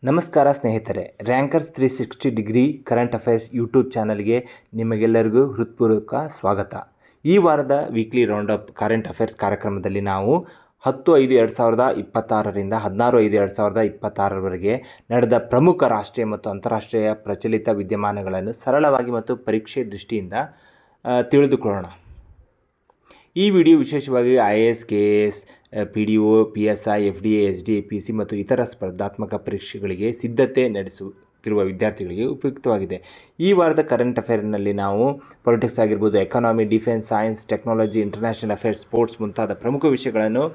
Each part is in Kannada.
ನಮಸ್ಕಾರ ಸ್ನೇಹಿತರೆ, rankers 360 degree current affairs YouTube ಚಾನಲ್ಗೆ ನಿಮಗೆಲ್ಲರಿಗೂ ಹೃತ್ಪೂರ್ವಕ ಸ್ವಾಗತ. ಈ ವಾರದ weekly round up current affairs ಕಾರ್ಯಕ್ರಮದಲ್ಲಿ ನಾವು 10/5/2026ರಿಂದ 16/5/2026ರವರೆಗೆ ನಡೆದ ಪ್ರಮುಖ ರಾಷ್ಟ್ರೀಯ ಮತ್ತು ಅಂತಾರಾಷ್ಟ್ರೀಯ ಪ್ರಚಲಿತ ವಿದ್ಯಮಾನಗಳನ್ನು ಸರಳವಾಗಿ ಮತ್ತು ಪರೀಕ್ಷೆ ದೃಷ್ಟಿಯಿಂದ ತಿಳಿದುಕೊಳ್ಳೋಣ. ಈ ವಿಡಿಯೋ ವಿಶೇಷವಾಗಿ IAS, KAS, PDO, PSI, FDA, SDA, PC ಮತ್ತು ಇತರ ಸ್ಪರ್ಧಾತ್ಮಕ ಪರೀಕ್ಷೆಗಳಿಗೆ ಸಿದ್ಧತೆ ನಡೆಸುತ್ತಿರುವ ವಿದ್ಯಾರ್ಥಿಗಳಿಗೆ ಉಪಯುಕ್ತವಾಗಿದೆ. ಈ ವಾರದ ಕರೆಂಟ್ ಅಫೇರ್ನಲ್ಲಿ ನಾವು ಪೊಲಿಟಿಕ್ಸ್ ಆಗಿರ್ಬೋದು, economy, defence, science, technology, international affairs, sports ಮುಂತಾದ ಪ್ರಮುಖ ವಿಷಯಗಳನ್ನು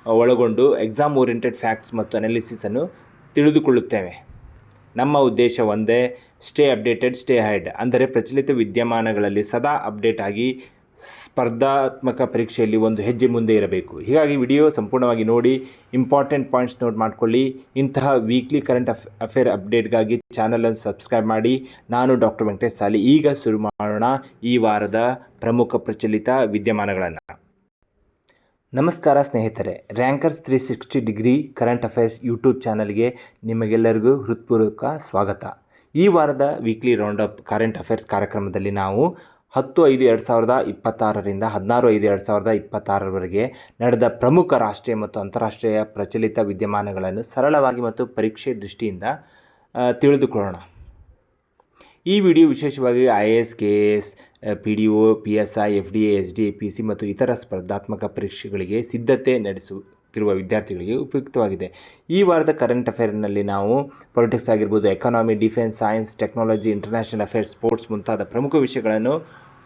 ಒಳಗೊಂಡು ಎಕ್ಸಾಮ್ ಓರಿಯೆಂಟೆಡ್ ಫ್ಯಾಕ್ಟ್ಸ್ ಮತ್ತು ಅನಾಲಿಸಿಸನ್ನು ತಿಳಿದುಕೊಳ್ಳುತ್ತೇವೆ. ನಮ್ಮ ಉದ್ದೇಶ ಒಂದೇ, ಸ್ಟೇ ಅಪ್ಡೇಟೆಡ್, ಸ್ಟೇ ಅಹೆಡ್. ಅಂದರೆ ಪ್ರಚಲಿತ ವಿದ್ಯಮಾನಗಳಲ್ಲಿ ಸದಾ ಅಪ್ಡೇಟ್ ಆಗಿ ಸ್ಪರ್ಧಾತ್ಮಕ ಪರೀಕ್ಷೆಯಲ್ಲಿ ಒಂದು ಹೆಜ್ಜೆ ಮುಂದೆ ಇರಬೇಕು. ಹೀಗಾಗಿ ವಿಡಿಯೋ ಸಂಪೂರ್ಣವಾಗಿ ನೋಡಿ, ಇಂಪಾರ್ಟೆಂಟ್ ಪಾಯಿಂಟ್ಸ್ ನೋಟ್ ಮಾಡಿಕೊಳ್ಳಿ. ಇಂತಹ ವೀಕ್ಲಿ ಕರೆಂಟ್ ಅಫೇರ್ ಅಪ್ಡೇಟ್ಗಾಗಿ ಚಾನಲನ್ನು ಸಬ್ಸ್ಕ್ರೈಬ್ ಮಾಡಿ. ನಾನು ಡಾಕ್ಟರ್ ವೆಂಕಟೇಶ್ ಸಾಲಿ. ಈಗ ಶುರು ಮಾಡೋಣ ಈ ವಾರದ ಪ್ರಮುಖ ಪ್ರಚಲಿತ ವಿದ್ಯಮಾನಗಳನ್ನು. ನಮಸ್ಕಾರ ಸ್ನೇಹಿತರೆ, rankers 360 degree current affairs YouTube ಚಾನಲ್ಗೆ ನಿಮಗೆಲ್ಲರಿಗೂ ಹೃತ್ಪೂರ್ವಕ ಸ್ವಾಗತ. ಈ ವಾರದ weekly round up current affairs ಕಾರ್ಯಕ್ರಮದಲ್ಲಿ ನಾವು 10/5/2026ರಿಂದ 16/5/2026ರವರೆಗೆ ನಡೆದ ಪ್ರಮುಖ ರಾಷ್ಟ್ರೀಯ ಮತ್ತು ಅಂತಾರಾಷ್ಟ್ರೀಯ ಪ್ರಚಲಿತ ವಿದ್ಯಮಾನಗಳನ್ನು ಸರಳವಾಗಿ ಮತ್ತು ಪರೀಕ್ಷೆ ದೃಷ್ಟಿಯಿಂದ ತಿಳಿದುಕೊಳ್ಳೋಣ. ಈ ವಿಡಿಯೋ ವಿಶೇಷವಾಗಿ IAS, KAS, PDO, PSI, FDA, SDA, PC ಮತ್ತು ಇತರ ಸ್ಪರ್ಧಾತ್ಮಕ ಪರೀಕ್ಷೆಗಳಿಗೆ ಸಿದ್ಧತೆ ನಡೆಸುತ್ತಿರುವ ವಿದ್ಯಾರ್ಥಿಗಳಿಗೆ ಉಪಯುಕ್ತವಾಗಿದೆ. ಈ ವಾರದ ಕರೆಂಟ್ ಅಫೇರ್ನಲ್ಲಿ ನಾವು ಪೊಲಿಟಿಕ್ಸ್ ಆಗಿರ್ಬೋದು, economy, defence, science, technology, international affairs, sports ಮುಂತಾದ ಪ್ರಮುಖ ವಿಷಯಗಳನ್ನು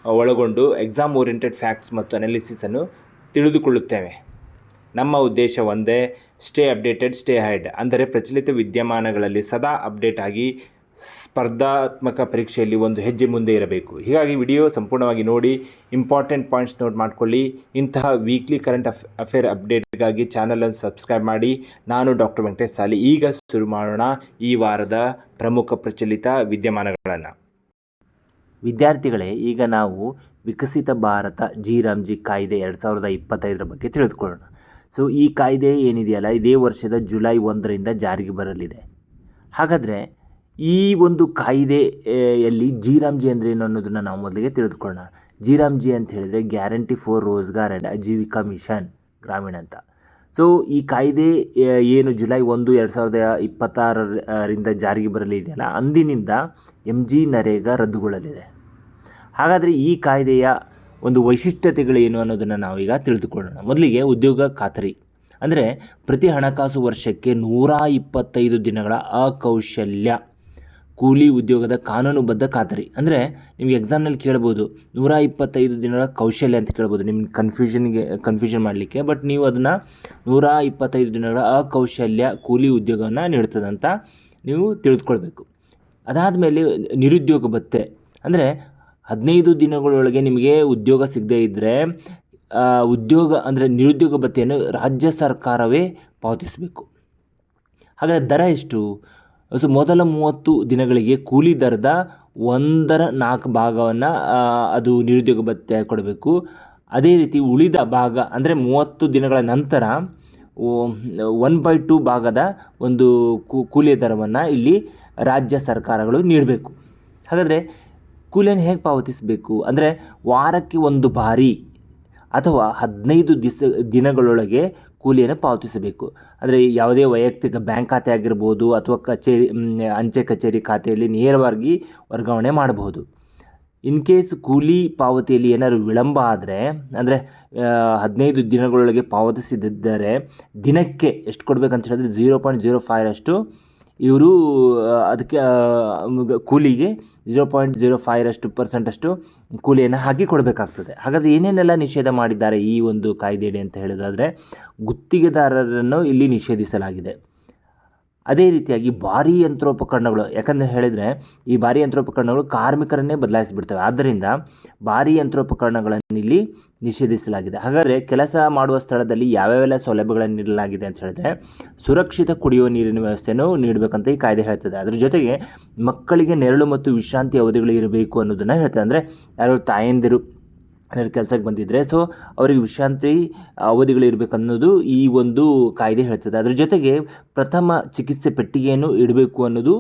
ಒಳಗೊಂಡು ಎಕ್ಸಾಮ್ ಓರಿಯೆಂಟೆಡ್ ಫ್ಯಾಕ್ಟ್ಸ್ ಮತ್ತು ಅನಾಲಿಸಿಸನ್ನು ತಿಳಿದುಕೊಳ್ಳುತ್ತೇವೆ. ನಮ್ಮ ಉದ್ದೇಶ ಒಂದೇ, ಸ್ಟೇ ಅಪ್ಡೇಟೆಡ್, ಸ್ಟೇ ಅಹೆಡ್. ಅಂದರೆ ಪ್ರಚಲಿತ ವಿದ್ಯಮಾನಗಳಲ್ಲಿ ಸದಾ ಅಪ್ಡೇಟ್ ಆಗಿ ಸ್ಪರ್ಧಾತ್ಮಕ ಪರೀಕ್ಷೆಯಲ್ಲಿ ಒಂದು ಹೆಜ್ಜೆ ಮುಂದೆ ಇರಬೇಕು. ಹೀಗಾಗಿ ವಿಡಿಯೋ ಸಂಪೂರ್ಣವಾಗಿ ನೋಡಿ, ಇಂಪಾರ್ಟೆಂಟ್ ಪಾಯಿಂಟ್ಸ್ ನೋಟ್ ಮಾಡಿಕೊಳ್ಳಿ. ಇಂತಹ ವೀಕ್ಲಿ ಕರೆಂಟ್ ಅಫೇರ್ ಅಪ್ಡೇಟ್ಗಾಗಿ ಚಾನಲನ್ನು ಸಬ್ಸ್ಕ್ರೈಬ್ ಮಾಡಿ. ನಾನು ಡಾಕ್ಟರ್ ವೆಂಕಟೇಶ್ ಸಾಲಿ. ಈಗ ಶುರು ಮಾಡೋಣ ಈ ವಾರದ ಪ್ರಮುಖ ಪ್ರಚಲಿತ ವಿದ್ಯಮಾನಗಳನ್ನು. ವಿದ್ಯಾರ್ಥಿಗಳೇ, ಈಗ ನಾವು ವಿಕಸಿತ ಭಾರತ ಜಿ ಕಾಯ್ದೆ 2025 ಬಗ್ಗೆ ತಿಳಿದುಕೊಳ್ಳೋಣ. ಸೊ ಈ ಕಾಯ್ದೆ ಏನಿದೆಯಲ್ಲ, ಇದೇ ವರ್ಷದ ಜುಲೈ 1ರಿಂದ ಜಾರಿಗೆ ಬರಲಿದೆ. ಹಾಗಾದರೆ ಈ ಒಂದು ಕಾಯ್ದೆಯಲ್ಲಿ ಜಿ ಅಂದರೆ ಏನು ಅನ್ನೋದನ್ನು ನಾವು ಮೊದಲಿಗೆ ತಿಳಿದುಕೊಳ್ಳೋಣ. ಜಿ ಅಂತ ಹೇಳಿದರೆ guarantee for Rozgar and Ajeevika mission Gramin ಅಂತ. ಸೊ ಈ ಕಾಯ್ದೆ ಏನು ಜುಲೈ 1, 2026ರಿಂದ ಜಾರಿಗೆ ಬರಲಿದೆಯಲ್ಲ, ಅಂದಿನಿಂದ MG ನರೇಗಾ ರದ್ದುಗೊಳ್ಳಲಿದೆ. ಹಾಗಾದರೆ ಈ ಕಾಯ್ದೆಯ ಒಂದು ವೈಶಿಷ್ಟ್ಯತೆಗಳೇನು ಅನ್ನೋದನ್ನು ನಾವೀಗ ತಿಳಿದುಕೊಳ್ಳೋಣ. ಮೊದಲಿಗೆ ಉದ್ಯೋಗ ಖಾತರಿ. ಅಂದರೆ ಪ್ರತಿ ಹಣಕಾಸು ವರ್ಷಕ್ಕೆ 125 ದಿನಗಳ ಅಕೌಶಲ್ಯ ಕೂಲಿ ಉದ್ಯೋಗದ ಕಾನೂನುಬದ್ಧ ಖಾತರಿ. ಅಂದರೆ ನಿಮಗೆ ಎಕ್ಸಾಮ್ನಲ್ಲಿ ಕೇಳ್ಬೋದು 125 ದಿನಗಳ ಕೌಶಲ್ಯ ಅಂತ ಕೇಳ್ಬೋದು, ನಿಮ್ಮ ಕನ್ಫ್ಯೂಷನ್ ಮಾಡಲಿಕ್ಕೆ. ಬಟ್ ನೀವು ಅದನ್ನು 125 ದಿನಗಳ ಅಕೌಶಲ್ಯ ಕೂಲಿ ಉದ್ಯೋಗವನ್ನು ನೀಡ್ತದಂತ ನೀವು ತಿಳಿದುಕೊಳ್ಬೇಕು. ಅದಾದಮೇಲೆ ನಿರುದ್ಯೋಗ ಭತ್ಯೆ. ಅಂದರೆ 15 ದಿನಗಳೊಳಗೆ ನಿಮಗೆ ಉದ್ಯೋಗ ಸಿಗದೇ ಇದ್ದರೆ ನಿರುದ್ಯೋಗ ಭತ್ಯೆಯನ್ನು ರಾಜ್ಯ ಸರ್ಕಾರವೇ ಪಾವತಿಸಬೇಕು. ಹಾಗಾದರೆ ದರ ಎಷ್ಟು? ಸೊ ಮೊದಲ 30 ದಿನಗಳಿಗೆ ಕೂಲಿ ದರದ 1/4 ಭಾಗವನ್ನು ಅದು ನಿರುದ್ಯೋಗ ಭತ್ಯೆ ಕೊಡಬೇಕು. ಅದೇ ರೀತಿ ಉಳಿದ ಭಾಗ ಅಂದರೆ 30 ದಿನಗಳ ನಂತರ 1/2 ಭಾಗದ ಒಂದು ಕೂಲಿಯ ದರವನ್ನು ಇಲ್ಲಿ ರಾಜ್ಯ ಸರ್ಕಾರಗಳು ನೀಡಬೇಕು. ಹಾಗಾದರೆ ಕೂಲಿಯನ್ನು ಹೇಗೆ ಪಾವತಿಸಬೇಕು? ಅಂದರೆ ವಾರಕ್ಕೆ ಒಂದು ಬಾರಿ ಅಥವಾ 15 ದಿನಗಳೊಳಗೆ ಕೂಲಿಯನ್ನು ಪಾವತಿಸಬೇಕು. ಅಂದರೆ ಯಾವುದೇ ವೈಯಕ್ತಿಕ ಬ್ಯಾಂಕ್ ಖಾತೆ ಆಗಿರ್ಬೋದು ಅಥವಾ ಅಂಚೆ ಕಚೇರಿ ಖಾತೆಯಲ್ಲಿ ನೇರವಾಗಿ ವರ್ಗಾವಣೆ ಮಾಡಬಹುದು. ಇನ್ ಕೇಸ್ ಕೂಲಿ ಪಾವತಿಯಲ್ಲಿ ಏನಾದರೂ ವಿಳಂಬ ಆದರೆ, ಅಂದರೆ 15 ದಿನಗಳೊಳಗೆ ಪಾವತಿಸಿದ್ದರೆ ದಿನಕ್ಕೆ ಎಷ್ಟು ಕೊಡಬೇಕಂತ ಹೇಳಿದ್ರೆ 0.05 ಇವರು ಅದಕ್ಕೆ ಕೂಲಿಗೆ 0.05% ಕೂಲಿಯನ್ನು ಹಾಕಿ ಕೊಡಬೇಕಾಗ್ತದೆ. ಹಾಗಾದರೆ ಏನೇನೆಲ್ಲ ನಿಷೇಧ ಮಾಡಿದ್ದಾರೆ ಈ ಒಂದು ಕಾಯ್ದೆಯಡಿ ಅಂತ ಹೇಳೋದಾದರೆ, ಗುತ್ತಿಗೆದಾರರನ್ನು ಇಲ್ಲಿ ನಿಷೇಧಿಸಲಾಗಿದೆ. ಅದೇ ರೀತಿಯಾಗಿ ಭಾರೀ ಯಂತ್ರೋಪಕರಣಗಳು, ಯಾಕಂದರೆ ಹೇಳಿದರೆ ಈ ಭಾರೀ ಯಂತ್ರೋಪಕರಣಗಳು ಕಾರ್ಮಿಕರನ್ನೇ ಬದಲಾಯಿಸಿಬಿಡ್ತವೆ. ಆದ್ದರಿಂದ ಭಾರೀ ಯಂತ್ರೋಪಕರಣಗಳನ್ನು ಇಲ್ಲಿ ನಿಷೇಧಿಸಲಾಗಿದೆ. ಹಾಗಾದರೆ ಕೆಲಸ ಮಾಡುವ ಸ್ಥಳದಲ್ಲಿ ಯಾವ್ಯಾವೆಲ್ಲ ಸೌಲಭ್ಯಗಳನ್ನು ನೀಡಲಾಗಿದೆ ಅಂತ ಹೇಳಿದ್ರೆ, ಸುರಕ್ಷಿತ ಕುಡಿಯುವ ನೀರಿನ ವ್ಯವಸ್ಥೆಯನ್ನು ನೀಡಬೇಕಂತ ಈ ಕಾಯ್ದೆ ಹೇಳ್ತದೆ. ಅದ್ರ ಜೊತೆಗೆ ಮಕ್ಕಳಿಗೆ ನೆರಳು ಮತ್ತು ವಿಶ್ರಾಂತಿ ಅವಧಿಗಳು ಇರಬೇಕು ಅನ್ನೋದನ್ನು ಹೇಳ್ತದೆ. ಅಂದರೆ ಯಾರು ತಾಯಂದಿರು ಕೆಲಸಕ್ಕೆ ಬಂದಿದ್ದರೆ ಸೊ ಅವರಿಗೆ ವಿಶ್ರಾಂತಿ ಅವಧಿಗಳಿರಬೇಕನ್ನೋದು ಈ ಒಂದು ಕಾಯ್ದೆ ಹೇಳ್ತದೆ. ಅದ್ರ ಜೊತೆಗೆ ಪ್ರಥಮ ಚಿಕಿತ್ಸೆ ಪೆಟ್ಟಿಗೆಯನ್ನು ಇಡಬೇಕು ಅನ್ನೋದು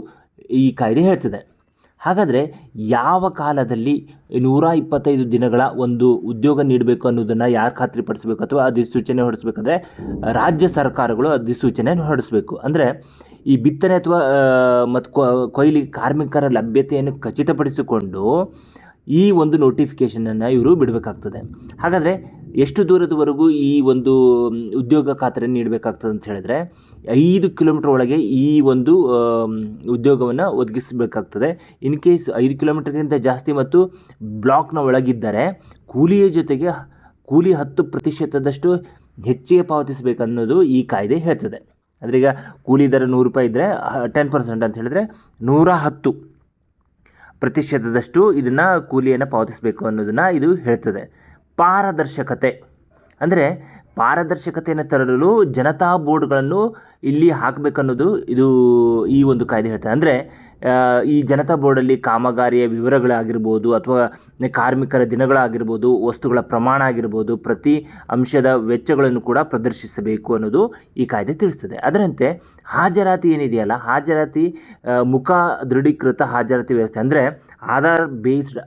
ಈ ಕಾಯ್ದೆ ಹೇಳ್ತದೆ. ಹಾಗಾದರೆ ಯಾವ ಕಾಲದಲ್ಲಿ 125 ದಿನಗಳ ಒಂದು ಉದ್ಯೋಗ ನೀಡಬೇಕು ಅನ್ನೋದನ್ನು ಯಾರು ಖಾತ್ರಿಪಡಿಸಬೇಕು ಅಥವಾ ಅಧಿಸೂಚನೆ ಹೊರಡಿಸ್ಬೇಕಂದ್ರೆ ರಾಜ್ಯ ಸರ್ಕಾರಗಳು ಅಧಿಸೂಚನೆಯನ್ನು ಹೊರಡಿಸಬೇಕು. ಅಂದರೆ ಈ ಬಿತ್ತನೆ ಅಥವಾ ಮತ್ತು ಕೊಯ್ಲಿ ಕಾರ್ಮಿಕರ ಲಭ್ಯತೆಯನ್ನು ಖಚಿತಪಡಿಸಿಕೊಂಡು ಈ ಒಂದು ನೋಟಿಫಿಕೇಷನನ್ನು ಇವರು ಬಿಡಬೇಕಾಗ್ತದೆ. ಹಾಗಾದರೆ ಎಷ್ಟು ದೂರದವರೆಗೂ ಈ ಒಂದು ಉದ್ಯೋಗ ಖಾತರಿ ನೀಡಬೇಕಾಗ್ತದೆ ಅಂತ ಹೇಳಿದ್ರೆ 5 ಕಿಲೋಮೀಟ್ರ್ ಒಳಗೆ ಈ ಒಂದು ಉದ್ಯೋಗವನ್ನು ಒದಗಿಸಬೇಕಾಗ್ತದೆ. ಇನ್ ಕೇಸ್ 5 ಕಿಲೋಮೀಟ್ರ್ಗಿಂತ ಜಾಸ್ತಿ ಮತ್ತು ಬ್ಲಾಕ್ನ ಒಳಗಿದ್ದರೆ ಕೂಲಿಯ ಜೊತೆಗೆ ಕೂಲಿ 10% ಹೆಚ್ಚಿಗೆ ಪಾವತಿಸಬೇಕನ್ನೋದು ಈ ಕಾಯ್ದೆ ಹೇಳ್ತದೆ. ಅಂದರೆ ಈಗ ಕೂಲಿ ದರ 100 ರೂಪಾಯಿ ಇದ್ದರೆ 10% ಅಂತ ಹೇಳಿದ್ರೆ 110% ಇದನ್ನು ಕೂಲಿಯನ್ನು ಪಾವತಿಸಬೇಕು ಅನ್ನೋದನ್ನು ಇದು ಹೇಳ್ತದೆ. ಪಾರದರ್ಶಕತೆ ಅಂದರೆ ಪಾರದರ್ಶಕತೆಯನ್ನು ತರಲು ಜನತಾ ಬೋರ್ಡ್ಗಳನ್ನು ಇಲ್ಲಿ ಹಾಕಬೇಕನ್ನೋದು ಈ ಒಂದು ಕಾಯ್ದೆ ಹೇಳ್ತದೆ. ಅಂದರೆ ಈ ಜನತಾ ಬೋರ್ಡಲ್ಲಿ ಕಾಮಗಾರಿಯ ವಿವರಗಳಾಗಿರ್ಬೋದು ಅಥವಾ ಕಾರ್ಮಿಕರ ದಿನಗಳಾಗಿರ್ಬೋದು, ವಸ್ತುಗಳ ಪ್ರಮಾಣ ಆಗಿರ್ಬೋದು, ಪ್ರತಿ ಅಂಶದ ವೆಚ್ಚಗಳನ್ನು ಕೂಡ ಪ್ರದರ್ಶಿಸಬೇಕು ಅನ್ನೋದು ಈ ಕಾಯ್ದೆ ತಿಳಿಸ್ತದೆ. ಅದರಂತೆ ಹಾಜರಾತಿ ಏನಿದೆಯಲ್ಲ, ಹಾಜರಾತಿ ಮುಖ ದೃಢೀಕೃತ ಹಾಜರಾತಿ ವ್ಯವಸ್ಥೆ ಅಂದರೆ ಆಧಾರ್ ಬೇಸ್ಡ್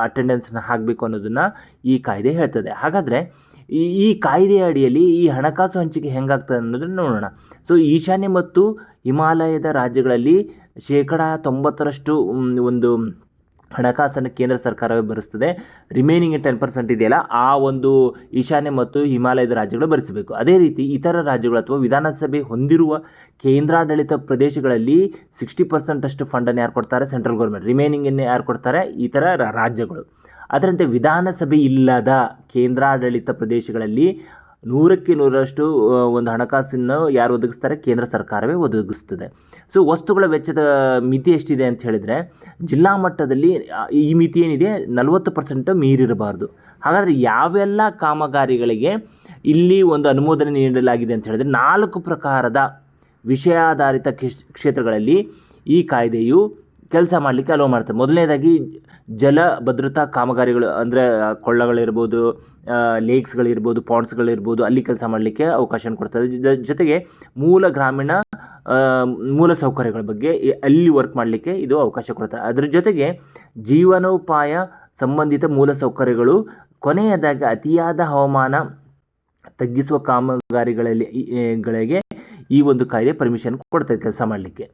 ಅಟೆಂಡೆನ್ಸ್ನ ಹಾಕಬೇಕು ಅನ್ನೋದನ್ನು ಈ ಕಾಯ್ದೆ ಹೇಳ್ತದೆ. ಹಾಗಾದರೆ ಈ ಕಾಯ್ದೆಯ ಅಡಿಯಲ್ಲಿ ಈ ಹಣಕಾಸು ಹಂಚಿಕೆ ಹೆಂಗಾಗ್ತದೆ ಅನ್ನೋದನ್ನು ನೋಡೋಣ. ಸೊ ಈಶಾನ್ಯ ಮತ್ತು ಹಿಮಾಲಯದ ರಾಜ್ಯಗಳಲ್ಲಿ 90% ಒಂದು ಹಣಕಾಸನ್ನು ಕೇಂದ್ರ ಸರ್ಕಾರವೇ ಭರಿಸ್ತದೆ. ರಿಮೈನಿಂಗ್ 10% ಇದೆಯಲ್ಲ, ಆ ಒಂದು ಈಶಾನ್ಯ ಮತ್ತು ಹಿಮಾಲಯದ ರಾಜ್ಯಗಳು ಭರಿಸಬೇಕು. ಅದೇ ರೀತಿ ಇತರ ರಾಜ್ಯಗಳು ಅಥವಾ ವಿಧಾನಸಭೆ ಹೊಂದಿರುವ ಕೇಂದ್ರಾಡಳಿತ ಪ್ರದೇಶಗಳಲ್ಲಿ 60% ಫಂಡನ್ನು ಯಾರು ಕೊಡ್ತಾರೆ? Central government. ರಿಮೈನಿಂಗನ್ನು ಯಾರು ಕೊಡ್ತಾರೆ? ಇತರ ರಾಜ್ಯಗಳು. ಅದರಂತೆ ವಿಧಾನಸಭೆ ಇಲ್ಲದ ಕೇಂದ್ರಾಡಳಿತ ಪ್ರದೇಶಗಳಲ್ಲಿ 100% ಒಂದು ಹಣಕಾಸನ್ನು ಯಾರು ಒದಗಿಸ್ತಾರೆ? ಕೇಂದ್ರ ಸರ್ಕಾರವೇ ಒದಗಿಸ್ತದೆ. ಸೊ ವಸ್ತುಗಳ ವೆಚ್ಚದ ಮಿತಿ ಎಷ್ಟಿದೆ ಅಂತ ಹೇಳಿದರೆ ಜಿಲ್ಲಾ ಮಟ್ಟದಲ್ಲಿ ಈ ಮಿತಿ ಏನಿದೆ 40% ಮೀರಿರಬಾರ್ದು. ಹಾಗಾದರೆ ಯಾವೆಲ್ಲ ಕಾಮಗಾರಿಗಳಿಗೆ ಇಲ್ಲಿ ಒಂದು ಅನುಮೋದನೆ ನೀಡಲಾಗಿದೆ ಅಂತ ಹೇಳಿದರೆ 4 ಪ್ರಕಾರದ ವಿಷಯಾಧಾರಿತ ಕ್ಷೇತ್ರಗಳಲ್ಲಿ ಈ ಕಾಯ್ದೆಯು ಕೆಲಸ ಮಾಡಲಿಕ್ಕೆ ಅಲೋ ಮಾಡ್ತದೆ. ಮೊದಲನೇದಾಗಿ ಜಲ ಭದ್ರತಾ ಕಾಮಗಾರಿಗಳು ಅಂದರೆ ಕೊಳ್ಳಗಳಿರ್ಬೋದು, ಲೇಕ್ಸ್ಗಳಿರ್ಬೋದು, ಪಾಂಡ್ಸ್ಗಳಿರ್ಬೋದು, ಅಲ್ಲಿ ಕೆಲಸ ಮಾಡಲಿಕ್ಕೆ ಅವಕಾಶ ಕೊಡ್ತದೆ. ಜೊತೆಗೆ ಮೂಲ ಗ್ರಾಮೀಣ ಮೂಲ ಸೌಕರ್ಯಗಳ ಬಗ್ಗೆ ಅಲ್ಲಿ ವರ್ಕ್ ಮಾಡಲಿಕ್ಕೆ ಇದು ಅವಕಾಶ ಕೊಡ್ತದೆ. ಅದರ ಜೊತೆಗೆ ಜೀವನೋಪಾಯ ಸಂಬಂಧಿತ ಮೂಲ ಸೌಕರ್ಯಗಳು, ಕೊನೆಯದಾಗಿ ಅತಿಯಾದ ಹವಾಮಾನ ತಗ್ಗಿಸುವ ಕಾಮಗಾರಿಗಳಿಗೆ ಈ ಒಂದು ಕಾಯ್ದೆ ಪರ್ಮಿಷನ್ ಕೊಡ್ತದೆ ಕೆಲಸ ಮಾಡಲಿಕ್ಕೆ.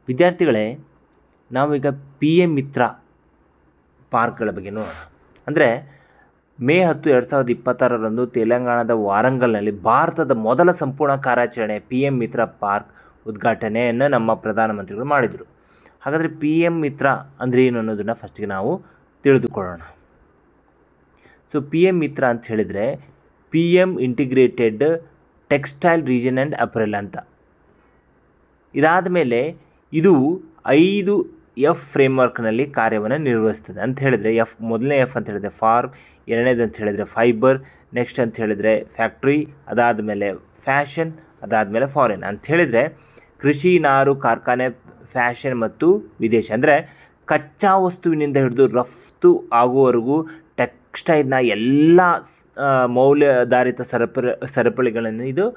ವಿದ್ಯಾರ್ಥಿಗಳೇ, ನಾವೀಗ PM ಮಿತ್ರ ಪಾರ್ಕ್ಗಳ ಬಗ್ಗೆ ನೋಡೋಣ. ಅಂದರೆ ಮೇ 10, 2026ರಂದು ತೆಲಂಗಾಣದ ವಾರಂಗಲ್ನಲ್ಲಿ ಭಾರತದ ಮೊದಲ ಸಂಪೂರ್ಣ ಕಾರ್ಯಾಚರಣೆ PM ಮಿತ್ರ ಪಾರ್ಕ್ ಉದ್ಘಾಟನೆಯನ್ನು ನಮ್ಮ ಪ್ರಧಾನಮಂತ್ರಿಗಳು ಮಾಡಿದರು. ಹಾಗಾದರೆ PM ಮಿತ್ರ ಅಂದರೆ ಏನು ಅನ್ನೋದನ್ನು ಫಸ್ಟಿಗೆ ನಾವು ತಿಳಿದುಕೊಳ್ಳೋಣ. ಸೊ PM ಮಿತ್ರ ಅಂತ ಹೇಳಿದರೆ PM integrated textile region and apparel ಅಂತ. ಇದಾದ ಮೇಲೆ ಇದು 5F ಫ್ರೇಮ್ವರ್ಕ್ನಲ್ಲಿ ಕಾರ್ಯವನ್ನು ನಿರ್ವಹಿಸ್ತದೆ. ಅಂತ ಹೇಳಿದರೆ ಮೊದಲನೇ F ಅಂತ ಹೇಳಿದರೆ ಫಾರ್ಮ್, ಎರಡನೇದು ಅಂತ ಹೇಳಿದರೆ ಫೈಬರ್, ನೆಕ್ಸ್ಟ್ ಅಂತ ಹೇಳಿದರೆ ಫ್ಯಾಕ್ಟ್ರಿ, ಅದಾದಮೇಲೆ ಫ್ಯಾಷನ್, ಅದಾದಮೇಲೆ ಫಾರಿನ್. ಅಂತ ಹೇಳಿದರೆ ಕೃಷಿ, ನಾರು, ಕಾರ್ಖಾನೆ, ಫ್ಯಾಷನ್ ಮತ್ತು ವಿದೇಶ. ಅಂದರೆ ಕಚ್ಚಾ ವಸ್ತುವಿನಿಂದ ಹಿಡಿದು ರಫ್ತು ಆಗುವವರೆಗೂ ಟೆಕ್ಸ್ಟೈಲ್ನ ಎಲ್ಲ ಮೌಲ್ಯಾಧಾರಿತ ಸರಪಳಿಗಳನ್ನು ಇದು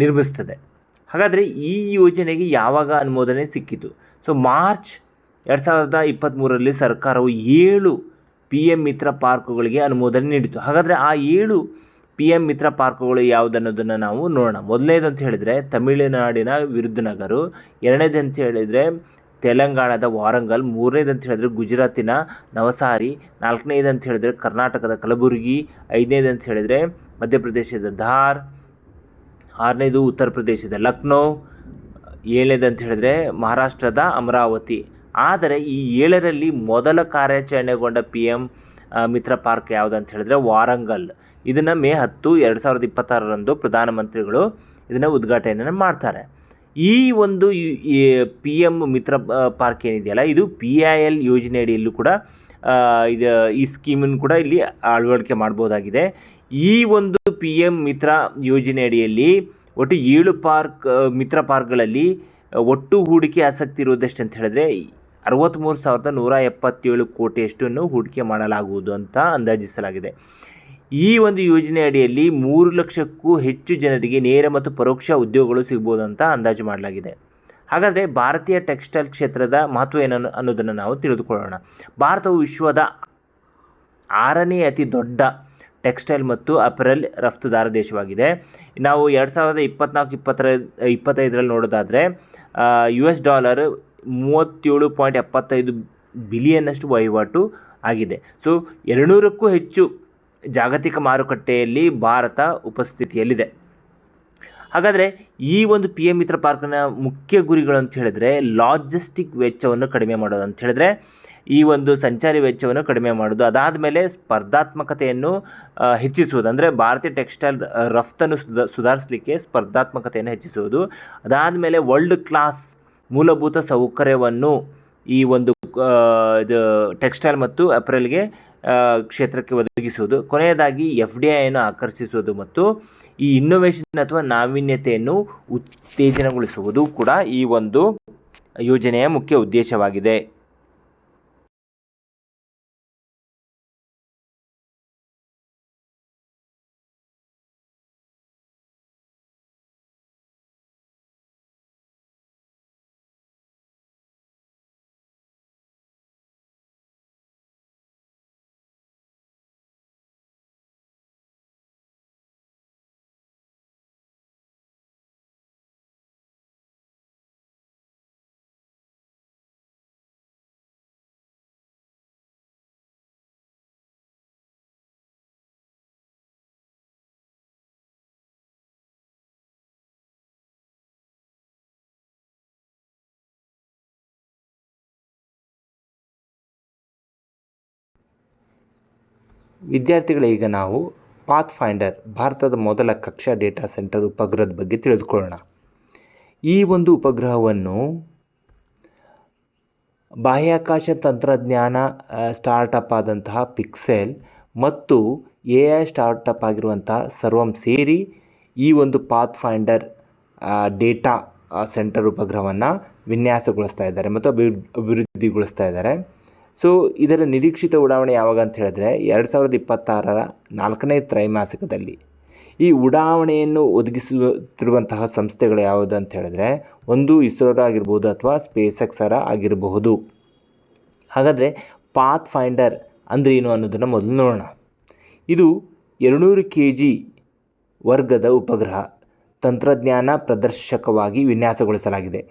ನಿರ್ಮಿಸ್ತದೆ. ಹಾಗಾದರೆ ಈ ಯೋಜನೆಗೆ ಯಾವಾಗ ಅನುಮೋದನೆ ಸಿಕ್ಕಿತು? ಸೊ ಮಾರ್ಚ್ 2023ರಲ್ಲಿ ಸರ್ಕಾರವು 7 PM ಮಿತ್ರ ಪಾರ್ಕ್ಗಳಿಗೆ ಅನುಮೋದನೆ ನೀಡಿತು. ಹಾಗಾದರೆ ಆ 7 ಪಿ ಎಮ್ ಮಿತ್ರ ಪಾರ್ಕ್ಗಳು ಯಾವುದನ್ನೋದನ್ನು ನಾವು ನೋಡೋಣ. ಮೊದಲನೇದು ಅಂತ ಹೇಳಿದರೆ ತಮಿಳುನಾಡಿನ ವಿರುದುನಗರ್, ಎರಡನೇದು ಅಂತ ಹೇಳಿದರೆ ತೆಲಂಗಾಣದ ವಾರಂಗಲ್, ಮೂರನೇದು ಅಂತ ಹೇಳಿದ್ರೆ ಗುಜರಾತಿನ ನವಸಾರಿ, ನಾಲ್ಕನೇದು ಅಂತ ಹೇಳಿದರೆ ಕರ್ನಾಟಕದ ಕಲಬುರಗಿ, ಐದನೇದು ಅಂತ ಹೇಳಿದರೆ ಮಧ್ಯಪ್ರದೇಶದ ಧಾರ್, ಆರನೇದು ಉತ್ತರ ಪ್ರದೇಶದ ಲಕ್ನೋ, ಏಳನೇದು ಅಂತ ಹೇಳಿದರೆ ಮಹಾರಾಷ್ಟ್ರದ ಅಮರಾವತಿ. ಆದರೆ ಈ 7ರಲ್ಲಿ ಮೊದಲ ಕಾರ್ಯಾಚರಣೆಗೊಂಡ ಪಿ ಎಮ್ ಮಿತ್ರ ಪಾರ್ಕ್ ಯಾವುದು ಅಂತ ಹೇಳಿದರೆ ವಾರಂಗಲ್. ಇದನ್ನು ಮೇ 10, 2026ರಂದು ಪ್ರಧಾನಮಂತ್ರಿಗಳು ಇದನ್ನು ಉದ್ಘಾಟನೆಯನ್ನು ಮಾಡ್ತಾರೆ. ಈ ಒಂದು ಪಿ ಎಮ್ ಮಿತ್ರ ಪಾರ್ಕ್ ಏನಿದೆಯಲ್ಲ, ಇದು PIL ಯೋಜನೆಯಡಿಯಲ್ಲೂ ಕೂಡ ಈ ಸ್ಕೀಮನ್ನು ಕೂಡ ಇಲ್ಲಿ ಅಳವಡಿಕೆ ಮಾಡ್ಬೋದಾಗಿದೆ. ಈ ಒಂದು ಪಿ ಎಮ್ ಮಿತ್ರ ಯೋಜನೆಯಡಿಯಲ್ಲಿ ಒಟ್ಟು 7 ಮಿತ್ರ ಪಾರ್ಕ್ಗಳಲ್ಲಿ ಒಟ್ಟು ಹೂಡಿಕೆ ಆಸಕ್ತಿ ಇರುವುದಷ್ಟು ಅಂತ ಹೇಳಿದ್ರೆ 63,177 ಕೋಟಿಯಷ್ಟನ್ನು ಹೂಡಿಕೆ ಮಾಡಲಾಗುವುದು ಅಂತ ಅಂದಾಜಿಸಲಾಗಿದೆ. ಈ ಒಂದು ಯೋಜನೆ ಅಡಿಯಲ್ಲಿ 3 ಲಕ್ಷಕ್ಕೂ ಹೆಚ್ಚು ಜನರಿಗೆ ನೇರ ಮತ್ತು ಪರೋಕ್ಷ ಉದ್ಯೋಗಗಳು ಸಿಗ್ಬೋದು ಅಂತ ಅಂದಾಜು ಮಾಡಲಾಗಿದೆ. ಹಾಗಾದರೆ ಭಾರತೀಯ ಟೆಕ್ಸ್ಟೈಲ್ ಕ್ಷೇತ್ರದ ಮಹತ್ವ ಏನು ಅನ್ನೋದನ್ನು ನಾವು ತಿಳಿದುಕೊಳ್ಳೋಣ. ಭಾರತವು ವಿಶ್ವದ 6ನೇ ಅತಿ ದೊಡ್ಡ ಟೆಕ್ಸ್ಟೈಲ್ ಮತ್ತು ಅಪೆರಲ್ ರಫ್ತುದಾರ ದೇಶವಾಗಿದೆ. ನಾವು 2024-25ರಲ್ಲಿ ನೋಡೋದಾದರೆ $37.75 ಬಿಲಿಯನ್ನಷ್ಟು ವಹಿವಾಟು ಆಗಿದೆ. ಸೊ 200ಕ್ಕೂ ಹೆಚ್ಚು ಜಾಗತಿಕ ಮಾರುಕಟ್ಟೆಯಲ್ಲಿ ಭಾರತ ಉಪಸ್ಥಿತಿಯಲ್ಲಿದೆ. ಹಾಗಾದರೆ ಈ ಒಂದು ಪಿ ಎಮ್ ಮಿತ್ರ ಪಾರ್ಕ್ನ ಮುಖ್ಯ ಗುರಿಗಳು ಅಂತ ಹೇಳಿದರೆ ಲಾಜಿಸ್ಟಿಕ್ ವೆಚ್ಚವನ್ನು ಕಡಿಮೆ ಮಾಡೋದು ಅಂತ ಹೇಳಿದರೆ ಈ ಒಂದು ಸಂಚಾರಿ ವೆಚ್ಚವನ್ನು ಕಡಿಮೆ ಮಾಡೋದು, ಅದಾದ ಮೇಲೆ ಸ್ಪರ್ಧಾತ್ಮಕತೆಯನ್ನು ಹೆಚ್ಚಿಸುವುದು, ಅಂದರೆ ಭಾರತೀಯ ಟೆಕ್ಸ್ಟೈಲ್ ರಫ್ತನ್ನು ಸುಧಾರಿಸಲಿಕ್ಕೆ ಸ್ಪರ್ಧಾತ್ಮಕತೆಯನ್ನು ಹೆಚ್ಚಿಸುವುದು, ಅದಾದ ಮೇಲೆ ವರ್ಲ್ಡ್ ಕ್ಲಾಸ್ ಮೂಲಭೂತ ಸೌಕರ್ಯವನ್ನು ಈ ಒಂದು ಇದು ಟೆಕ್ಸ್ಟೈಲ್ ಮತ್ತು ಅಪೆರಲ್ಗೆ ಕ್ಷೇತ್ರಕ್ಕೆ ಒದಗಿಸುವುದು, ಕೊನೆಯದಾಗಿ FDIಯನ್ನು ಆಕರ್ಷಿಸುವುದು ಮತ್ತು ಈ ಇನ್ನೋವೇಷನ್ ಅಥವಾ ನಾವೀನ್ಯತೆಯನ್ನು ಉತ್ತೇಜನಗೊಳಿಸುವುದು ಕೂಡ ಈ ಒಂದು ಯೋಜನೆಯ ಮುಖ್ಯ ಉದ್ದೇಶವಾಗಿದೆ. ವಿದ್ಯಾರ್ಥಿಗಳೇ, ಈಗ ನಾವು ಪಾತ್ ಫೈಂಡರ್ ಭಾರತದ ಮೊದಲ ಕಕ್ಷಾ ಡೇಟಾ ಸೆಂಟರ್ ಉಪಗ್ರಹದ ಬಗ್ಗೆ ತಿಳಿದುಕೊಳ್ಳೋಣ. ಈ ಒಂದು ಉಪಗ್ರಹವನ್ನು ಬಾಹ್ಯಾಕಾಶ ತಂತ್ರಜ್ಞಾನ ಸ್ಟಾರ್ಟಪ್ ಆದಂತಹ ಪಿಕ್ಸೆಲ್ ಮತ್ತು AI ಸ್ಟಾರ್ಟಪ್ ಆಗಿರುವಂತಹ ಸರ್ವಮ್ ಸೇರಿ ಈ ಒಂದು ಪಾತ್ ಫೈಂಡರ್ ಡೇಟಾ ಸೆಂಟರ್ ಉಪಗ್ರಹವನ್ನು ವಿನ್ಯಾಸಗೊಳಿಸ್ತಾ ಇದ್ದಾರೆ ಮತ್ತು ಅಭಿವೃದ್ಧಿಗೊಳಿಸ್ತಾ ಇದ್ದಾರೆ. ಸೊ ಇದರ ನಿರೀಕ್ಷಿತ ಉಡಾವಣೆ ಯಾವಾಗ ಅಂತ ಹೇಳಿದ್ರೆ 2026ರ 4ನೇ ತ್ರೈಮಾಸಿಕದಲ್ಲಿ. ಈ ಉಡಾವಣೆಯನ್ನು ಒದಗಿಸುತ್ತಿರುವಂತಹ ಸಂಸ್ಥೆಗಳು ಯಾವುದು ಅಂತ ಹೇಳಿದ್ರೆ ಒಂದು ಇಸ್ರೋ ಆಗಿರ್ಬೋದು ಅಥವಾ SpaceX ಆಗಿರಬಹುದು. ಹಾಗಾದರೆ ಪಾತ್ ಫೈಂಡರ್ ಅಂದರೆ ಏನು ಅನ್ನೋದನ್ನು ಮೊದಲು ನೋಡೋಣ. ಇದು 200 kg ವರ್ಗದ ಉಪಗ್ರಹ ತಂತ್ರಜ್ಞಾನ ಪ್ರದರ್ಶಕವಾಗಿ ವಿನ್ಯಾಸಗೊಳಿಸಲಾಗಿದೆ.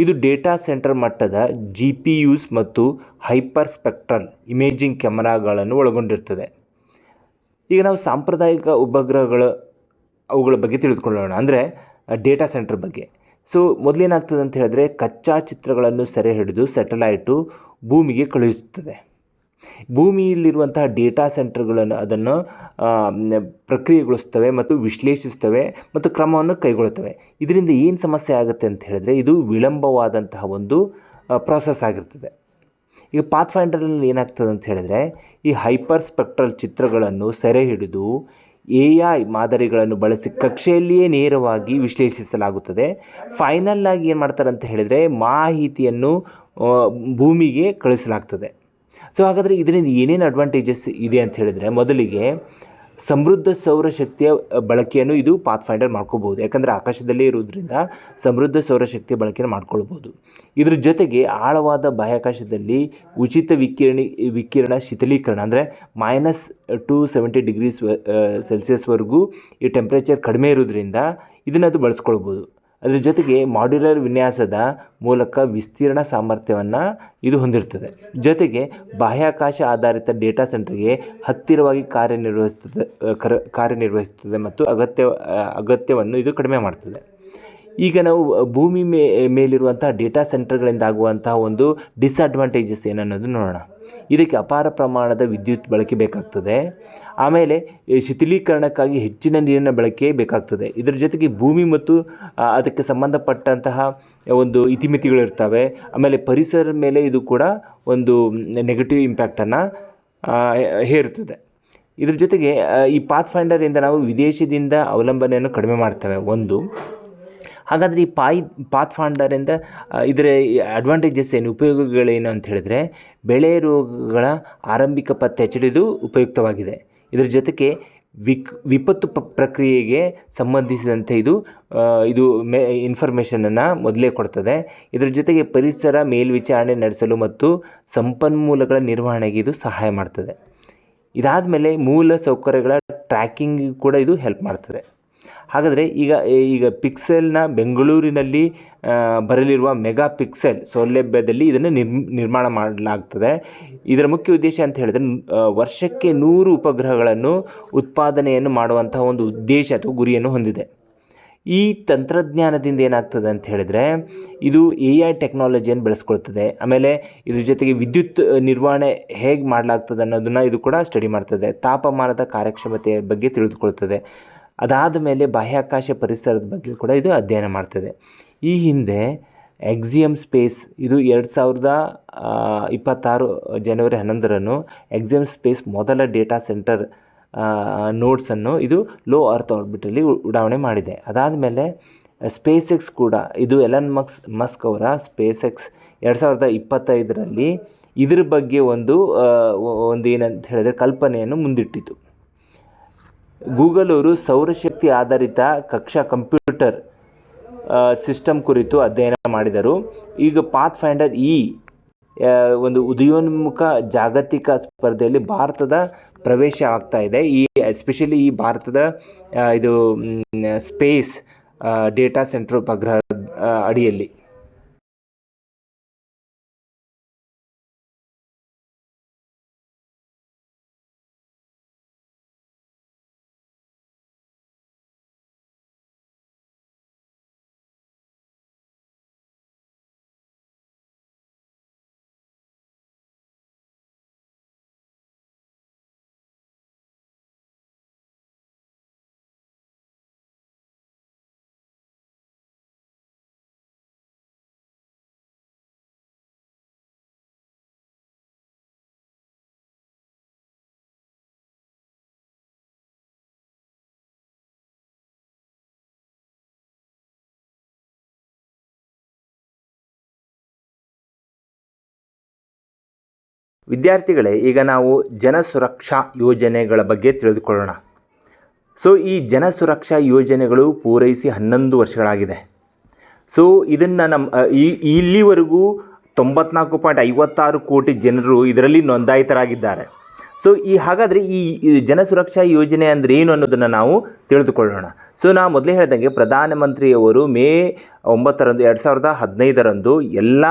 ಇದು ಡೇಟಾ ಸೆಂಟರ್ ಮಟ್ಟದ GPUs ಮತ್ತು ಹೈಪರ್ ಸ್ಪೆಕ್ಟ್ರಲ್ ಇಮೇಜಿಂಗ್ ಕ್ಯಾಮರಾಗಳನ್ನು ಒಳಗೊಂಡಿರ್ತದೆ. ಈಗ ನಾವು ಸಾಂಪ್ರದಾಯಿಕ ಅವುಗಳ ಬಗ್ಗೆ ತಿಳಿದುಕೊಳ್ಳೋಣ, ಅಂದರೆ ಡೇಟಾ ಸೆಂಟರ್ ಬಗ್ಗೆ. ಸೊ ಮೊದಲೇನಾಗ್ತದೆ ಅಂತ ಹೇಳಿದ್ರೆ ಕಚ್ಚಾ ಚಿತ್ರಗಳನ್ನು ಸೆರೆ ಹಿಡಿದು ಸ್ಯಾಟಲೈಟು ಭೂಮಿಗೆ ಕಳುಹಿಸುತ್ತದೆ. ಭೂಮಿಯಲ್ಲಿರುವಂತಹ ಡೇಟಾ ಸೆಂಟರ್ಗಳನ್ನು ಅದನ್ನು ಪ್ರಕ್ರಿಯೆಗೊಳಿಸ್ತವೆ ಮತ್ತು ವಿಶ್ಲೇಷಿಸ್ತವೆ ಮತ್ತು ಕ್ರಮವನ್ನು ಕೈಗೊಳ್ಳುತ್ತವೆ. ಇದರಿಂದ ಏನು ಸಮಸ್ಯೆ ಆಗುತ್ತೆ ಅಂತ ಹೇಳಿದ್ರೆ ಇದು ವಿಳಂಬವಾದಂತಹ ಒಂದು ಪ್ರಾಸೆಸ್ ಆಗಿರ್ತದೆ. ಈಗ ಪಾತ್ ಫೈಂಡರಲ್ಲಿ ಏನಾಗ್ತದೆ ಅಂತ ಹೇಳಿದ್ರೆ ಈ ಹೈಪರ್ ಸ್ಪೆಕ್ಟ್ರಲ್ ಚಿತ್ರಗಳನ್ನು ಸೆರೆ ಹಿಡಿದು AI ಮಾದರಿಗಳನ್ನು ಬಳಸಿ ಕಕ್ಷೆಯಲ್ಲಿಯೇ ನೇರವಾಗಿ ವಿಶ್ಲೇಷಿಸಲಾಗುತ್ತದೆ. ಫೈನಲ್ ಆಗಿ ಏನು ಮಾಡ್ತಾರೆ ಅಂತ ಹೇಳಿದರೆ ಮಾಹಿತಿಯನ್ನು ಭೂಮಿಗೆ ಕಳಿಸಲಾಗ್ತದೆ. ಸೊ ಹಾಗಾದರೆ ಇದರಿಂದ ಏನೇನು ಅಡ್ವಾಂಟೇಜಸ್ ಇದೆ ಅಂತ ಹೇಳಿದರೆ ಮೊದಲಿಗೆ ಸಮೃದ್ಧ ಸೌರಶಕ್ತಿಯ ಬಳಕೆಯನ್ನು ಇದು ಪಾತ್ಫೈಂಡರ್ ಮಾಡ್ಕೋಬೋದು. ಯಾಕಂದರೆ ಆಕಾಶದಲ್ಲೇ ಇರೋದ್ರಿಂದ ಸಮೃದ್ಧ ಸೌರಶಕ್ತಿಯ ಬಳಕೆಯನ್ನು ಮಾಡ್ಕೊಳ್ಬೋದು. ಇದ್ರ ಜೊತೆಗೆ ಆಳವಾದ ಬಾಹ್ಯಾಕಾಶದಲ್ಲಿ ಉಚಿತ ವಿಕಿರಣ ಶೀತಲೀಕರಣ ಅಂದರೆ -270 ಡಿಗ್ರಿ ಸೆಲ್ಸಿಯಸ್ವರೆಗೂ ಈ ಟೆಂಪ್ರೇಚರ್ ಕಡಿಮೆ ಇರೋದ್ರಿಂದ ಇದನ್ನದು ಬಳಸ್ಕೊಳ್ಬೋದು. ಅದರ ಜೊತೆಗೆ ಮಾಡ್ಯುಲರ್ ವಿನ್ಯಾಸದ ಮೂಲಕ ವಿಸ್ತೀರ್ಣ ಸಾಮರ್ಥ್ಯವನ್ನು ಇದು ಹೊಂದಿರ್ತದೆ. ಜೊತೆಗೆ ಬಾಹ್ಯಾಕಾಶ ಆಧಾರಿತ ಡೇಟಾ ಸೆಂಟರ್ಗೆ ಹತ್ತಿರವಾಗಿ ಕಾರ್ಯನಿರ್ವಹಿಸುತ್ತದೆ ಮತ್ತು ಅಗತ್ಯವನ್ನು ಇದು ಕಡಿಮೆ ಮಾಡ್ತದೆ. ಈಗ ನಾವು ಭೂಮಿ ಮೇಲಿರುವಂತಹ ಡೇಟಾ ಸೆಂಟರ್ಗಳಿಂದ ಆಗುವಂತಹ ಒಂದು ಡಿಸ್ಅಡ್ವಾಂಟೇಜಸ್ ಏನನ್ನೋದು ನೋಡೋಣ. ಇದಕ್ಕೆ ಅಪಾರ ಪ್ರಮಾಣದ ವಿದ್ಯುತ್ ಬಳಕೆ ಬೇಕಾಗ್ತದೆ. ಆಮೇಲೆ ಶೀತಲೀಕರಣಕ್ಕಾಗಿ ಹೆಚ್ಚಿನ ನೀರಿನ ಬಳಕೆ ಬೇಕಾಗ್ತದೆ. ಇದರ ಜೊತೆಗೆ ಭೂಮಿ ಮತ್ತು ಅದಕ್ಕೆ ಸಂಬಂಧಪಟ್ಟಂತಹ ಒಂದು ಇತಿಮಿತಿಗಳಿರ್ತವೆ. ಆಮೇಲೆ ಪರಿಸರದ ಮೇಲೆ ಇದು ಕೂಡ ಒಂದು ನೆಗೆಟಿವ್ ಇಂಪ್ಯಾಕ್ಟನ್ನು ಹೇರುತ್ತದೆ. ಇದ್ರ ಜೊತೆಗೆ ಈ ಪಾತ್ಫೈಂಡರಿಂದ ನಾವು ವಿದೇಶದಿಂದ ಅವಲಂಬನೆಯನ್ನು ಕಡಿಮೆ ಮಾಡ್ತೇವೆ ಒಂದು. ಹಾಗಾದರೆ ಈ ಪಾತ್ಫೈಂಡರಿಂದ ಇದರ ಅಡ್ವಾಂಟೇಜಸ್ ಏನು, ಉಪಯೋಗಗಳೇನು ಅಂತ ಹೇಳಿದರೆ, ಬೆಳೆ ರೋಗಗಳ ಆರಂಭಿಕ ಪತ್ತೆ ಹಚ್ಚಲು ಉಪಯುಕ್ತವಾಗಿದೆ. ಇದರ ಜೊತೆಗೆ ವಿಪತ್ತು ಪ್ರಕ್ರಿಯೆಗೆ ಸಂಬಂಧಿಸಿದಂತೆ ಇದು ಇನ್ಫಾರ್ಮೇಷನನ್ನು ಮೊದಲೇ ಕೊಡ್ತದೆ. ಇದರ ಜೊತೆಗೆ ಪರಿಸರ ಮೇಲ್ವಿಚಾರಣೆ ನಡೆಸಲು ಮತ್ತು ಸಂಪನ್ಮೂಲಗಳ ನಿರ್ವಹಣೆಗೆ ಇದು ಸಹಾಯ ಮಾಡ್ತದೆ. ಇದಾದ ಮೇಲೆ ಮೂಲ ಸೌಕರ್ಯಗಳ ಟ್ರ್ಯಾಕಿಂಗ್ ಕೂಡ ಇದು ಹೆಲ್ಪ್ ಮಾಡ್ತದೆ. ಹಾಗಾದರೆ ಈಗ ಪಿಕ್ಸೆಲ್ನ ಬೆಂಗಳೂರಿನಲ್ಲಿ ಬರಲಿರುವ ಮೆಗಾ ಪಿಕ್ಸೆಲ್ ಸೌಲಭ್ಯದಲ್ಲಿ ಇದನ್ನು ನಿರ್ಮಾಣ ಮಾಡಲಾಗ್ತದೆ. ಇದರ ಮುಖ್ಯ ಉದ್ದೇಶ ಅಂತ ಹೇಳಿದ್ರೆ ವರ್ಷಕ್ಕೆ 100 ಉಪಗ್ರಹಗಳನ್ನು ಉತ್ಪಾದನೆಯನ್ನು ಮಾಡುವಂತಹ ಒಂದು ಉದ್ದೇಶ ಅಥವಾ ಗುರಿಯನ್ನು ಹೊಂದಿದೆ. ಈ ತಂತ್ರಜ್ಞಾನದಿಂದ ಏನಾಗ್ತದೆ ಅಂತ ಹೇಳಿದರೆ ಇದು AI ಟೆಕ್ನಾಲಜಿಯನ್ನು ಬೆಳೆಸ್ಕೊಳ್ತದೆ. ಆಮೇಲೆ ಇದ್ರ ಜೊತೆಗೆ ವಿದ್ಯುತ್ ನಿರ್ವಹಣೆ ಹೇಗೆ ಮಾಡಲಾಗ್ತದೆ ಅನ್ನೋದನ್ನು ಇದು ಕೂಡ ಸ್ಟಡಿ ಮಾಡ್ತದೆ. ತಾಪಮಾನದ ಕಾರ್ಯಕ್ಷಮತೆಯ ಬಗ್ಗೆ ತಿಳಿದುಕೊಳ್ತದೆ. ಅದಾದ ಮೇಲೆ ಬಾಹ್ಯಾಕಾಶ ಪರಿಸರದ ಬಗ್ಗೆ ಕೂಡ ಇದು ಅಧ್ಯಯನ ಮಾಡ್ತದೆ. ಈ ಹಿಂದೆ ಎಕ್ಸಿಯಮ್ ಸ್ಪೇಸ್ ಇದು 2026 ಜನವರಿ 11ರಂದು ಎಕ್ಸಿಯಮ್ ಸ್ಪೇಸ್ ಮೊದಲ ಡೇಟಾ ಸೆಂಟರ್ ನೋಡ್ಸನ್ನು ಇದು ಲೋ ಅರ್ತ್ ಆರ್ಬಿಟಲ್ಲಿ ಉಡಾವಣೆ ಮಾಡಿದೆ. ಅದಾದ ಮೇಲೆ ಸ್ಪೇಸ್ ಎಕ್ಸ್ ಕೂಡ ಇದು ಎಲನ್ ಮಸ್ಕ್ ಅವರ ಸ್ಪೇಸ್ ಎಕ್ಸ್ 2025ರಲ್ಲಿ ಇದ್ರ ಬಗ್ಗೆ ಒಂದು ಏನಂತ ಹೇಳಿದರೆ ಕಲ್ಪನೆಯನ್ನು ಮುಂದಿಟ್ಟಿತು. ಗೂಗಲ್ ಅವರು ಸೌರಶಕ್ತಿ ಆಧಾರಿತ ಕಕ್ಷಾ ಕಂಪ್ಯೂಟರ್ ಸಿಸ್ಟಮ್ ಕುರಿತು ಅಧ್ಯಯನ ಮಾಡಿದರು. ಈಗ ಪಾತ್ಫೈಂಡರ್ ಒಂದು ಉದಯೋನ್ಮುಖ ಜಾಗತಿಕ ಸ್ಪರ್ಧೆಯಲ್ಲಿ ಭಾರತದ ಪ್ರವೇಶ ಆಗ್ತಾ ಇದೆ. ಎಸ್ಪೆಷಲಿ ಈ ಭಾರತದ ಇದು ಸ್ಪೇಸ್ ಡೇಟಾ ಸೆಂಟರ್ ಉಪಗ್ರಹ ಅಡಿಯಲ್ಲಿ. ವಿದ್ಯಾರ್ಥಿಗಳೇ, ಈಗ ನಾವು ಜನ ಸುರಕ್ಷಾ ಯೋಜನೆಗಳ ಬಗ್ಗೆ ತಿಳಿದುಕೊಳ್ಳೋಣ. ಈ ಜನ ಸುರಕ್ಷಾ ಯೋಜನೆಗಳು ಪೂರೈಸಿ 11 ವರ್ಷಗಳಾಗಿದೆ. ಇದನ್ನು ಇಲ್ಲಿವರೆಗೂ 94.56 ಕೋಟಿ ಜನರು ಇದರಲ್ಲಿ ನೋಂದಾಯಿತರಾಗಿದ್ದಾರೆ. ಹಾಗಾದರೆ ಈ ಜನ ಸುರಕ್ಷಾ ಯೋಜನೆ ಅಂದರೆ ಏನು ಅನ್ನೋದನ್ನು ನಾವು ತಿಳಿದುಕೊಳ್ಳೋಣ. ನಾನು ಮೊದಲೇ ಹೇಳಿದಂಗೆ ಪ್ರಧಾನಮಂತ್ರಿಯವರು ಮೇ 9ರಂದು 2015ರಂದು ಎಲ್ಲ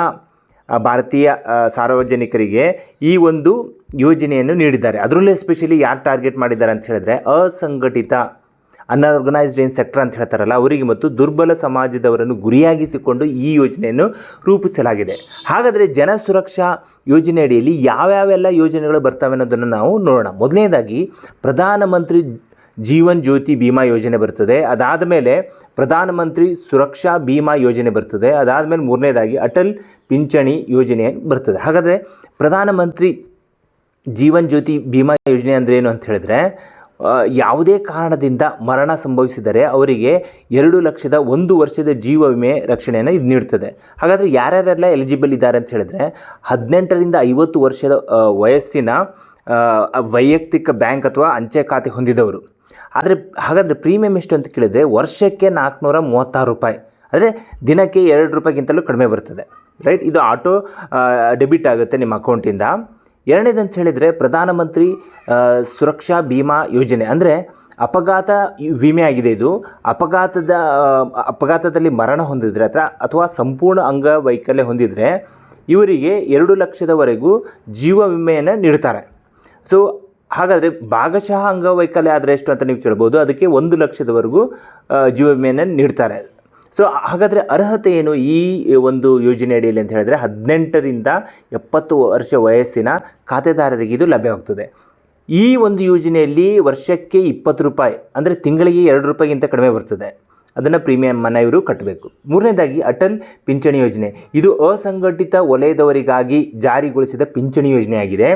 ಭಾರತೀಯ ಸಾರ್ವಜನಿಕರಿಗೆ ಈ ಒಂದು ಯೋಜನೆಯನ್ನು ನೀಡಿದ್ದಾರೆ. ಅದರಲ್ಲೂ ಎಸ್ಪೆಷಲಿ ಯಾರು ಟಾರ್ಗೆಟ್ ಮಾಡಿದ್ದಾರೆ ಅಂತ ಹೇಳಿದ್ರೆ ಅಸಂಘಟಿತ ಅನ್ಆರ್ಗನೈಸ್ಡ್ ಇನ್ ಸೆಕ್ಟರ್ ಅಂತ ಹೇಳ್ತಾರಲ್ಲ ಅವರಿಗೆ ಮತ್ತು ದುರ್ಬಲ ಸಮಾಜದವರನ್ನು ಗುರಿಯಾಗಿಸಿಕೊಂಡು ಈ ಯೋಜನೆಯನ್ನು ರೂಪಿಸಲಾಗಿದೆ. ಹಾಗಾದರೆ ಜನ ಸುರಕ್ಷಾ ಯೋಜನೆ ಅಡಿಯಲ್ಲಿ ಯಾವ್ಯಾವೆಲ್ಲ ಯೋಜನೆಗಳು ಬರ್ತವೆ ಅನ್ನೋದನ್ನು ನಾವು ನೋಡೋಣ. ಮೊದಲನೇದಾಗಿ ಪ್ರಧಾನಮಂತ್ರಿ ಜೀವನ್ ಜ್ಯೋತಿ ಬಿಮಾ ಯೋಜನೆ ಬರ್ತದೆ. ಅದಾದ ಮೇಲೆ ಪ್ರಧಾನಮಂತ್ರಿ ಸುರಕ್ಷಾ ಬಿಮಾ ಯೋಜನೆ ಬರ್ತದೆ. ಅದಾದಮೇಲೆ ಮೂರನೇದಾಗಿ ಅಟಲ್ ಪಿಂಚಣಿ ಯೋಜನೆ ಬರ್ತದೆ. ಹಾಗಾದರೆ ಪ್ರಧಾನಮಂತ್ರಿ ಜೀವನ್ ಜ್ಯೋತಿ ಬಿಮಾ ಯೋಜನೆ ಅಂದರೆ ಏನು ಅಂತ ಹೇಳಿದ್ರೆ ಯಾವುದೇ ಕಾರಣದಿಂದ ಮರಣ ಸಂಭವಿಸಿದರೆ ಅವರಿಗೆ 2 ಲಕ್ಷದ 1 ವರ್ಷದ ಜೀವ ವಿಮೆ ರಕ್ಷಣೆಯನ್ನು ಇದು ನೀಡ್ತದೆ. ಹಾಗಾದರೆ ಯಾರ್ಯಾರೆಲ್ಲ ಎಲಿಜಿಬಲ್ ಇದ್ದಾರೆ ಅಂತ ಹೇಳಿದ್ರೆ 18ರಿಂದ 50 ವರ್ಷದ ವಯಸ್ಸಿನ ವೈಯಕ್ತಿಕ ಬ್ಯಾಂಕ್ ಅಥವಾ ಅಂಚೆ ಖಾತೆ ಹೊಂದಿದವರು. ಆದರೆ ಹಾಗಾದರೆ ಪ್ರೀಮಿಯಮ್ ಎಷ್ಟು ಅಂತ ಕೇಳಿದರೆ ವರ್ಷಕ್ಕೆ 436 ರೂಪಾಯಿ, ಅಂದರೆ ದಿನಕ್ಕೆ 2 ರೂಪಾಯಿಗಿಂತಲೂ ಕಡಿಮೆ ಬರ್ತದೆ, ರೈಟ್. ಇದು ಆಟೋ ಡೆಬಿಟ್ ಆಗುತ್ತೆ ನಿಮ್ಮ ಅಕೌಂಟಿಂದ. ಎರಡನೇದಂತ ಹೇಳಿದರೆ ಪ್ರಧಾನಮಂತ್ರಿ ಸುರಕ್ಷಾ ಬಿಮಾ ಯೋಜನೆ, ಅಂದರೆ ಅಪಘಾತ ವಿಮೆ ಆಗಿದೆ ಇದು. ಅಪಘಾತದಲ್ಲಿ ಮರಣ ಹೊಂದಿದರೆ ಅಥವಾ ಸಂಪೂರ್ಣ ಅಂಗವೈಕಲ್ಯ ಹೊಂದಿದರೆ ಇವರಿಗೆ 2 ಲಕ್ಷದವರೆಗೂ ಜೀವ ವಿಮೆಯನ್ನು ನೀಡ್ತಾರೆ. ಸೊ ಹಾಗಾದರೆ ಭಾಗಶಃ ಅಂಗವೈಕಲ್ಯ ಆದರೆ ಎಷ್ಟು ಅಂತ ನೀವು ಕೇಳ್ಬೋದು. ಅದಕ್ಕೆ 1 ಲಕ್ಷದವರೆಗೂ ಜೀವ ವಿಮೆಯನ್ನು ನೀಡ್ತಾರೆ. ಸೊ ಹಾಗಾದರೆ ಅರ್ಹತೆ ಏನು ಈ ಒಂದು ಯೋಜನೆ ಅಡಿಯಲ್ಲಿ ಅಂತ ಹೇಳಿದ್ರೆ 18ರಿಂದ 70 ವರ್ಷ ವಯಸ್ಸಿನ ಖಾತೆದಾರರಿಗೆ ಇದು ಲಭ್ಯವಾಗ್ತದೆ. ಈ ಒಂದು ಯೋಜನೆಯಲ್ಲಿ ವರ್ಷಕ್ಕೆ 20 ರೂಪಾಯಿ, ಅಂದರೆ ತಿಂಗಳಿಗೆ 2 ರೂಪಾಯಿಗಿಂತ ಕಡಿಮೆ ಬರ್ತದೆ. ಅದನ್ನು ಪ್ರೀಮಿಯಮನ್ನು ಇವರು ಕಟ್ಟಬೇಕು. ಮೂರನೇದಾಗಿ ಅಟಲ್ ಪಿಂಚಣಿ ಯೋಜನೆ. ಇದು ಅಸಂಘಟಿತ ವಲಯದವರಿಗಾಗಿ ಜಾರಿಗೊಳಿಸಿದ ಪಿಂಚಣಿ ಯೋಜನೆಯಾಗಿದೆ.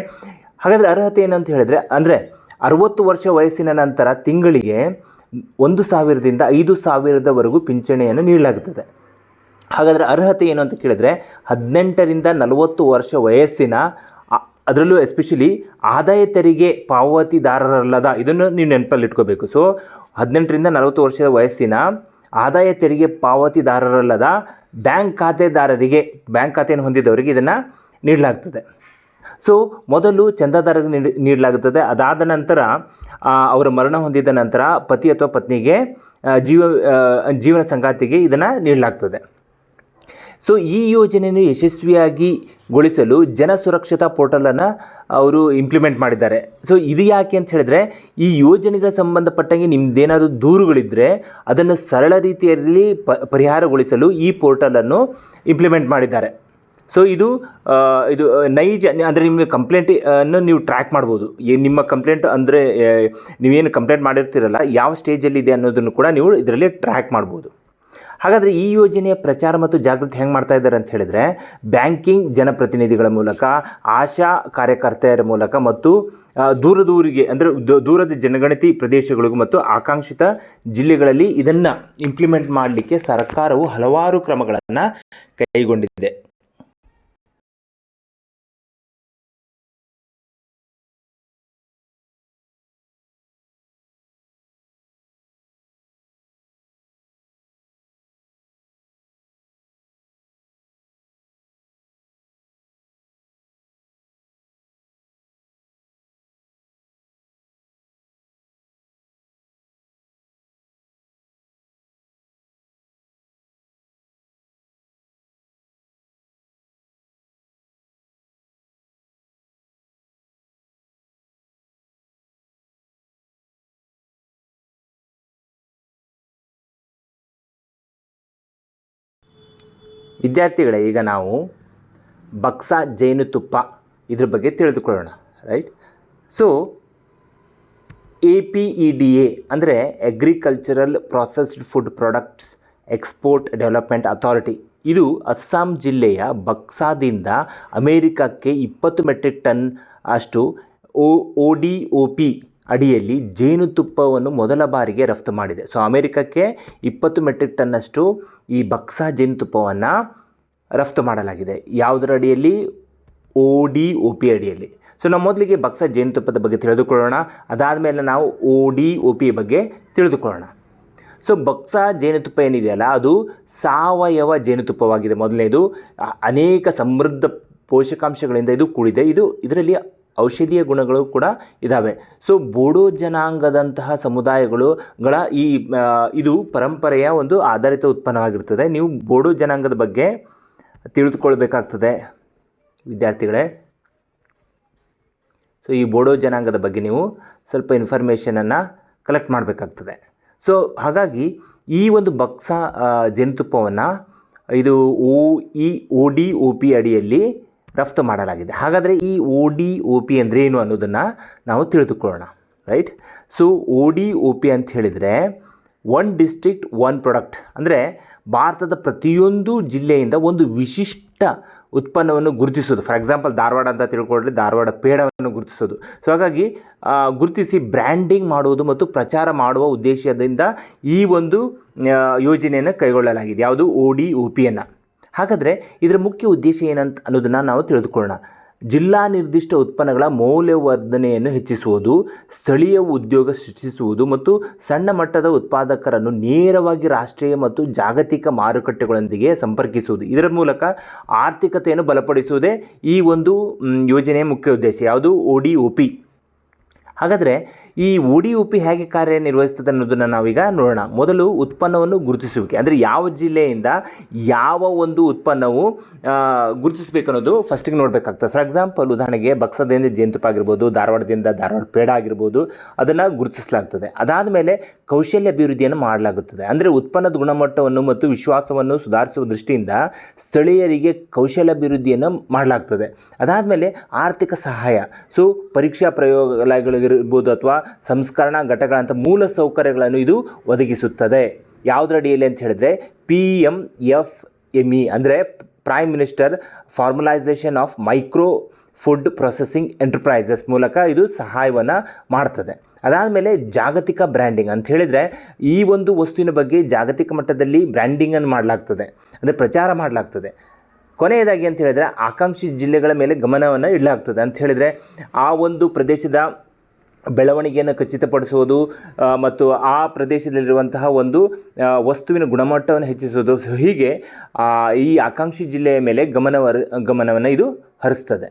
ಹಾಗಾದರೆ ಅರ್ಹತೆ ಏನಂತ ಹೇಳಿದರೆ, ಅಂದರೆ 60 ವರ್ಷ ವಯಸ್ಸಿನ ನಂತರ ತಿಂಗಳಿಗೆ 1,000ದಿಂದ 5,000ವರೆಗೂ ಪಿಂಚಣಿಯನ್ನು ನೀಡಲಾಗುತ್ತದೆ. ಹಾಗಾದರೆ ಅರ್ಹತೆ ಏನು ಅಂತ ಕೇಳಿದರೆ 18ರಿಂದ 40 ವರ್ಷ ವಯಸ್ಸಿನ, ಅದರಲ್ಲೂ ಎಸ್ಪೆಷಲಿ ಆದಾಯ ತೆರಿಗೆ ಪಾವತಿದಾರರಲ್ಲದ, ಇದನ್ನು ನೀವು ನೆನಪಲ್ಲಿಟ್ಕೋಬೇಕು. ಸೊ 18ರಿಂದ 40 ವರ್ಷದ ವಯಸ್ಸಿನ ಆದಾಯ ತೆರಿಗೆ ಪಾವತಿದಾರರಲ್ಲದ ಬ್ಯಾಂಕ್ ಖಾತೆಯನ್ನು ಹೊಂದಿದವರಿಗೆ ಇದನ್ನು ನೀಡಲಾಗ್ತದೆ. ಸೊ ಮೊದಲು ಚಂದಾದಾರರಿಗೆ ನೀಡಲಾಗುತ್ತದೆ. ಅದಾದ ನಂತರ ಅವರ ಮರಣ ಹೊಂದಿದ ನಂತರ ಪತಿ ಅಥವಾ ಪತ್ನಿಗೆ ಜೀವನ ಸಂಗಾತಿಗೆ ಇದನ್ನು ನೀಡಲಾಗ್ತದೆ. ಸೊ ಈ ಯೋಜನೆಯನ್ನು ಯಶಸ್ವಿಯಾಗಿಗೊಳಿಸಲು ಜನ ಸುರಕ್ಷತಾ ಪೋರ್ಟಲನ್ನು ಅವರು ಇಂಪ್ಲಿಮೆಂಟ್ ಮಾಡಿದ್ದಾರೆ. ಸೊ ಇದು ಯಾಕೆ ಅಂತ ಹೇಳಿದ್ರೆ, ಈ ಯೋಜನೆಗೆ ಸಂಬಂಧಪಟ್ಟಂಗೆ ನಿಮ್ಮದೇನಾದರೂ ದೂರುಗಳಿದ್ದರೆ ಅದನ್ನು ಸರಳ ರೀತಿಯಲ್ಲಿ ಪರಿಹಾರಗೊಳಿಸಲು ಈ ಪೋರ್ಟಲನ್ನು ಇಂಪ್ಲಿಮೆಂಟ್ ಮಾಡಿದ್ದಾರೆ. ಸೊ ಇದು ನೈಜ, ಅಂದರೆ ನಿಮಗೆ ಕಂಪ್ಲೇಂಟನ್ನು ನೀವು ಟ್ರ್ಯಾಕ್ ಮಾಡ್ಬೋದು. ನಿಮ್ಮ ಕಂಪ್ಲೇಂಟ್ ಅಂದರೆ ನೀವೇನು ಕಂಪ್ಲೇಂಟ್ ಮಾಡಿರ್ತೀರಲ್ಲ, ಯಾವ ಸ್ಟೇಜಲ್ಲಿದೆ ಅನ್ನೋದನ್ನು ಕೂಡ ನೀವು ಇದರಲ್ಲಿ ಟ್ರ್ಯಾಕ್ ಮಾಡ್ಬೋದು. ಹಾಗಾದರೆ ಈ ಯೋಜನೆಯ ಪ್ರಚಾರ ಮತ್ತು ಜಾಗೃತಿ ಹೆಂಗೆ ಮಾಡ್ತಾ ಇದ್ದಾರೆ ಅಂತ ಹೇಳಿದರೆ, ಬ್ಯಾಂಕಿಂಗ್ ಜನಪ್ರತಿನಿಧಿಗಳ ಮೂಲಕ, ಆಶಾ ಕಾರ್ಯಕರ್ತೆಯರ ಮೂಲಕ ಮತ್ತು ದೂರದೂರಿಗೆ, ಅಂದರೆ ದೂರದ ಜನಗಣತಿ ಪ್ರದೇಶಗಳಿಗೂ ಮತ್ತು ಆಕಾಂಕ್ಷಿತ ಜಿಲ್ಲೆಗಳಲ್ಲಿ ಇದನ್ನು ಇಂಪ್ಲಿಮೆಂಟ್ ಮಾಡಲಿಕ್ಕೆ ಸರ್ಕಾರವು ಹಲವಾರು ಕ್ರಮಗಳನ್ನು ಕೈಗೊಂಡಿದೆ. ವಿದ್ಯಾರ್ಥಿಗಳೇ, ಈಗ ನಾವು ಬಕ್ಸಾ ಜೇನುತುಪ್ಪ ಇದ್ರ ಬಗ್ಗೆ ತಿಳಿದುಕೊಳ್ಳೋಣ, ರೈಟ್. ಸೊ APEDA ಅಂದರೆ agricultural processed food products export development authority. ಇದು ಅಸ್ಸಾಂ ಜಿಲ್ಲೆಯ ಬಕ್ಸಾದಿಂದ ಅಮೇರಿಕಕ್ಕೆ 20 ಮೆಟ್ರಿಕ್ ಟನ್ ಅಷ್ಟು ODOP ಅಡಿಯಲ್ಲಿ ಜೇನುತುಪ್ಪವನ್ನು ಮೊದಲ ಬಾರಿಗೆ ರಫ್ತು ಮಾಡಿದೆ. ಸೊ ಅಮೇರಿಕಕ್ಕೆ 20 ಮೆಟ್ರಿಕ್ ಟನ್ನಷ್ಟು ಈ ಬಕ್ಸಾ ಜೇನುತುಪ್ಪವನ್ನು ರಫ್ತು ಮಾಡಲಾಗಿದೆ. ಯಾವುದರ ಅಡಿಯಲ್ಲಿ? ODOP ಅಡಿಯಲ್ಲಿ. ಸೊ ನಾವು ಮೊದಲಿಗೆ ಬಕ್ಸಾ ಜೇನುತುಪ್ಪದ ಬಗ್ಗೆ ತಿಳಿದುಕೊಳ್ಳೋಣ. ಅದಾದಮೇಲೆ ನಾವು ODOP ಬಗ್ಗೆ ತಿಳಿದುಕೊಳ್ಳೋಣ. ಸೊ ಬಕ್ಸಾ ಜೇನುತುಪ್ಪ ಏನಿದೆಯಲ್ಲ, ಅದು ಸಾವಯವ ಜೇನುತುಪ್ಪವಾಗಿದೆ. ಮೊದಲನೇದು, ಅನೇಕ ಸಮೃದ್ಧ ಪೋಷಕಾಂಶಗಳಿಂದ ಇದು ಕೂಡಿದೆ. ಇದರಲ್ಲಿ ಔಷಧೀಯ ಗುಣಗಳು ಕೂಡ ಇದ್ದಾವೆ. ಸೊ ಬೋಡೋ ಜನಾಂಗದಂತಹ ಸಮುದಾಯಗಳ ಇದು ಪರಂಪರೆಯ ಒಂದು ಆಧಾರಿತ ಉತ್ಪನ್ನವಾಗಿರ್ತದೆ. ನೀವು ಬೋಡೋ ಜನಾಂಗದ ಬಗ್ಗೆ ತಿಳಿದುಕೊಳ್ಬೇಕಾಗ್ತದೆ ವಿದ್ಯಾರ್ಥಿಗಳೇ. ಸೊ ಈ ಬೋಡೋ ಜನಾಂಗದ ಬಗ್ಗೆ ನೀವು ಸ್ವಲ್ಪ ಇನ್ಫಾರ್ಮೇಷನನ್ನು ಕಲೆಕ್ಟ್ ಮಾಡಬೇಕಾಗ್ತದೆ. ಸೊ ಹಾಗಾಗಿ ಈ ಒಂದು ಬಕ್ಸಾ ಜೇನುತುಪ್ಪವನ್ನು ಇದು ODOP ಅಡಿಯಲ್ಲಿ ರಫ್ತು ಮಾಡಲಾಗಿದೆ. ಹಾಗಾದರೆ ಈ ODOP ಅಂದರೆ ಏನು ಅನ್ನೋದನ್ನು ನಾವು ತಿಳಿದುಕೊಳ್ಳೋಣ, ರೈಟ್. ಸೊ ODOP ಅಂತ ಹೇಳಿದರೆ ಒನ್ ಡಿಸ್ಟ್ರಿಕ್ಟ್ ಒನ್ ಪ್ರಾಡಕ್ಟ್, ಅಂದರೆ ಭಾರತದ ಪ್ರತಿಯೊಂದು ಜಿಲ್ಲೆಯಿಂದ ಒಂದು ವಿಶಿಷ್ಟ ಉತ್ಪನ್ನವನ್ನು ಗುರುತಿಸೋದು. ಫಾರ್ ಎಕ್ಸಾಂಪಲ್ ಧಾರವಾಡ ಅಂತ ತಿಳ್ಕೊಂಡ್ರೆ ಧಾರವಾಡ ಪೇಡವನ್ನು ಗುರುತಿಸೋದು. ಸೊ ಹಾಗಾಗಿ ಗುರುತಿಸಿ ಬ್ರ್ಯಾಂಡಿಂಗ್ ಮಾಡುವುದು ಮತ್ತು ಪ್ರಚಾರ ಮಾಡುವ ಉದ್ದೇಶದಿಂದ ಈ ಒಂದು ಯೋಜನೆಯನ್ನು ಕೈಗೊಳ್ಳಲಾಗಿದೆ. ಯಾವುದು? ODOPಯನ್ನು. ಹಾಗಾದರೆ ಇದರ ಮುಖ್ಯ ಉದ್ದೇಶ ಏನಂತ ಅನ್ನೋದನ್ನು ನಾವು ತಿಳಿದುಕೊಳ್ಳೋಣ. ಜಿಲ್ಲಾ ನಿರ್ದಿಷ್ಟ ಉತ್ಪನ್ನಗಳ ಮೌಲ್ಯವರ್ಧನೆಯನ್ನು ಹೆಚ್ಚಿಸುವುದು, ಸ್ಥಳೀಯ ಉದ್ಯೋಗ ಸೃಷ್ಟಿಸುವುದು ಮತ್ತು ಸಣ್ಣ ಮಟ್ಟದ ಉತ್ಪಾದಕರನ್ನು ನೇರವಾಗಿ ರಾಷ್ಟ್ರೀಯ ಮತ್ತು ಜಾಗತಿಕ ಮಾರುಕಟ್ಟೆಗಳೊಂದಿಗೆ ಸಂಪರ್ಕಿಸುವುದು. ಇದರ ಮೂಲಕ ಆರ್ಥಿಕತೆಯನ್ನು ಬಲಪಡಿಸುವುದೇ ಈ ಒಂದು ಯೋಜನೆಯ ಮುಖ್ಯ ಉದ್ದೇಶ. ಯಾವುದು? ODOP. ಹಾಗಾದರೆ ಈ ODOP ಹೇಗೆ ಕಾರ್ಯನಿರ್ವಹಿಸ್ತದೆ ಅನ್ನೋದನ್ನು ನಾವೀಗ ನೋಡೋಣ. ಮೊದಲು ಉತ್ಪನ್ನವನ್ನು ಗುರುತಿಸುವಿಕೆ, ಅಂದರೆ ಯಾವ ಜಿಲ್ಲೆಯಿಂದ ಯಾವ ಒಂದು ಉತ್ಪನ್ನವು ಗುರುತಿಸಬೇಕು ಅನ್ನೋದು ಫಸ್ಟಿಗೆ ನೋಡಬೇಕಾಗ್ತದೆ. ಫಾರ್ ಎಕ್ಸಾಂಪಲ್, ಉದಾಹರಣೆಗೆ ಬಕ್ಸದಿಂದ ಜೇನುತುಪ್ಪ ಆಗಿರ್ಬೋದು, ಧಾರವಾಡದಿಂದ ಧಾರವಾಡ ಪೇಡ ಆಗಿರ್ಬೋದು, ಅದನ್ನು ಗುರುತಿಸಲಾಗ್ತದೆ. ಅದಾದ ಮೇಲೆ ಕೌಶಲ್ಯ ಅಭಿವೃದ್ಧಿಯನ್ನು ಮಾಡಲಾಗುತ್ತದೆ. ಅಂದರೆ ಉತ್ಪನ್ನದ ಗುಣಮಟ್ಟವನ್ನು ಮತ್ತು ವಿಶ್ವಾಸವನ್ನು ಸುಧಾರಿಸುವ ದೃಷ್ಟಿಯಿಂದ ಸ್ಥಳೀಯರಿಗೆ ಕೌಶಲ್ಯಾಭಿವೃದ್ಧಿಯನ್ನು ಮಾಡಲಾಗ್ತದೆ. ಅದಾದಮೇಲೆ ಆರ್ಥಿಕ ಸಹಾಯ, ಸೊ ಪರೀಕ್ಷಾ ಪ್ರಯೋಗಾಲಯಗಳಿರ್ಬೋದು ಅಥವಾ ಸಂಸ್ಕರಣಾ ಘಟಕಗಳಂಥ ಮೂಲ ಸೌಕರ್ಯಗಳನ್ನು ಇದು ಒದಗಿಸುತ್ತದೆ. ಯಾವುದರಡಿಯಲ್ಲಿ ಅಂತ ಹೇಳಿದ್ರೆ PMFME, ಅಂದರೆ prime minister formalisation of micro food processing enterprises ಮೂಲಕ ಇದು ಸಹಾಯವನ್ನು ಮಾಡ್ತದೆ. ಅದಾದಮೇಲೆ ಜಾಗತಿಕ ಬ್ರ್ಯಾಂಡಿಂಗ್ ಅಂತ ಹೇಳಿದರೆ ಈ ಒಂದು ವಸ್ತುವಿನ ಬಗ್ಗೆ ಜಾಗತಿಕ ಮಟ್ಟದಲ್ಲಿ ಬ್ರ್ಯಾಂಡಿಂಗನ್ನು ಮಾಡಲಾಗ್ತದೆ, ಅಂದರೆ ಪ್ರಚಾರ ಮಾಡಲಾಗ್ತದೆ. ಕೊನೆಯದಾಗಿ ಅಂತ ಹೇಳಿದರೆ ಆಕಾಂಕ್ಷಿ ಜಿಲ್ಲೆಗಳ ಮೇಲೆ ಗಮನವನ್ನು ಇಡಲಾಗ್ತದೆ. ಅಂತ ಹೇಳಿದರೆ ಆ ಒಂದು ಪ್ರದೇಶದ ಬೆಳವಣಿಗೆಯನ್ನು ಖಚಿತಪಡಿಸುವುದು ಮತ್ತು ಆ ಪ್ರದೇಶದಲ್ಲಿರುವಂತಹ ಒಂದು ವಸ್ತುವಿನ ಗುಣಮಟ್ಟವನ್ನು ಹೆಚ್ಚಿಸುವುದು. ಹೀಗೆ ಈ ಆಕಾಂಕ್ಷಿ ಜಿಲ್ಲೆಯ ಮೇಲೆ ಗಮನವನ್ನು ಇದು ಹರಿಸ್ತದೆ.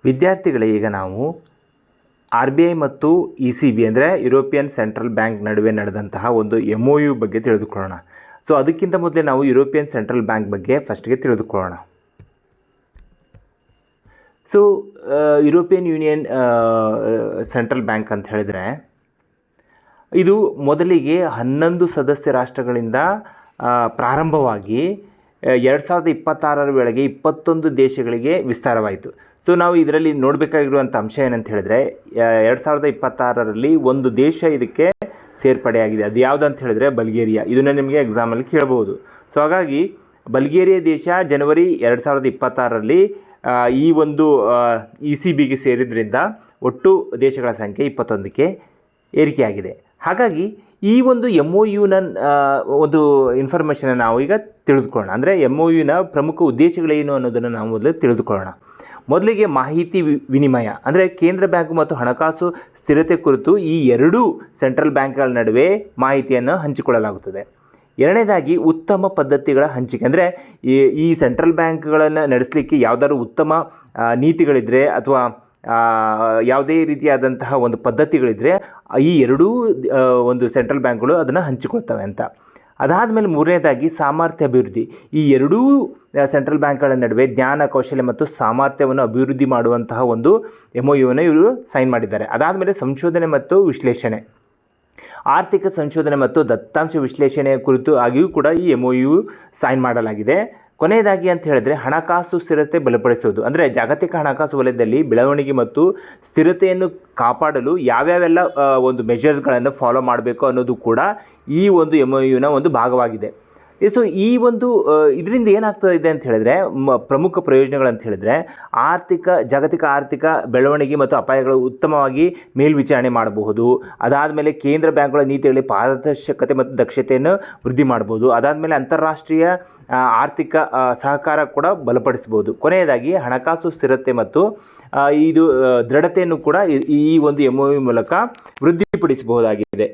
ವಿದ್ಯಾರ್ಥಿಗಳೇ, ಈಗ ನಾವು RBI ಮತ್ತು ECB ಅಂದರೆ ಯುರೋಪಿಯನ್ ಸೆಂಟ್ರಲ್ ಬ್ಯಾಂಕ್ ನಡುವೆ ನಡೆದಂತಹ ಒಂದು MOU ಬಗ್ಗೆ ತಿಳಿದುಕೊಳ್ಳೋಣ. ಸೊ ಅದಕ್ಕಿಂತ ಮೊದಲೇ ನಾವು ಯುರೋಪಿಯನ್ ಸೆಂಟ್ರಲ್ ಬ್ಯಾಂಕ್ ಬಗ್ಗೆ ಫಸ್ಟ್ಗೆ ತಿಳಿದುಕೊಳ್ಳೋಣ. So European union central bank ಅಂತ ಹೇಳಿದರೆ ಇದು ಮೊದಲಿಗೆ 11 ಸದಸ್ಯ ರಾಷ್ಟ್ರಗಳಿಂದ ಪ್ರಾರಂಭವಾಗಿ 2026 ವೇಳೆಗೆ 21 ದೇಶಗಳಿಗೆ ವಿಸ್ತಾರವಾಯಿತು. ಸೊ ನಾವು ಇದರಲ್ಲಿ ನೋಡಬೇಕಾಗಿರುವಂಥ ಅಂಶ ಏನಂತ ಹೇಳಿದ್ರೆ 2026ರಲ್ಲಿ ಒಂದು ದೇಶ ಇದಕ್ಕೆ ಸೇರ್ಪಡೆಯಾಗಿದೆ. ಅದು ಯಾವುದಂತ ಹೇಳಿದ್ರೆ ಬಲ್ಗೇರಿಯಾ. ಇದನ್ನು ನಿಮಗೆ ಎಕ್ಸಾಮಲ್ಲಿ ಕೇಳಬಹುದು. ಸೊ ಹಾಗಾಗಿ ಬಲ್ಗೇರಿಯಾ ದೇಶ ಜನವರಿ 2026ರಲ್ಲಿ ಈ ಒಂದು ECBಗೆ ಸೇರಿದ್ರಿಂದ ಒಟ್ಟು ದೇಶಗಳ ಸಂಖ್ಯೆ 21ಕ್ಕೆ ಏರಿಕೆಯಾಗಿದೆ. ಹಾಗಾಗಿ ಈ ಒಂದು MOUನ ಒಂದು ಇನ್ಫಾರ್ಮೇಷನ್ ನಾವು ಈಗ ತಿಳಿದುಕೊಳ್ಳೋಣ. ಅಂದರೆ MOUನ ಪ್ರಮುಖ ಉದ್ದೇಶಗಳೇನು ಅನ್ನೋದನ್ನು ನಾವು ಮೊದಲು ತಿಳಿದುಕೊಳ್ಳೋಣ. ಮೊದಲಿಗೆ ಮಾಹಿತಿ ವಿನಿಮಯ, ಅಂದರೆ ಕೇಂದ್ರ ಬ್ಯಾಂಕು ಮತ್ತು ಹಣಕಾಸು ಸ್ಥಿರತೆ ಕುರಿತು ಈ ಎರಡೂ ಸೆಂಟ್ರಲ್ ಬ್ಯಾಂಕ್ಗಳ ನಡುವೆ ಮಾಹಿತಿಯನ್ನು ಹಂಚಿಕೊಳ್ಳಲಾಗುತ್ತದೆ. ಎರಡನೇದಾಗಿ ಉತ್ತಮ ಪದ್ಧತಿಗಳ ಹಂಚಿಕೆ, ಅಂದರೆ ಈ ಸೆಂಟ್ರಲ್ ಬ್ಯಾಂಕ್ಗಳನ್ನು ನಡೆಸಲಿಕ್ಕೆ ಯಾವುದಾದ್ರು ಉತ್ತಮ ನೀತಿಗಳಿದ್ದರೆ ಅಥವಾ ಯಾವುದೇ ರೀತಿಯಾದಂತಹ ಒಂದು ಪದ್ಧತಿಗಳಿದ್ದರೆ ಈ ಎರಡೂ ಒಂದು ಸೆಂಟ್ರಲ್ ಬ್ಯಾಂಕ್ಗಳು ಅದನ್ನು ಹಂಚಿಕೊಳ್ತವೆ ಅಂತ. ಅದಾದಮೇಲೆ ಮೂರನೇದಾಗಿ ಸಾಮರ್ಥ್ಯ ಅಭಿವೃದ್ಧಿ. ಈ ಎರಡೂ ಸೆಂಟ್ರಲ್ ಬ್ಯಾಂಕ್ಗಳ ನಡುವೆ ಜ್ಞಾನ, ಕೌಶಲ್ಯ ಮತ್ತು ಸಾಮರ್ಥ್ಯವನ್ನು ಅಭಿವೃದ್ಧಿ ಮಾಡುವಂತಹ ಒಂದು MOUವನ್ನು ಇವರು ಸೈನ್ ಮಾಡಿದ್ದಾರೆ. ಅದಾದಮೇಲೆ ಸಂಶೋಧನೆ ಮತ್ತು ವಿಶ್ಲೇಷಣೆ, ಆರ್ಥಿಕ ಸಂಶೋಧನೆ ಮತ್ತು ದತ್ತಾಂಶ ವಿಶ್ಲೇಷಣೆಯ ಕುರಿತು ಆಗಿಯೂ ಕೂಡ ಈ MOU ಸೈನ್ ಮಾಡಲಾಗಿದೆ. ಕೊನೆಯದಾಗಿ ಅಂತ ಹೇಳಿದ್ರೆ ಹಣಕಾಸು ಸ್ಥಿರತೆ ಬಲಪಡಿಸುವುದು, ಅಂದರೆ ಜಾಗತಿಕ ಹಣಕಾಸು ವಲಯದಲ್ಲಿ ಬೆಳವಣಿಗೆ ಮತ್ತು ಸ್ಥಿರತೆಯನ್ನು ಕಾಪಾಡಲು ಯಾವ್ಯಾವೆಲ್ಲ ಒಂದು ಮೆಷರ್ಸ್ಗಳನ್ನು ಫಾಲೋ ಮಾಡಬೇಕು ಅನ್ನೋದು ಕೂಡ ಈ ಒಂದು MOUನ ಒಂದು ಭಾಗವಾಗಿದೆ. ಸೊ ಈ ಒಂದು ಇದರಿಂದ ಏನಾಗ್ತದೆ ಇದೆ ಅಂತ ಹೇಳಿದ್ರೆ ಪ್ರಮುಖ ಪ್ರಯೋಜನಗಳಂತ ಹೇಳಿದ್ರೆ ಜಾಗತಿಕ ಆರ್ಥಿಕ ಬೆಳವಣಿಗೆ ಮತ್ತು ಅಪಾಯಗಳು ಉತ್ತಮವಾಗಿ ಮೇಲ್ವಿಚಾರಣೆ ಮಾಡಬಹುದು. ಅದಾದಮೇಲೆ ಕೇಂದ್ರ ಬ್ಯಾಂಕ್ಗಳ ನೀತಿಗಳಲ್ಲಿ ಪಾರದರ್ಶಕತೆ ಮತ್ತು ದಕ್ಷತೆಯನ್ನು ವೃದ್ಧಿ ಮಾಡಬಹುದು. ಅದಾದಮೇಲೆ ಅಂತಾರಾಷ್ಟ್ರೀಯ ಆರ್ಥಿಕ ಸಹಕಾರ ಕೂಡ ಬಲಪಡಿಸಬಹುದು. ಕೊನೆಯದಾಗಿ ಹಣಕಾಸು ಸ್ಥಿರತೆ ಮತ್ತು ಇದು ದೃಢತೆಯನ್ನು ಕೂಡ ಈ ಒಂದು MOU ಮೂಲಕ ವೃದ್ಧಿಪಡಿಸಬಹುದಾಗಿದೆ.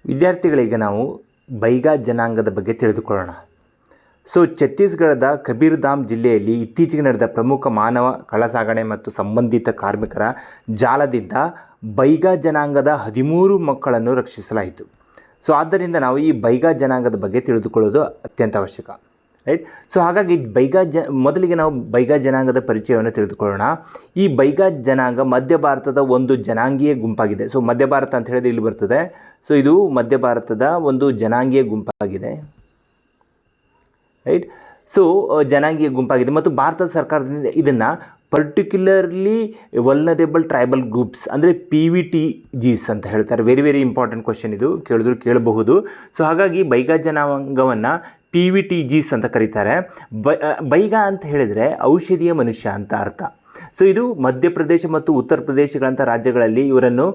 ವಿದ್ಯಾರ್ಥಿಗಳಿಗೆ ನಾವು ಬೈಗಾ ಜನಾಂಗದ ಬಗ್ಗೆ ತಿಳಿದುಕೊಳ್ಳೋಣ. ಸೊ ಛತ್ತೀಸ್ಗಢದ ಕಬೀರ್ಧಾಮ್ ಜಿಲ್ಲೆಯಲ್ಲಿ ಇತ್ತೀಚೆಗೆ ನಡೆದ ಪ್ರಮುಖ ಮಾನವ ಕಳ್ಳಸಾಗಣೆ ಮತ್ತು ಸಂಬಂಧಿತ ಕಾರ್ಮಿಕರ ಜಾಲದಿಂದ ಬೈಗಾ ಜನಾಂಗದ 13 ಮಕ್ಕಳನ್ನು ರಕ್ಷಿಸಲಾಯಿತು. ಸೊ ಆದ್ದರಿಂದ ನಾವು ಈ ಬೈಗಾ ಜನಾಂಗದ ಬಗ್ಗೆ ತಿಳಿದುಕೊಳ್ಳೋದು ಅತ್ಯಂತ ಅವಶ್ಯಕ, ರೈಟ್. ಸೊ ಹಾಗಾಗಿ ಮೊದಲಿಗೆ ನಾವು ಬೈಗಾ ಜನಾಂಗದ ಪರಿಚಯವನ್ನು ತಿಳಿದುಕೊಳ್ಳೋಣ. ಈ ಬೈಗಾ ಜನಾಂಗ ಮಧ್ಯ ಭಾರತದ ಒಂದು ಜನಾಂಗೀಯ ಗುಂಪಾಗಿದೆ. ಸೊ ಮಧ್ಯ ಭಾರತ ಅಂತ ಹೇಳಿದ್ರೆ ಇಲ್ಲಿ ಬರ್ತದೆ. ಸೊ ಇದು ಮಧ್ಯ ಭಾರತದ ಒಂದು ಜನಾಂಗೀಯ ಗುಂಪಾಗಿದೆ, ರೈಟ್. ಸೊ ಜನಾಂಗೀಯ ಗುಂಪಾಗಿದೆ ಮತ್ತು ಭಾರತ ಸರ್ಕಾರದಿಂದ ಇದನ್ನು ಪರ್ಟಿಕ್ಯುಲರ್ಲಿ ವಲ್ನರೇಬಲ್ ಟ್ರೈಬಲ್ ಗ್ರೂಪ್ಸ್ ಅಂದರೆ PVTGs ಅಂತ ಹೇಳ್ತಾರೆ. ವೆರಿ ವೆರಿ ಇಂಪಾರ್ಟೆಂಟ್ ಕ್ವಶನ್, ಇದು ಕೇಳಬಹುದು. ಸೊ ಹಾಗಾಗಿ ಬೈಗಾ ಜನಾಂಗವನ್ನು PVTGs ಅಂತ ಕರೀತಾರೆ. ಬೈಗಾ ಅಂತ ಹೇಳಿದರೆ ಔಷಧೀಯ ಮನುಷ್ಯ ಅಂತ ಅರ್ಥ. ಸೊ ಇದು ಮಧ್ಯಪ್ರದೇಶ ಮತ್ತು ಉತ್ತರ ಪ್ರದೇಶಗಳಂಥ ರಾಜ್ಯಗಳಲ್ಲಿ ಇವರನ್ನು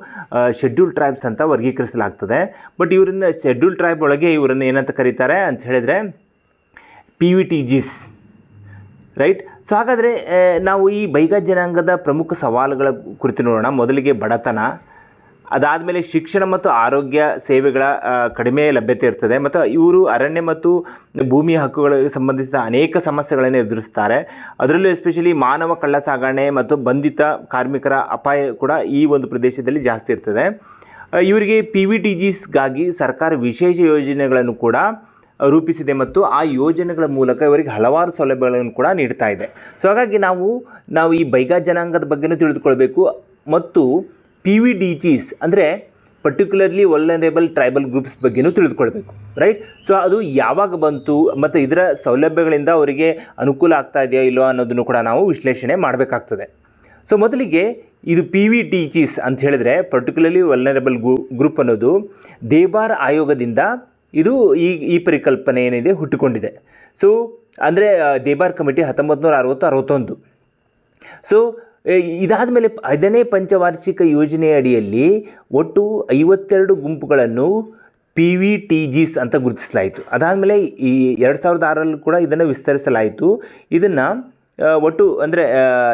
ಶೆಡ್ಯೂಲ್ ಟ್ರೈಬ್ಸ್ ಅಂತ ವರ್ಗೀಕರಿಸಲಾಗ್ತದೆ. ಬಟ್ ಇವರನ್ನು ಶೆಡ್ಯೂಲ್ ಟ್ರೈಬ್ ಒಳಗೆ ಇವರನ್ನು ಏನಂತ ಕರೀತಾರೆ ಅಂತ ಹೇಳಿದರೆ PVTGs, ರೈಟ್. ಸೊ ಹಾಗಾದರೆ ನಾವು ಈ ಬೈಗಾ ಜನಾಂಗದ ಪ್ರಮುಖ ಸವಾಲುಗಳ ಕುರಿತು ನೋಡೋಣ. ಮೊದಲಿಗೆ ಬಡತನ, ಅದಾದಮೇಲೆ ಶಿಕ್ಷಣ ಮತ್ತು ಆರೋಗ್ಯ ಸೇವೆಗಳ ಕಡಿಮೆ ಲಭ್ಯತೆ ಇರ್ತದೆ ಮತ್ತು ಇವರು ಅರಣ್ಯ ಮತ್ತು ಭೂಮಿಯ ಹಕ್ಕುಗಳಿಗೆ ಸಂಬಂಧಿಸಿದ ಅನೇಕ ಸಮಸ್ಯೆಗಳನ್ನು ಎದುರಿಸ್ತಾರೆ. ಅದರಲ್ಲೂ ಎಸ್ಪೆಷಲಿ ಮಾನವ ಕಳ್ಳಸಾಗಣೆ ಮತ್ತು ಬಂಧಿತ ಕಾರ್ಮಿಕರ ಅಪಾಯ ಕೂಡ ಈ ಒಂದು ಪ್ರದೇಶದಲ್ಲಿ ಜಾಸ್ತಿ ಇರ್ತದೆ. ಇವರಿಗೆ PVTGsಗಾಗಿ ಸರ್ಕಾರ ವಿಶೇಷ ಯೋಜನೆಗಳನ್ನು ಕೂಡ ರೂಪಿಸಿದೆ ಮತ್ತು ಆ ಯೋಜನೆಗಳ ಮೂಲಕ ಇವರಿಗೆ ಹಲವಾರು ಸೌಲಭ್ಯಗಳನ್ನು ಕೂಡ ನೀಡ್ತಾ ಇದೆ. ಸೊ ಹಾಗಾಗಿ ನಾವು ಈ ಬೈಗಾ ಜನಾಂಗದ ಬಗ್ಗೆನೂ ತಿಳಿದುಕೊಳ್ಬೇಕು ಮತ್ತು PVTGs ಅಂದರೆ ಪರ್ಟಿಕ್ಯುಲರ್ಲಿ ವಲ್ನರೇಬಲ್ ಟ್ರೈಬಲ್ ಗ್ರೂಪ್ಸ್ ಬಗ್ಗೆನೂ ತಿಳಿದುಕೊಳ್ಬೇಕು, ರೈಟ್. ಸೊ ಅದು ಯಾವಾಗ ಬಂತು ಮತ್ತು ಇದರ ಸೌಲಭ್ಯಗಳಿಂದ ಅವರಿಗೆ ಅನುಕೂಲ ಆಗ್ತಾ ಇದೆಯಾ ಇಲ್ಲೋ ಅನ್ನೋದನ್ನು ಕೂಡ ನಾವು ವಿಶ್ಲೇಷಣೆ ಮಾಡಬೇಕಾಗ್ತದೆ. ಸೊ ಮೊದಲಿಗೆ ಇದು PVTGs ಅಂತ ಹೇಳಿದರೆ ಪರ್ಟಿಕ್ಯುಲರ್ಲಿ ವಲ್ನರೇಬಲ್ ಗ್ರೂಪ್ ಅನ್ನೋದು ದೇಬಾರ್ ಆಯೋಗದಿಂದ ಇದು ಈ ಪರಿಕಲ್ಪನೆ ಏನಿದೆ ಹುಟ್ಟಿಕೊಂಡಿದೆ. ಸೊ ಅಂದರೆ ದೇಬಾರ್ ಕಮಿಟಿ 1960-61. ಸೊ ಇದಾದ ಮೇಲೆ 5ನೇ ಪಂಚವಾರ್ಷಿಕ ಯೋಜನೆಯ ಅಡಿಯಲ್ಲಿ ಒಟ್ಟು 52 ಗುಂಪುಗಳನ್ನು PVTGs ಅಂತ ಗುರುತಿಸಲಾಯಿತು. ಅದಾದಮೇಲೆ ಈ 2006ರಲ್ಲಿ ಕೂಡ ಇದನ್ನು ವಿಸ್ತರಿಸಲಾಯಿತು. ಇದನ್ನು ಒಟ್ಟು ಅಂದರೆ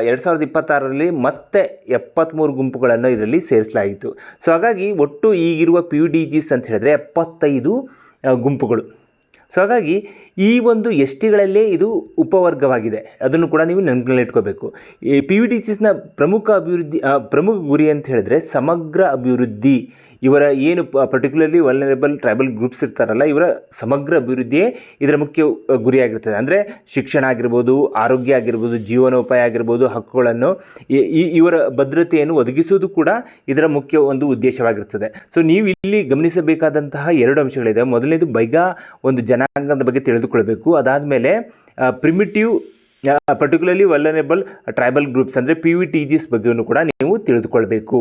2026ರಲ್ಲಿ ಮತ್ತೆ 73 ಗುಂಪುಗಳನ್ನು ಇದರಲ್ಲಿ ಸೇರಿಸಲಾಯಿತು. ಸೊ ಹಾಗಾಗಿ ಒಟ್ಟು ಈಗಿರುವ PVTGs ಅಂತ ಹೇಳಿದ್ರೆ 75 ಗುಂಪುಗಳು. ಸೊ ಹಾಗಾಗಿ ಈ ಒಂದು STಗಳಲ್ಲೇ ಇದು ಉಪವರ್ಗವಾಗಿದೆ, ಅದನ್ನು ಕೂಡ ನೀವು ನೆನಪಿನಲ್ಲಿಟ್ಕೋಬೇಕು. ಈ PVTGsನ ಪ್ರಮುಖ ಗುರಿ ಅಂತ ಹೇಳಿದ್ರೆ ಸಮಗ್ರ ಅಭಿವೃದ್ಧಿ. ಇವರ ಏನು ಪರ್ಟಿಕ್ಯುಲರ್ಲಿ ವಲ್ನರೇಬಲ್ ಟ್ರೈಬಲ್ ಗ್ರೂಪ್ಸ್ ಇರ್ತಾರಲ್ಲ, ಇವರ ಸಮಗ್ರ ಅಭಿವೃದ್ಧಿಯೇ ಇದರ ಮುಖ್ಯ ಗುರಿಯಾಗಿರ್ತದೆ. ಅಂದರೆ ಶಿಕ್ಷಣ ಆಗಿರ್ಬೋದು, ಆರೋಗ್ಯ ಆಗಿರ್ಬೋದು, ಜೀವನೋಪಾಯ ಆಗಿರ್ಬೋದು, ಹಕ್ಕುಗಳನ್ನು ಇವರ ಭದ್ರತೆಯನ್ನು ಒದಗಿಸುವುದು ಕೂಡ ಇದರ ಮುಖ್ಯ ಒಂದು ಉದ್ದೇಶವಾಗಿರ್ತದೆ. ಸೊ ನೀವು ಇಲ್ಲಿ ಗಮನಿಸಬೇಕಾದಂತಹ 2 ಅಂಶಗಳಿದೆ. ಮೊದಲನೇದು ಬೈಗಾ ಒಂದು ಜನಾಂಗದ ಬಗ್ಗೆ ತಿಳಿದುಕೊಳ್ಬೇಕು. ಅದಾದಮೇಲೆ primitive particularly vulnerable tribal groups ಅಂದರೆ PVTGs ಬಗ್ಗೆಯೂ ಕೂಡ ನೀವು ತಿಳಿದುಕೊಳ್ಬೇಕು.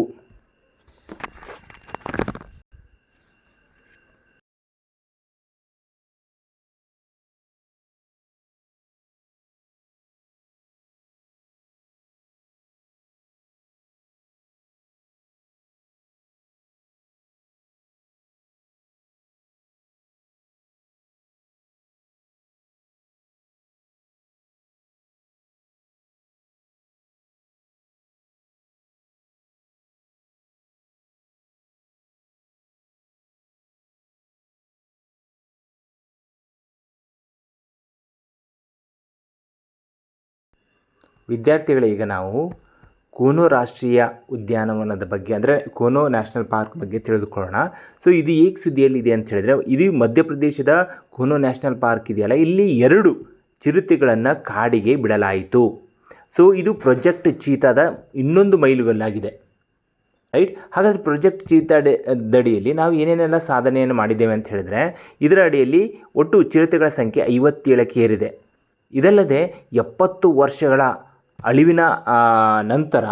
ವಿದ್ಯಾರ್ಥಿಗಳೇ, ಈಗ ನಾವು ಕೂನೋ ರಾಷ್ಟ್ರೀಯ ಉದ್ಯಾನವನದ ಬಗ್ಗೆ ಅಂದರೆ ಕೂನೋ ನ್ಯಾಷನಲ್ ಪಾರ್ಕ್ ಬಗ್ಗೆ ತಿಳಿದುಕೊಳ್ಳೋಣ. ಸೊ ಇದು ಏಕೆ ಸುದ್ದಿಯಲ್ಲಿದೆ ಅಂತ ಹೇಳಿದರೆ, ಇದು ಮಧ್ಯಪ್ರದೇಶದ ಕೂನೋ ನ್ಯಾಷನಲ್ ಪಾರ್ಕ್ ಇದೆಯಲ್ಲ, ಇಲ್ಲಿ 2 ಚಿರತೆಗಳನ್ನು ಕಾಡಿಗೆ ಬಿಡಲಾಯಿತು. ಸೊ ಇದು ಪ್ರಾಜೆಕ್ಟ್ ಚೀತಾದ ಇನ್ನೊಂದು ಮೈಲುಗಲ್ಲಾಗಿದೆ, ರೈಟ್. ಹಾಗಾದರೆ ಪ್ರಾಜೆಕ್ಟ್ ಚೀತಾದಡಿಯಲ್ಲಿ ನಾವು ಏನೇನೆಲ್ಲ ಸಾಧನೆಯನ್ನು ಮಾಡಿದ್ದೇವೆ ಅಂತ ಹೇಳಿದರೆ, ಇದರ ಅಡಿಯಲ್ಲಿ ಒಟ್ಟು ಚಿರತೆಗಳ ಸಂಖ್ಯೆ 57ಕ್ಕೆ ಏರಿದೆ. ಇದಲ್ಲದೆ 70 ವರ್ಷಗಳ ಅಳಿವಿನ ನಂತರ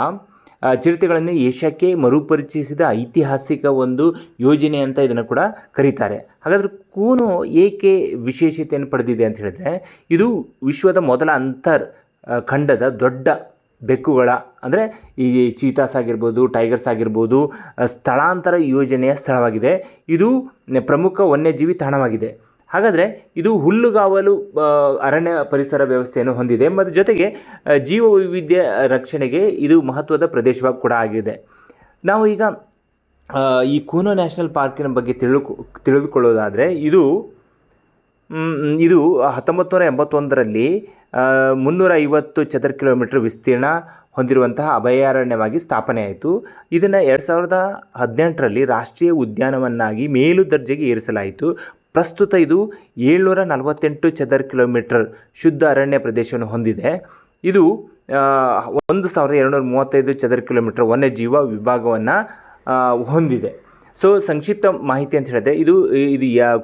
ಚಿರತೆಗಳನ್ನು ಏಷ್ಯಾಕ್ಕೆ ಮರುಪರಿಚಯಿಸಿದ ಐತಿಹಾಸಿಕ ಒಂದು ಯೋಜನೆ ಅಂತ ಇದನ್ನು ಕೂಡ ಕರೀತಾರೆ. ಹಾಗಾದರೆ ಕೂನೋ ಏಕೆ ವಿಶೇಷತೆಯನ್ನು ಪಡೆದಿದೆ ಅಂತ ಹೇಳಿದ್ರೆ, ಇದು ವಿಶ್ವದ ಮೊದಲ ಖಂಡದ ದೊಡ್ಡ ಬೆಕ್ಕುಗಳ ಅಂದರೆ ಈ ಚೀತಾಸ್ ಆಗಿರ್ಬೋದು, ಟೈಗರ್ಸ್ ಆಗಿರ್ಬೋದು ಸ್ಥಳಾಂತರ ಯೋಜನೆಯ ಸ್ಥಳವಾಗಿದೆ. ಇದು ಪ್ರಮುಖ ವನ್ಯಜೀವಿ ತಾಣವಾಗಿದೆ. ಹಾಗಾದರೆ ಇದು ಹುಲ್ಲುಗಾವಲು ಅರಣ್ಯ ಪರಿಸರ ವ್ಯವಸ್ಥೆಯನ್ನು ಹೊಂದಿದೆ ಮತ್ತು ಜೊತೆಗೆ ಜೀವ ವೈವಿಧ್ಯ ರಕ್ಷಣೆಗೆ ಇದು ಮಹತ್ವದ ಪ್ರದೇಶವಾಗಿ ಕೂಡ ಆಗಿದೆ. ನಾವು ಈಗ ಈ ಕೂನೋ ನ್ಯಾಷನಲ್ ಪಾರ್ಕಿನ ಬಗ್ಗೆ ತಿಳಿದುಕೊಳ್ಳೋದಾದರೆ ಇದು 1981ರಲ್ಲಿ 350 ಚದರ ಕಿಲೋಮೀಟರ್ ವಿಸ್ತೀರ್ಣ ಹೊಂದಿರುವಂತಹ ಅಭಯಾರಣ್ಯವಾಗಿ ಸ್ಥಾಪನೆಯಾಯಿತು. ಇದನ್ನು 2018ರಲ್ಲಿ ರಾಷ್ಟ್ರೀಯ ಉದ್ಯಾನವನ್ನಾಗಿ ಮೇಲುದರ್ಜೆಗೆ ಏರಿಸಲಾಯಿತು. ಪ್ರಸ್ತುತ ಇದು 748 ಚದರ ಕಿಲೋಮೀಟರ್ ಶುದ್ಧ ಅರಣ್ಯ ಪ್ರದೇಶವನ್ನು ಹೊಂದಿದೆ. ಇದು 1235 ಚದರ ಕಿಲೋಮೀಟರ್ ವನ್ಯಜೀವ ವಿಭಾಗವನ್ನು ಹೊಂದಿದೆ. ಸೊ ಸಂಕ್ಷಿಪ್ತ ಮಾಹಿತಿ ಅಂತ ಹೇಳಿದೆ, ಇದು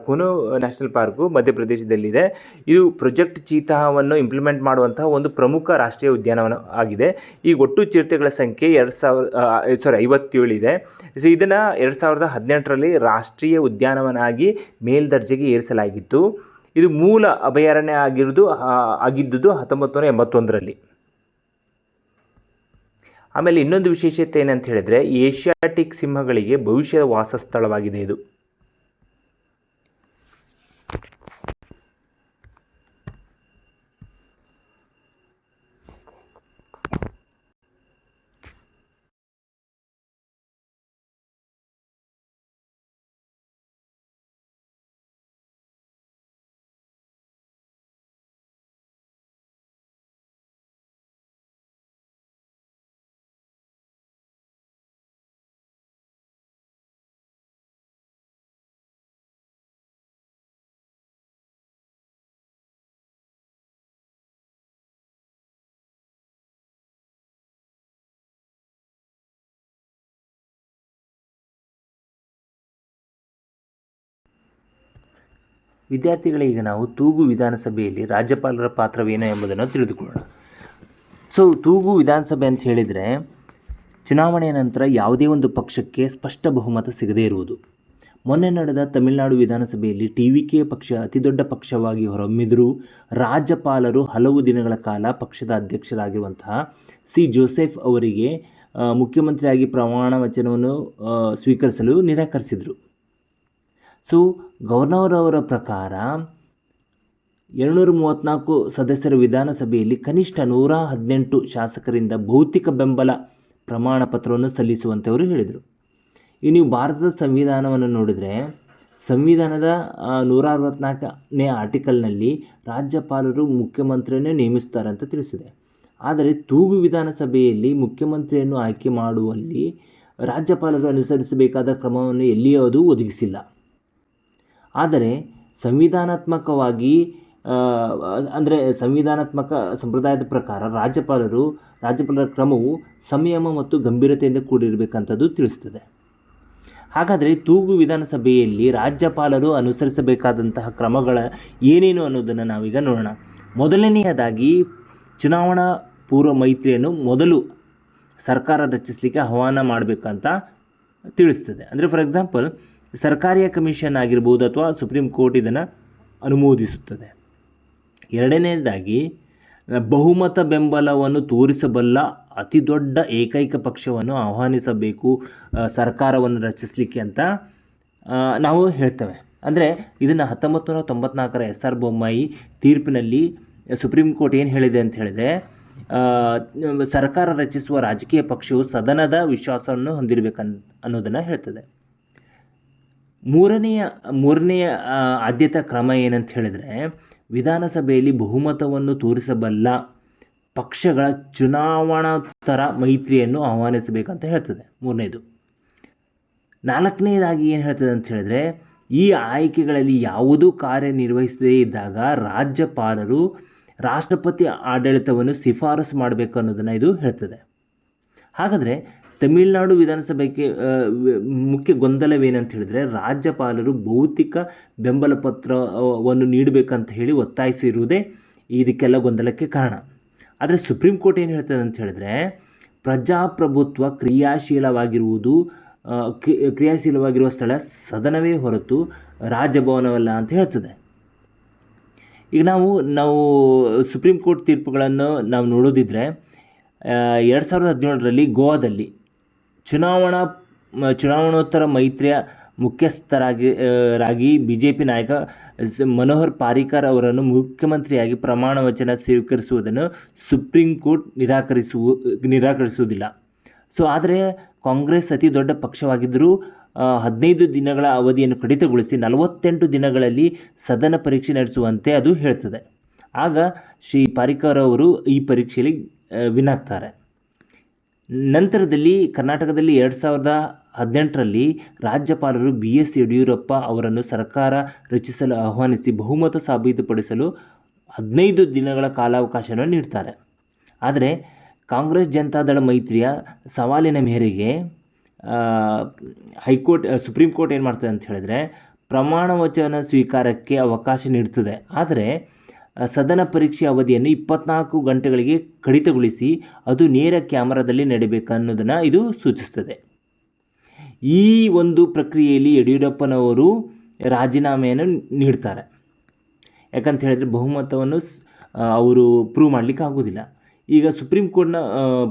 ಕೂನೋ ನ್ಯಾಷನಲ್ ಪಾರ್ಕು ಮಧ್ಯಪ್ರದೇಶದಲ್ಲಿದೆ. ಇದು ಪ್ರಾಜೆಕ್ಟ್ ಚೀತಾವನ್ನು ಇಂಪ್ಲಿಮೆಂಟ್ ಮಾಡುವಂತಹ ಒಂದು ಪ್ರಮುಖ ರಾಷ್ಟ್ರೀಯ ಉದ್ಯಾನವನ ಆಗಿದೆ. ಈ ಒಟ್ಟು ಚಿರತೆಗಳ ಸಂಖ್ಯೆ 57 ಇದೆ. ಸೊ ಇದನ್ನು 2018ರಲ್ಲಿ ರಾಷ್ಟ್ರೀಯ ಉದ್ಯಾನವನಾಗಿ ಮೇಲ್ದರ್ಜೆಗೆ ಏರಿಸಲಾಗಿತ್ತು. ಇದು ಮೂಲ ಅಭಯಾರಣ್ಯ ಆಗಿದ್ದುದು 1981ರಲ್ಲಿ. ಆಮೇಲೆ ಇನ್ನೊಂದು ವಿಶೇಷತೆ ಏನಂತ ಹೇಳಿದರೆ, ಏಷ್ಯಾಟಿಕ್ ಸಿಂಹಗಳಿಗೆ ಭವಿಷ್ಯದ ವಾಸಸ್ಥಳವಾಗಿದೆ ಇದು. ವಿದ್ಯಾರ್ಥಿಗಳಿಗೆ ನಾವು ತೂಗು ವಿಧಾನಸಭೆಯಲ್ಲಿ ರಾಜ್ಯಪಾಲರ ಪಾತ್ರವೇನು ಎಂಬುದನ್ನು ತಿಳಿದುಕೊಳ್ಳೋಣ. ಸೊ ತೂಗು ವಿಧಾನಸಭೆ ಅಂತ ಹೇಳಿದರೆ, ಚುನಾವಣೆಯ ನಂತರ ಯಾವುದೇ ಒಂದು ಪಕ್ಷಕ್ಕೆ ಸ್ಪಷ್ಟ ಬಹುಮತ ಸಿಗದೇ ಇರುವುದು. ಮೊನ್ನೆ ನಡೆದ ತಮಿಳುನಾಡು ವಿಧಾನಸಭೆಯಲ್ಲಿ TVK ಪಕ್ಷ ಅತಿದೊಡ್ಡ ಪಕ್ಷವಾಗಿ ಹೊರಹೊಮ್ಮಿದರೂ ರಾಜ್ಯಪಾಲರು ಹಲವು ದಿನಗಳ ಕಾಲ ಪಕ್ಷದ ಅಧ್ಯಕ್ಷರಾಗಿರುವಂತಹ C. ಜೋಸೆಫ್ ಅವರಿಗೆ ಮುಖ್ಯಮಂತ್ರಿಯಾಗಿ ಪ್ರಮಾಣ ವಚನವನ್ನು ಸ್ವೀಕರಿಸಲು ನಿರಾಕರಿಸಿದರು. ಸೊ ಗವರ್ನರ್ ಅವರ ಪ್ರಕಾರ 234 ಸದಸ್ಯರ ವಿಧಾನಸಭೆಯಲ್ಲಿ ಕನಿಷ್ಠ 118 ಶಾಸಕರಿಂದ ಭೌತಿಕ ಬೆಂಬಲ ಪ್ರಮಾಣ ಪತ್ರವನ್ನು ಸಲ್ಲಿಸುವಂತೆ ಅವರು ಹೇಳಿದರು. ನೀವು ಭಾರತದ ಸಂವಿಧಾನವನ್ನು ನೋಡಿದರೆ, ಸಂವಿಧಾನದ 164ನೇ ಆರ್ಟಿಕಲ್ನಲ್ಲಿ ರಾಜ್ಯಪಾಲರು ಮುಖ್ಯಮಂತ್ರಿಯನ್ನು ನೇಮಿಸ್ತಾರೆ ಅಂತ ತಿಳಿಸಿದೆ. ಆದರೆ ತೂಗು ವಿಧಾನಸಭೆಯಲ್ಲಿ ಮುಖ್ಯಮಂತ್ರಿಯನ್ನು ಆಯ್ಕೆ ಮಾಡುವಲ್ಲಿ ರಾಜ್ಯಪಾಲರು ಅನುಸರಿಸಬೇಕಾದ ಕ್ರಮವನ್ನು ಎಲ್ಲಿಯೂ ಅದು ಒದಗಿಸಿಲ್ಲ. ಆದರೆ ಸಂವಿಧಾನಾತ್ಮಕವಾಗಿ ಸಂವಿಧಾನಾತ್ಮಕ ಸಂಪ್ರದಾಯದ ಪ್ರಕಾರ ರಾಜ್ಯಪಾಲರ ಕ್ರಮವು ಸಂಯಮ ಮತ್ತು ಗಂಭೀರತೆಯಿಂದ ಕೂಡಿರಬೇಕಂಥದ್ದು ತಿಳಿಸ್ತದೆ. ಹಾಗಾದರೆ ತೂಗು ವಿಧಾನಸಭೆಯಲ್ಲಿ ರಾಜ್ಯಪಾಲರು ಅನುಸರಿಸಬೇಕಾದಂತಹ ಕ್ರಮಗಳ ಏನೇನು ಅನ್ನೋದನ್ನು ನಾವೀಗ ನೋಡೋಣ. ಮೊದಲನೆಯದಾಗಿ ಚುನಾವಣಾ ಪೂರ್ವ ಮೈತ್ರಿಯನ್ನು ಮೊದಲು ಸರ್ಕಾರ ರಚಿಸಲಿಕ್ಕೆ ಆಹ್ವಾನ ಮಾಡಬೇಕಂತ ತಿಳಿಸ್ತದೆ. ಅಂದರೆ ಫಾರ್ ಎಕ್ಸಾಂಪಲ್ ಸರ್ಕಾರಿಯ ಕಮಿಷನ್ ಆಗಿರ್ಬೋದು ಅಥವಾ ಸುಪ್ರೀಂ ಕೋರ್ಟ್ ಇದನ್ನು ಅನುಮೋದಿಸುತ್ತದೆ. ಎರಡನೇದಾಗಿ ಬಹುಮತ ಬೆಂಬಲವನ್ನು ತೋರಿಸಬಲ್ಲ ಅತಿ ದೊಡ್ಡ ಏಕೈಕ ಪಕ್ಷವನ್ನು ಆಹ್ವಾನಿಸಬೇಕು ಸರ್ಕಾರವನ್ನು ರಚಿಸಲಿಕ್ಕೆ ಅಂತ ನಾವು ಹೇಳ್ತೇವೆ. ಅಂದರೆ ಇದನ್ನು 1994ರ SR ಬೊಮ್ಮಾಯಿ ತೀರ್ಪಿನಲ್ಲಿ ಸುಪ್ರೀಂ ಕೋರ್ಟ್ ಏನು ಹೇಳಿದೆ ಅಂತ ಹೇಳಿದರೆ, ಸರ್ಕಾರ ರಚಿಸುವ ರಾಜಕೀಯ ಪಕ್ಷವು ಸದನದ ವಿಶ್ವಾಸವನ್ನು ಅನ್ನೋದನ್ನು ಹೇಳ್ತದೆ. ಮೂರನೆಯ ಆದ್ಯತಾ ಕ್ರಮ ಏನಂತ ಹೇಳಿದರೆ, ವಿಧಾನಸಭೆಯಲ್ಲಿ ಬಹುಮತವನ್ನು ತೋರಿಸಬಲ್ಲ ಪಕ್ಷಗಳ ಚುನಾವಣೋತ್ತರ ಮೈತ್ರಿಯನ್ನು ಆಹ್ವಾನಿಸಬೇಕಂತ ಹೇಳ್ತದೆ. ಮೂರನೇದು. ನಾಲ್ಕನೇದಾಗಿ ಏನು ಹೇಳ್ತದೆ ಅಂತ ಹೇಳಿದರೆ, ಈ ಆಯ್ಕೆಗಳಲ್ಲಿ ಯಾವುದೂ ಕಾರ್ಯನಿರ್ವಹಿಸದೇ ಇದ್ದಾಗ ರಾಜ್ಯಪಾಲರು ರಾಷ್ಟ್ರಪತಿ ಆಡಳಿತವನ್ನು ಶಿಫಾರಸು ಮಾಡಬೇಕು ಅನ್ನೋದನ್ನು ಇದು ಹೇಳ್ತದೆ. ಹಾಗಾದರೆ ತಮಿಳುನಾಡು ವಿಧಾನಸಭೆಗೆ ಮುಖ್ಯ ಗೊಂದಲವೇನಂತ ಹೇಳಿದರೆ, ರಾಜ್ಯಪಾಲರು ಭೌತಿಕ ಬೆಂಬಲ ಪತ್ರವನ್ನು ನೀಡಬೇಕಂತ ಹೇಳಿ ಒತ್ತಾಯಿಸಿರುವುದೇ ಇದಕ್ಕೆಲ್ಲ ಗೊಂದಲಕ್ಕೆ ಕಾರಣ. ಆದರೆ ಸುಪ್ರೀಂ ಕೋರ್ಟ್ ಏನು ಹೇಳ್ತದೆ ಅಂತ ಹೇಳಿದರೆ, ಪ್ರಜಾಪ್ರಭುತ್ವ ಕ್ರಿಯಾಶೀಲವಾಗಿರುವ ಸ್ಥಳ ಸದನವೇ ಹೊರತು ರಾಜಭವನವಲ್ಲ ಅಂತ ಹೇಳ್ತದೆ. ಈಗ ನಾವು ಸುಪ್ರೀಂ ಕೋರ್ಟ್ ತೀರ್ಪುಗಳನ್ನು ನಾವು ನೋಡೋದಿದ್ರೆ, 2017ರಲ್ಲಿ ಗೋವಾದಲ್ಲಿ ಚುನಾವಣೋತ್ತರ ಮೈತ್ರಿಯ ಮುಖ್ಯಸ್ಥರಾಗಿ BJP ನಾಯಕ ಮನೋಹರ್ ಪಾರಿಕರ್ ಅವರನ್ನು ಮುಖ್ಯಮಂತ್ರಿಯಾಗಿ ಪ್ರಮಾಣ ವಚನ ಸ್ವೀಕರಿಸುವುದನ್ನು ಸುಪ್ರೀಂ ಕೋರ್ಟ್ ನಿರಾಕರಿಸುವುದಿಲ್ಲ. ಸೊ ಆದರೆ ಕಾಂಗ್ರೆಸ್ ಅತಿ ದೊಡ್ಡ ಪಕ್ಷವಾಗಿದ್ದರೂ 15 ದಿನಗಳ ಅವಧಿಯನ್ನು ಕಡಿತಗೊಳಿಸಿ 48 ದಿನಗಳಲ್ಲಿ ಸದನ ಪರೀಕ್ಷೆ ನಡೆಸುವಂತೆ ಅದು ಹೇಳ್ತದೆ. ಆಗ ಶ್ರೀ ಪಾರಿಕರ್ ಅವರು ಈ ಪರೀಕ್ಷೆಯಲ್ಲಿ ವಿನ್ ಆಗ್ತಾರೆ. ನಂತರದಲ್ಲಿ ಕರ್ನಾಟಕದಲ್ಲಿ 2018ರಲ್ಲಿ ರಾಜ್ಯಪಾಲರು BS ಯಡಿಯೂರಪ್ಪ ಅವರನ್ನು ಸರ್ಕಾರ ರಚಿಸಲು ಆಹ್ವಾನಿಸಿ ಬಹುಮತ ಸಾಬೀತುಪಡಿಸಲು 15 ದಿನಗಳ ಕಾಲಾವಕಾಶವನ್ನು ನೀಡ್ತಾರೆ. ಆದರೆ ಕಾಂಗ್ರೆಸ್ ಜನತಾದಳ ಮೈತ್ರಿಯ ಸವಾಲಿನ ಮೇರೆಗೆ ಸುಪ್ರೀಂ ಕೋರ್ಟ್ ಏನು ಮಾಡ್ತದೆ ಅಂತ ಹೇಳಿದ್ರೆ ಪ್ರಮಾಣ ವಚನ ಸ್ವೀಕಾರಕ್ಕೆ ಅವಕಾಶ ನೀಡ್ತದೆ. ಆದರೆ ಸದನ ಪರೀಕ್ಷೆ ಅವಧಿಯನ್ನು 24 ಗಂಟೆಗಳಿಗೆ ಕಡಿತಗೊಳಿಸಿ ಅದು ನೇರ ಕ್ಯಾಮರಾದಲ್ಲಿ ನಡೀಬೇಕನ್ನೋದನ್ನು ಇದು ಸೂಚಿಸ್ತದೆ. ಈ ಒಂದು ಪ್ರಕ್ರಿಯೆಯಲ್ಲಿ ಯಡಿಯೂರಪ್ಪನವರು ರಾಜೀನಾಮೆಯನ್ನು ನೀಡ್ತಾರೆ. ಯಾಕಂತ ಹೇಳಿದರೆ ಬಹುಮತವನ್ನು ಅವರು ಪ್ರೂವ್ ಮಾಡಲಿಕ್ಕೆ ಆಗೋದಿಲ್ಲ. ಈಗ ಸುಪ್ರೀಂ ಕೋರ್ಟ್ನ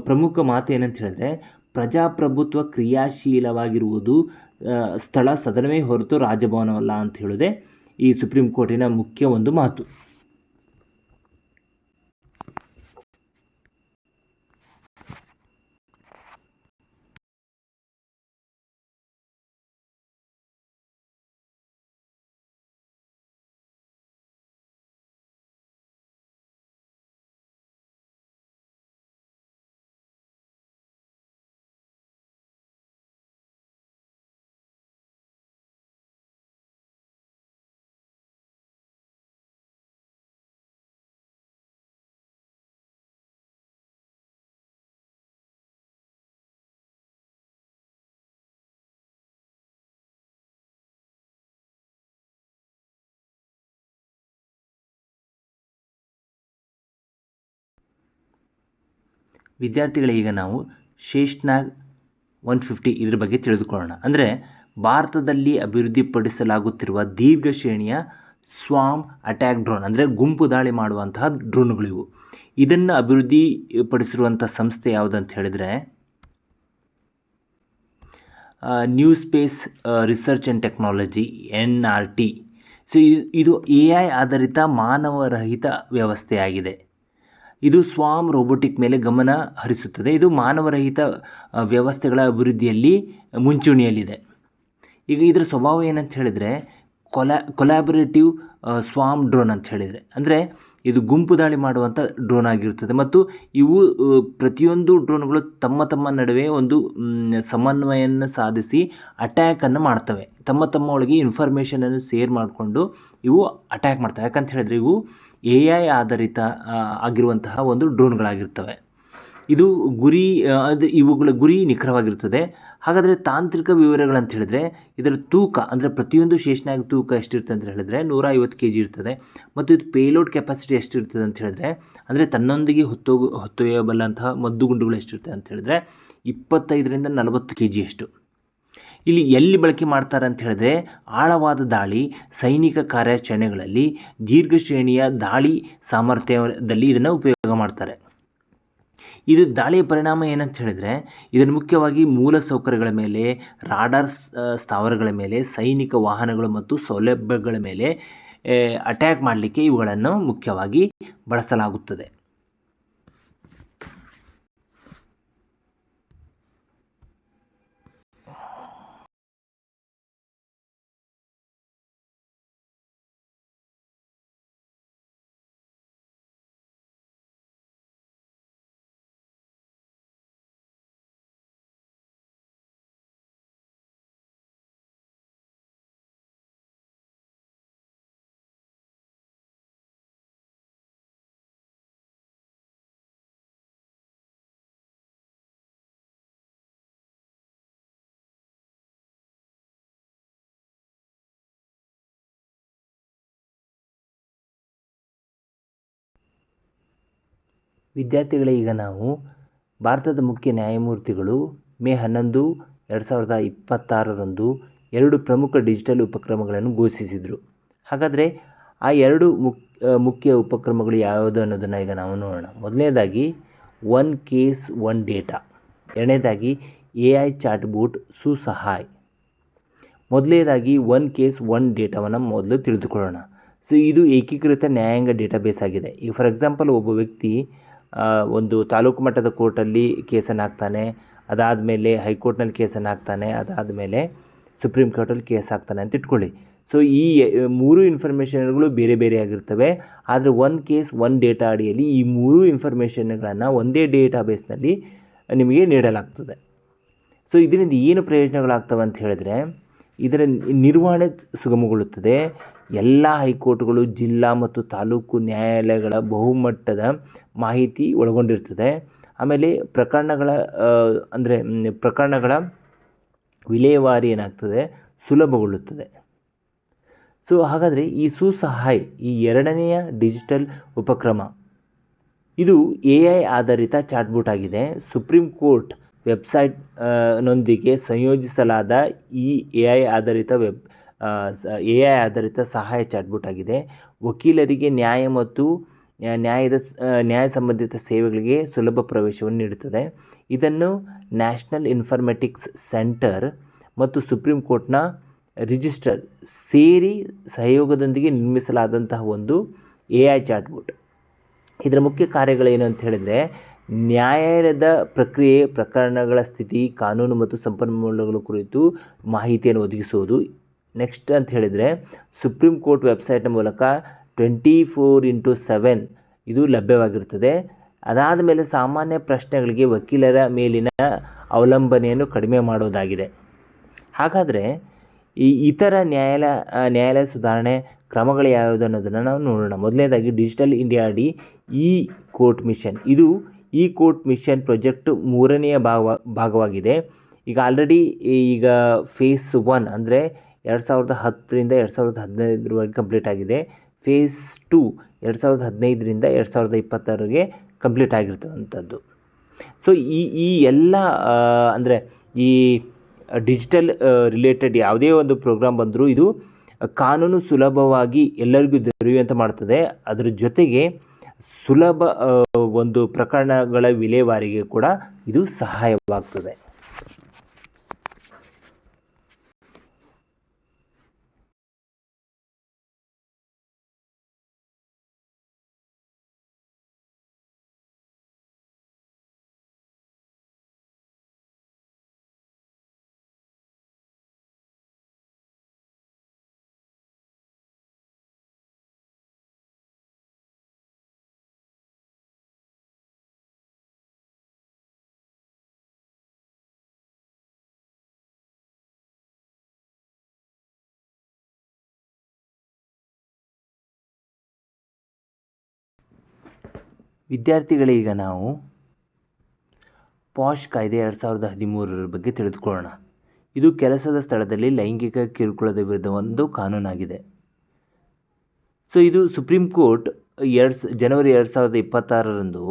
ಪ್ರಮುಖ ಮಾತು ಏನಂತ ಹೇಳಿದ್ರೆ ಪ್ರಜಾಪ್ರಭುತ್ವ ಕ್ರಿಯಾಶೀಲವಾಗಿರುವುದು ಸ್ಥಳ ಸದನವೇ ಹೊರತು ರಾಜಭವನವಲ್ಲ ಅಂತ ಹೇಳೋದೇ ಈ ಸುಪ್ರೀಂ ಕೋರ್ಟಿನ ಮುಖ್ಯ ಒಂದು ಮಾತು. ವಿದ್ಯಾರ್ಥಿಗಳೀಗ ನಾವು ಶೇಷ್ನಾಗ್ 150 ಇದ್ರ ಬಗ್ಗೆ ತಿಳಿದುಕೊಳ್ಳೋಣ. ಅಂದರೆ ಭಾರತದಲ್ಲಿ ಅಭಿವೃದ್ಧಿಪಡಿಸಲಾಗುತ್ತಿರುವ ದೀರ್ಘ ಶ್ರೇಣಿಯ ಸ್ವಾಮ್ ಅಟ್ಯಾಕ್ ಡ್ರೋನ್, ಅಂದರೆ ಗುಂಪು ದಾಳಿ ಮಾಡುವಂತಹ ಡ್ರೋನ್ಗಳಿವು. ಇದನ್ನು ಅಭಿವೃದ್ಧಿಪಡಿಸಿರುವಂಥ ಸಂಸ್ಥೆ ಯಾವುದಂತ ಹೇಳಿದರೆ new space research and technology NRT. So ಇದು AI ಆಧಾರಿತ ಮಾನವರಹಿತ ವ್ಯವಸ್ಥೆಯಾಗಿದೆ. ಇದು ಸ್ವಾಮ್ ರೋಬೋಟಿಕ್ ಮೇಲೆ ಗಮನ ಹರಿಸುತ್ತದೆ. ಇದು ಮಾನವರಹಿತ ವ್ಯವಸ್ಥೆಗಳ ಅಭಿವೃದ್ಧಿಯಲ್ಲಿ ಮುಂಚೂಣಿಯಲ್ಲಿದೆ. ಈಗ ಇದರ ಸ್ವಭಾವ ಏನಂತ ಹೇಳಿದರೆ ಕೊಲ್ಯಾಬರೇಟಿವ್ ಸ್ವಾಮ್ ಡ್ರೋನ್ ಅಂತ ಹೇಳಿದರೆ, ಅಂದರೆ ಇದು ಗುಂಪು ದಾಳಿ ಮಾಡುವಂಥ ಡ್ರೋನ್ ಆಗಿರುತ್ತದೆ. ಮತ್ತು ಇವು ಪ್ರತಿಯೊಂದು ಡ್ರೋನ್ಗಳು ತಮ್ಮ ನಡುವೆ ಒಂದು ಸಮನ್ವಯವನ್ನು ಸಾಧಿಸಿ ಅಟ್ಯಾಕನ್ನು ಮಾಡ್ತವೆ. ತಮ್ಮ ಒಳಗೆ ಇನ್ಫಾರ್ಮೇಷನನ್ನು ಶೇರ್ ಮಾಡಿಕೊಂಡು ಇವು ಅಟ್ಯಾಕ್ ಮಾಡ್ತವೆ. ಯಾಕಂತ ಹೇಳಿದರೆ ಇವು AI ಆಧಾರಿತ ಆಗಿರುವಂತಹ ಒಂದು ಡ್ರೋನ್ಗಳಾಗಿರ್ತವೆ. ಇದು ಇವುಗಳ ಗುರಿ ನಿಖರವಾಗಿರ್ತದೆ. ಹಾಗಾದರೆ ತಾಂತ್ರಿಕ ವಿವರಗಳಂತ ಹೇಳಿದರೆ ಇದರ ತೂಕ, ಅಂದರೆ ಪ್ರತಿಯೊಂದು ಶೇಷ್ನಾಗ್ ತೂಕ ಎಷ್ಟಿರ್ತದೆ ಅಂತ ಹೇಳಿದ್ರೆ 150 kg ಇರ್ತದೆ. ಮತ್ತು ಇದು ಪೇಲೋಡ್ ಕೆಪಾಸಿಟಿ ಎಷ್ಟಿರ್ತದೆ ಅಂತ ಹೇಳಿದ್ರೆ, ಅಂದರೆ ತನ್ನೊಂದಿಗೆ ಹೊತ್ತೊಯ್ಯಬಲ್ಲಂತಹ ಮದ್ದುಗುಂಡುಗಳು ಎಷ್ಟಿರ್ತದೆ ಅಂತ ಹೇಳಿದ್ರೆ 25ರಿಂದ 40 kg ಅಷ್ಟು. ಇಲ್ಲಿ ಎಲ್ಲಿ ಬಳಕೆ ಮಾಡ್ತಾರೆ ಅಂತ ಹೇಳಿದ್ರೆ ಆಳವಾದ ದಾಳಿ, ಸೈನಿಕ ಕಾರ್ಯಾಚರಣೆಗಳಲ್ಲಿ, ದೀರ್ಘ ಶ್ರೇಣಿಯ ದಾಳಿ ಸಾಮರ್ಥ್ಯದಲ್ಲಿ ಇದನ್ನು ಉಪಯೋಗ ಮಾಡ್ತಾರೆ. ಇದು ದಾಳಿಯ ಪರಿಣಾಮ ಏನಂತ ಹೇಳಿದರೆ ಇದನ್ನು ಮುಖ್ಯವಾಗಿ ಮೂಲ ಸೌಕರ್ಯಗಳ ಮೇಲೆ, ರಾಡಾರ್ ಸ್ಥಾವರಗಳ ಮೇಲೆ, ಸೈನಿಕ ವಾಹನಗಳು ಮತ್ತು ಸೌಲಭ್ಯಗಳ ಮೇಲೆ ಅಟ್ಯಾಕ್ ಮಾಡಲಿಕ್ಕೆ ಇವುಗಳನ್ನು ಮುಖ್ಯವಾಗಿ ಬಳಸಲಾಗುತ್ತದೆ. ವಿದ್ಯಾರ್ಥಿಗಳೇ, ಈಗ ನಾವು ಭಾರತದ ಮುಖ್ಯ ನ್ಯಾಯಮೂರ್ತಿಗಳು ಮೇ 11, 2026ರಂದು 2 ಪ್ರಮುಖ ಡಿಜಿಟಲ್ ಉಪಕ್ರಮಗಳನ್ನು ಘೋಷಿಸಿದರು. ಹಾಗಾದರೆ ಆ 2 ಮುಖ್ಯ ಉಪಕ್ರಮಗಳು ಯಾವುದು ಅನ್ನೋದನ್ನು ಈಗ ನಾವು ನೋಡೋಣ. ಮೊದಲನೇದಾಗಿ ಒನ್ ಕೇಸ್ ಒನ್ ಡೇಟಾ, ಎರಡನೇದಾಗಿ AI ಚಾಟ್ಬೋಟ್ ಸುಸಹಾಯ್. ಮೊದಲನೇದಾಗಿ ಒನ್ ಕೇಸ್ ಒನ್ ಡೇಟಾವನ್ನು ಮೊದಲು ತಿಳಿದುಕೊಳ್ಳೋಣ. ಸೊ ಇದು ಏಕೀಕೃತ ನ್ಯಾಯಾಂಗ ಡೇಟಾಬೇಸ್ ಆಗಿದೆ. ಈಗ ಫಾರ್ ಎಕ್ಸಾಂಪಲ್ ಒಬ್ಬ ವ್ಯಕ್ತಿ ಒಂದು ತಾಲೂಕು ಮಟ್ಟದ ಕೋರ್ಟಲ್ಲಿ ಕೇಸನ್ನು ಹಾಕ್ತಾನೆ, ಅದಾದಮೇಲೆ ಹೈಕೋರ್ಟ್ನಲ್ಲಿ ಕೇಸನ್ನು ಹಾಕ್ತಾನೆ, ಅದಾದಮೇಲೆ ಸುಪ್ರೀಂ ಕೋರ್ಟಲ್ಲಿ ಕೇಸ್ ಹಾಕ್ತಾನೆ ಅಂತ ಇಟ್ಕೊಳ್ಳಿ. ಸೊ ಈ 3 ಇನ್ಫಾರ್ಮೇಷನ್ಗಳು ಬೇರೆ ಬೇರೆ ಆಗಿರ್ತವೆ. ಆದರೆ ಒಂದು ಕೇಸ್ ಒಂದು ಡೇಟಾ ಅಡಿಯಲ್ಲಿ ಈ 3 ಇನ್ಫಾರ್ಮೇಷನ್ಗಳನ್ನು ಒಂದೇ ಡೇಟಾಬೇಸ್ನಲ್ಲಿ ನಿಮಗೆ ನೀಡಲಾಗ್ತದೆ. ಸೊ ಇದರಿಂದ ಏನು ಪ್ರಯೋಜನಗಳಾಗ್ತವೆ ಅಂತ ಹೇಳಿದ್ರೆ, ಇದರ ನಿರ್ವಹಣೆ ಸುಗಮಗೊಳ್ಳುತ್ತದೆ. ಎಲ್ಲ ಹೈಕೋರ್ಟ್ಗಳು, ಜಿಲ್ಲಾ ಮತ್ತು ತಾಲೂಕು ನ್ಯಾಯಾಲಯಗಳ ಬಹುಮಟ್ಟದ ಮಾಹಿತಿ ಒಳಗೊಂಡಿರ್ತದೆ. ಆಮೇಲೆ ಪ್ರಕರಣಗಳ ವಿಲೇವಾರಿ ಏನಾಗ್ತದೆ, ಸುಲಭಗೊಳ್ಳುತ್ತದೆ. ಸೊ ಹಾಗಾದರೆ ಈ ಸುಸಹಾಯ್ ಈ 2ನೆಯ ಡಿಜಿಟಲ್ ಉಪಕ್ರಮ ಇದು AI ಆಧಾರಿತ ಚಾಟ್ಬೋಟ್ ಆಗಿದೆ. ಸುಪ್ರೀಂ ಕೋರ್ಟ್ ವೆಬ್ಸೈಟ್ನೊಂದಿಗೆ ಸಂಯೋಜಿಸಲಾದ ಈ AI ಆಧಾರಿತ ಸಹಾಯ ಚಾಟ್ಬೋಟ್ ಆಗಿದೆ. ವಕೀಲರಿಗೆ ನ್ಯಾಯ ಮತ್ತು ನ್ಯಾಯ ಸಂಬಂಧಿತ ಸೇವೆಗಳಿಗೆ ಸುಲಭ ಪ್ರವೇಶವನ್ನು ನೀಡುತ್ತದೆ. ಇದನ್ನು ನ್ಯಾಷನಲ್ ಇನ್ಫಾರ್ಮೆಟಿಕ್ಸ್ ಸೆಂಟರ್ ಮತ್ತು ಸುಪ್ರೀಂ ಕೋರ್ಟ್ನ ರಿಜಿಸ್ಟ್ರಾರ್ ಸೇರಿ ಸಹಯೋಗದೊಂದಿಗೆ ನಿರ್ಮಿಸಲಾದಂತಹ ಒಂದು AI ಚಾಟ್ಬೋಟ್. ಇದರ ಮುಖ್ಯ ಕಾರ್ಯಗಳೇನು ಅಂತ ಹೇಳಿದರೆ, ನ್ಯಾಯಾಲಯದ ಪ್ರಕ್ರಿಯೆ, ಪ್ರಕರಣಗಳ ಸ್ಥಿತಿ, ಕಾನೂನು ಮತ್ತು ಸಂಪನ್ಮೂಲಗಳ ಕುರಿತು ಮಾಹಿತಿಯನ್ನು ಒದಗಿಸುವುದು. ನೆಕ್ಸ್ಟ್ ಅಂತ ಹೇಳಿದರೆ, ಸುಪ್ರೀಂ ಕೋರ್ಟ್ ವೆಬ್ಸೈಟ್ನ ಮೂಲಕ 24/7 ಇದು ಲಭ್ಯವಾಗಿರುತ್ತದೆ. ಅದಾದ ಮೇಲೆ ಸಾಮಾನ್ಯ ಪ್ರಶ್ನೆಗಳಿಗೆ ವಕೀಲರ ಮೇಲಿನ ಅವಲಂಬನೆಯನ್ನು ಕಡಿಮೆ ಮಾಡೋದಾಗಿದೆ. ಹಾಗಾದರೆ ಈ ಇತರ ನ್ಯಾಯಾಲಯ ಸುಧಾರಣೆ ಕ್ರಮಗಳು ಯಾವುದು ಅನ್ನೋದನ್ನು ನಾವು ನೋಡೋಣ. ಮೊದಲನೇದಾಗಿ ಡಿಜಿಟಲ್ ಇಂಡಿಯಾ ಅಡಿ ಕೋರ್ಟ್ ಮಿಷನ್. ಇದು ಕೋರ್ಟ್ ಮಿಷನ್ ಪ್ರಾಜೆಕ್ಟ್ 3ನೆಯ ಭಾಗವಾಗಿದೆ. ಈಗ ಆಲ್ರೆಡಿ ಫೇಸ್ 1 ಅಂದರೆ 2010ರಿಂದ 2015ರವರೆಗೆ ಕಂಪ್ಲೀಟ್ ಆಗಿದೆ. ಫೇಸ್ 2 2015ರಿಂದ 2026ಗೆ ಕಂಪ್ಲೀಟ್ ಆಗಿರ್ತಕ್ಕಂಥದ್ದು. ಸೊ ಈ ಎಲ್ಲ ಅಂದರೆ ಈ ಡಿಜಿಟಲ್ ರಿಲೇಟೆಡ್ ಯಾವುದೇ ಒಂದು ಪ್ರೋಗ್ರಾಮ್ ಬಂದರೂ ಇದು ಕಾನೂನು ಸುಲಭವಾಗಿ ಎಲ್ಲರಿಗೂ ದೊರೆಯುವಂತೆ ಮಾಡ್ತದೆ. ಅದರ ಜೊತೆಗೆ ಸುಲಭ ಒಂದು ಪ್ರಕರಣಗಳ ವಿಲೇವಾರಿಗೆ ಕೂಡ ಇದು ಸಹಾಯವಾಗ್ತದೆ. ವಿದ್ಯಾರ್ಥಿಗಳೀಗ ನಾವು ಪಾಶ್ ಕಾಯ್ದೆ 2013 ಬಗ್ಗೆ ತಿಳಿದುಕೊಳ್ಳೋಣ. ಇದು ಕೆಲಸದ ಸ್ಥಳದಲ್ಲಿ ಲೈಂಗಿಕ ಕಿರುಕುಳದ ವಿರುದ್ಧ ಒಂದು ಕಾನೂನಾಗಿದೆ. ಸೊ ಇದು ಸುಪ್ರೀಂ ಕೋರ್ಟ್ ಜನವರಿ 2026ರಂದು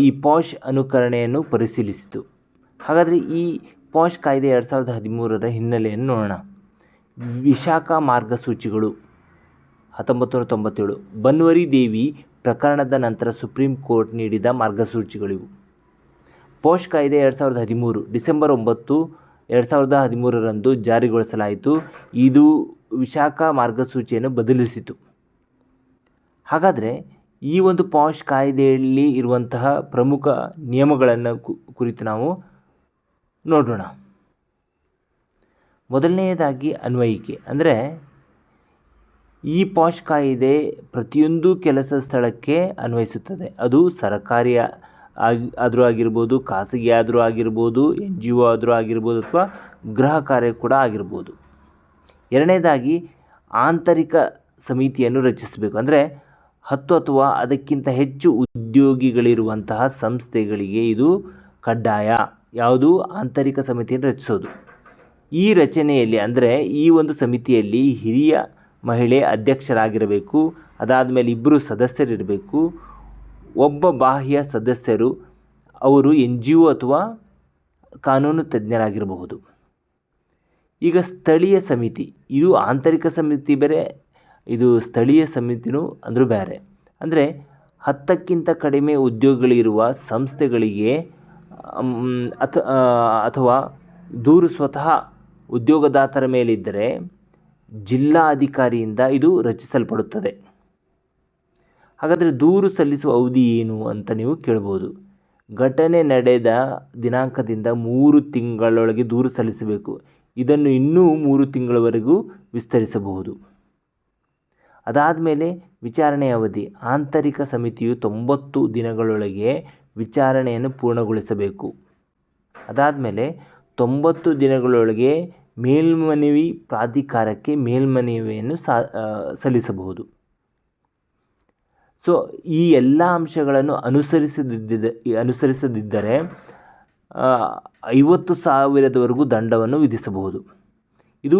ಈ ಪಾಶ್ ಅನುಕರಣೆಯನ್ನು ಪರಿಶೀಲಿಸಿತು. ಹಾಗಾದರೆ ಈ ಪಾಶ್ ಕಾಯ್ದೆ 2013ರ ಹಿನ್ನೆಲೆಯನ್ನು ನೋಡೋಣ. ವಿಶಾಖ ಮಾರ್ಗಸೂಚಿಗಳು 1997, ಬನ್ವರಿ ದೇವಿ ಪ್ರಕರಣದ ನಂತರ ಸುಪ್ರೀಂ ಕೋರ್ಟ್ ನೀಡಿದ ಮಾರ್ಗಸೂಚಿಗಳಿವು. ಪಾಶ್ ಕಾಯ್ದೆ 2013 ಡಿಸೆಂಬರ್ 9, 2013ರಂದು ಜಾರಿಗೊಳಿಸಲಾಯಿತು. ಇದು ವಿಶಾಖ ಮಾರ್ಗಸೂಚಿಯನ್ನು ಬದಲಿಸಿತು. ಹಾಗಾದರೆ ಈ ಒಂದು ಪಾಶ್ ಕಾಯ್ದೆಯಲ್ಲಿ ಇರುವಂತಹ ಪ್ರಮುಖ ನಿಯಮಗಳನ್ನು ಕುರಿತು ನಾವು ನೋಡೋಣ. ಮೊದಲನೆಯದಾಗಿ ಅನ್ವಯಿಕೆ. ಅಂದರೆ ಈ ಪಾಶ್ ಕಾಯ್ದೆ ಪ್ರತಿಯೊಂದು ಕೆಲಸ ಸ್ಥಳಕ್ಕೆ ಅನ್ವಯಿಸುತ್ತದೆ. ಅದು ಸರ್ಕಾರಿ ಆದರೂ ಆಗಿರ್ಬೋದು, ಖಾಸಗಿ ಆದರೂ ಆಗಿರ್ಬೋದು, NGO ಆದರೂ ಆಗಿರ್ಬೋದು, ಅಥವಾ ಗೃಹ ಕಾರ್ಯ ಕೂಡ ಆಗಿರ್ಬೋದು. ಎರಡನೇದಾಗಿ ಆಂತರಿಕ ಸಮಿತಿಯನ್ನು ರಚಿಸಬೇಕು. ಅಂದರೆ 10 ಅಥವಾ ಅದಕ್ಕಿಂತ ಹೆಚ್ಚು ಉದ್ಯೋಗಿಗಳಿರುವಂತಹ ಸಂಸ್ಥೆಗಳಿಗೆ ಇದು ಕಡ್ಡಾಯ. ಯಾವುದು? ಆಂತರಿಕ ಸಮಿತಿಯನ್ನು ರಚಿಸೋದು. ಈ ರಚನೆಯಲ್ಲಿ ಅಂದರೆ ಈ ಒಂದು ಸಮಿತಿಯಲ್ಲಿ ಹಿರಿಯ ಮಹಿಳೆ ಅಧ್ಯಕ್ಷರಾಗಿರಬೇಕು. ಅದಾದ ಮೇಲೆ 2 ಸದಸ್ಯರಿರಬೇಕು. ಒಬ್ಬ ಬಾಹ್ಯ ಸದಸ್ಯರು, ಅವರು NGO ಅಥವಾ ಕಾನೂನು ತಜ್ಞರಾಗಿರಬಹುದು. ಈಗ ಸ್ಥಳೀಯ ಸಮಿತಿ, ಇದು ಆಂತರಿಕ ಸಮಿತಿ ಬೇರೆ, ಇದು ಸ್ಥಳೀಯ ಸಮಿತಿನೂ ಅಂದರೂ ಬೇರೆ. ಅಂದರೆ 10ಕ್ಕಿಂತ ಕಡಿಮೆ ಉದ್ಯೋಗಿಗಳಿರುವ ಸಂಸ್ಥೆಗಳಿಗೆ ಅಥವಾ ದೂರು ಸ್ವತಃ ಉದ್ಯೋಗದಾತರ ಮೇಲಿದ್ದರೆ ಜಿಲ್ಲಾಧಿಕಾರಿಯಿಂದ ಇದು ರಚಿಸಲ್ಪಡುತ್ತದೆ. ಹಾಗಾದರೆ ದೂರು ಸಲ್ಲಿಸುವ ಅವಧಿ ಏನು ಅಂತ ನೀವು ಕೇಳ್ಬೋದು. ಘಟನೆ ನಡೆದ ದಿನಾಂಕದಿಂದ 3 ತಿಂಗಳೊಳಗೆ ದೂರು ಸಲ್ಲಿಸಬೇಕು. ಇದನ್ನು ಇನ್ನೂ 3 ತಿಂಗಳವರೆಗೂ ವಿಸ್ತರಿಸಬಹುದು. ಅದಾದ ಮೇಲೆ ವಿಚಾರಣೆಯ ಅವಧಿ. ಆಂತರಿಕ ಸಮಿತಿಯು 90 ದಿನಗಳೊಳಗೆ ವಿಚಾರಣೆಯನ್ನು ಪೂರ್ಣಗೊಳಿಸಬೇಕು. ಅದಾದ ಮೇಲೆ 90 ದಿನಗಳೊಳಗೆ ಮೇಲ್ಮನವಿ ಪ್ರಾಧಿಕಾರಕ್ಕೆ ಮೇಲ್ಮನವಿಯನ್ನು ಸಲ್ಲಿಸಬಹುದು. ಸೊ ಈ ಎಲ್ಲ ಅಂಶಗಳನ್ನು ಅನುಸರಿಸದಿದ್ದರೆ 50,000ವರೆಗೂ ದಂಡವನ್ನು ವಿಧಿಸಬಹುದು. ಇದು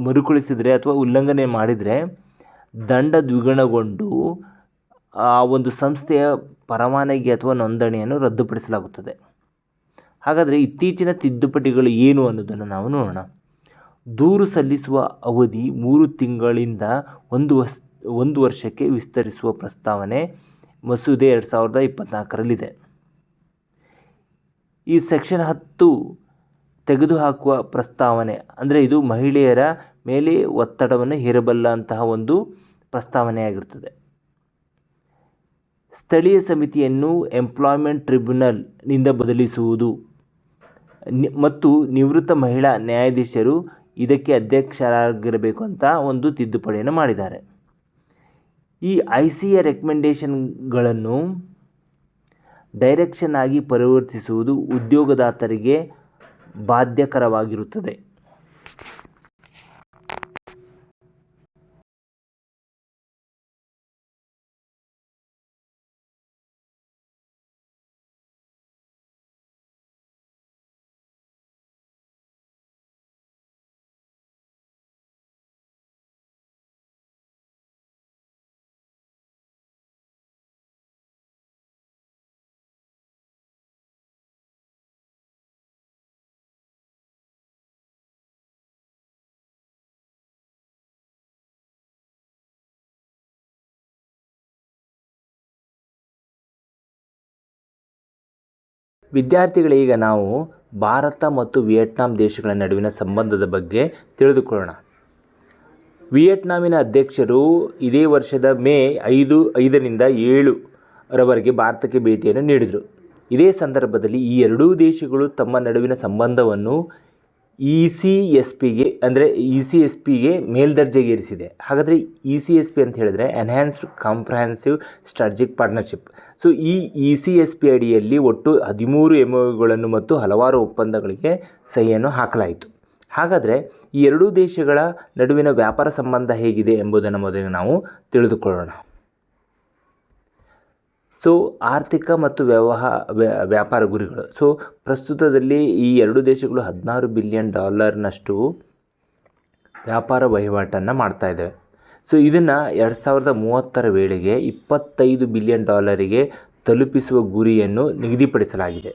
ಮರುಕಳಿಸಿದರೆ ಅಥವಾ ಉಲ್ಲಂಘನೆ ಮಾಡಿದರೆ ದಂಡ ದ್ವಿಗುಣಗೊಂಡು ಆ ಒಂದು ಸಂಸ್ಥೆಯ ಪರವಾನಗಿ ಅಥವಾ ನೋಂದಣಿಯನ್ನು ರದ್ದುಪಡಿಸಲಾಗುತ್ತದೆ. ಹಾಗಾದರೆ ಇತ್ತೀಚಿನ ತಿದ್ದುಪಡಿಗಳು ಏನು ಅನ್ನೋದನ್ನು ನಾವು ನೋಡೋಣ. ದೂರು ಸಲ್ಲಿಸುವ ಅವಧಿ 3 ತಿಂಗಳಿಂದ 1 ವರ್ಷಕ್ಕೆ ವಿಸ್ತರಿಸುವ ಪ್ರಸ್ತಾವನೆ ಮಸೂದೆ 2024ರಲ್ಲಿದೆ. ಈ ಸೆಕ್ಷನ್ 10 ತೆಗೆದುಹಾಕುವ ಪ್ರಸ್ತಾವನೆ ಅಂದರೆ ಇದು ಮಹಿಳೆಯರ ಮೇಲೆ ಒತ್ತಡವನ್ನು ಹೇರಬಲ್ಲಂತಹ ಒಂದು ಪ್ರಸ್ತಾವನೆಯಾಗಿರುತ್ತದೆ. ಸ್ಥಳೀಯ ಸಮಿತಿಯನ್ನು ಎಂಪ್ಲಾಯ್ಮೆಂಟ್ ಟ್ರಿಬ್ಯುನಲ್ನಿಂದ ಬದಲಿಸುವುದು ಮತ್ತು ನಿವೃತ್ತ ಮಹಿಳಾ ನ್ಯಾಯಾಧೀಶರು ಇದಕ್ಕೆ ಅಧ್ಯಕ್ಷರಾಗಿರಬೇಕು ಅಂತ ಒಂದು ತಿದ್ದುಪಡಿಯನ್ನು ಮಾಡಿದ್ದಾರೆ. ಈ ICA ರೆಕಮೆಂಡೇಷನ್ಗಳನ್ನು ಡೈರೆಕ್ಷನ್ ಆಗಿ ಪರಿವರ್ತಿಸುವುದು ಉದ್ಯೋಗದಾತರಿಗೆ ಬಾಧ್ಯಕರವಾಗಿರುತ್ತದೆ. ವಿದ್ಯಾರ್ಥಿಗಳೀಗ ನಾವು ಭಾರತ ಮತ್ತು ವಿಯೆಟ್ನಾಂ ದೇಶಗಳ ನಡುವಿನ ಸಂಬಂಧದ ಬಗ್ಗೆ ತಿಳಿದುಕೊಳ್ಳೋಣ. ವಿಯೆಟ್ನಾಮಿನ ಅಧ್ಯಕ್ಷರು ಇದೇ ವರ್ಷದ ಮೇ 5ರಿಂದ 7ರವರೆಗೆ ಭಾರತಕ್ಕೆ ಭೇಟಿಯನ್ನು ನೀಡಿದರು. ಇದೇ ಸಂದರ್ಭದಲ್ಲಿ ಈ ಎರಡೂ ದೇಶಗಳು ತಮ್ಮ ನಡುವಿನ ಸಂಬಂಧವನ್ನು ECSPಗೆ ಮೇಲ್ದರ್ಜೆಗೇರಿಸಿದೆ. ಹಾಗಾದರೆ ECSP ಅಂತ ಹೇಳಿದರೆ enhanced comprehensive strategic partnership. So ಈ ECSP ಅಡಿಯಲ್ಲಿ ಒಟ್ಟು 13 MOUಗಳನ್ನು ಮತ್ತು ಹಲವಾರು ಒಪ್ಪಂದಗಳಿಗೆ ಸಹಿಯನ್ನು ಹಾಕಲಾಯಿತು. ಹಾಗಾದರೆ ಈ ಎರಡೂ ದೇಶಗಳ ನಡುವಿನ ವ್ಯಾಪಾರ ಸಂಬಂಧ ಹೇಗಿದೆ ಎಂಬುದನ್ನು ಮೊದಲು ನಾವು ತಿಳಿದುಕೊಳ್ಳೋಣ. ಸೊ ಆರ್ಥಿಕ ಮತ್ತು ವ್ಯಾಪಾರ ಗುರಿಗಳು. ಸೊ ಪ್ರಸ್ತುತದಲ್ಲಿ ಈ ಎರಡೂ ದೇಶಗಳು $16 ಬಿಲಿಯನ್ ವ್ಯಾಪಾರ ವಹಿವಾಟನ್ನು ಮಾಡ್ತಾ ಇದ್ದಾವೆ. ಸೊ ಇದನ್ನು 2030ರ ವೇಳೆಗೆ $25 ಬಿಲಿಯನ್ ತಲುಪಿಸುವ ಗುರಿಯನ್ನು ನಿಗದಿಪಡಿಸಲಾಗಿದೆ.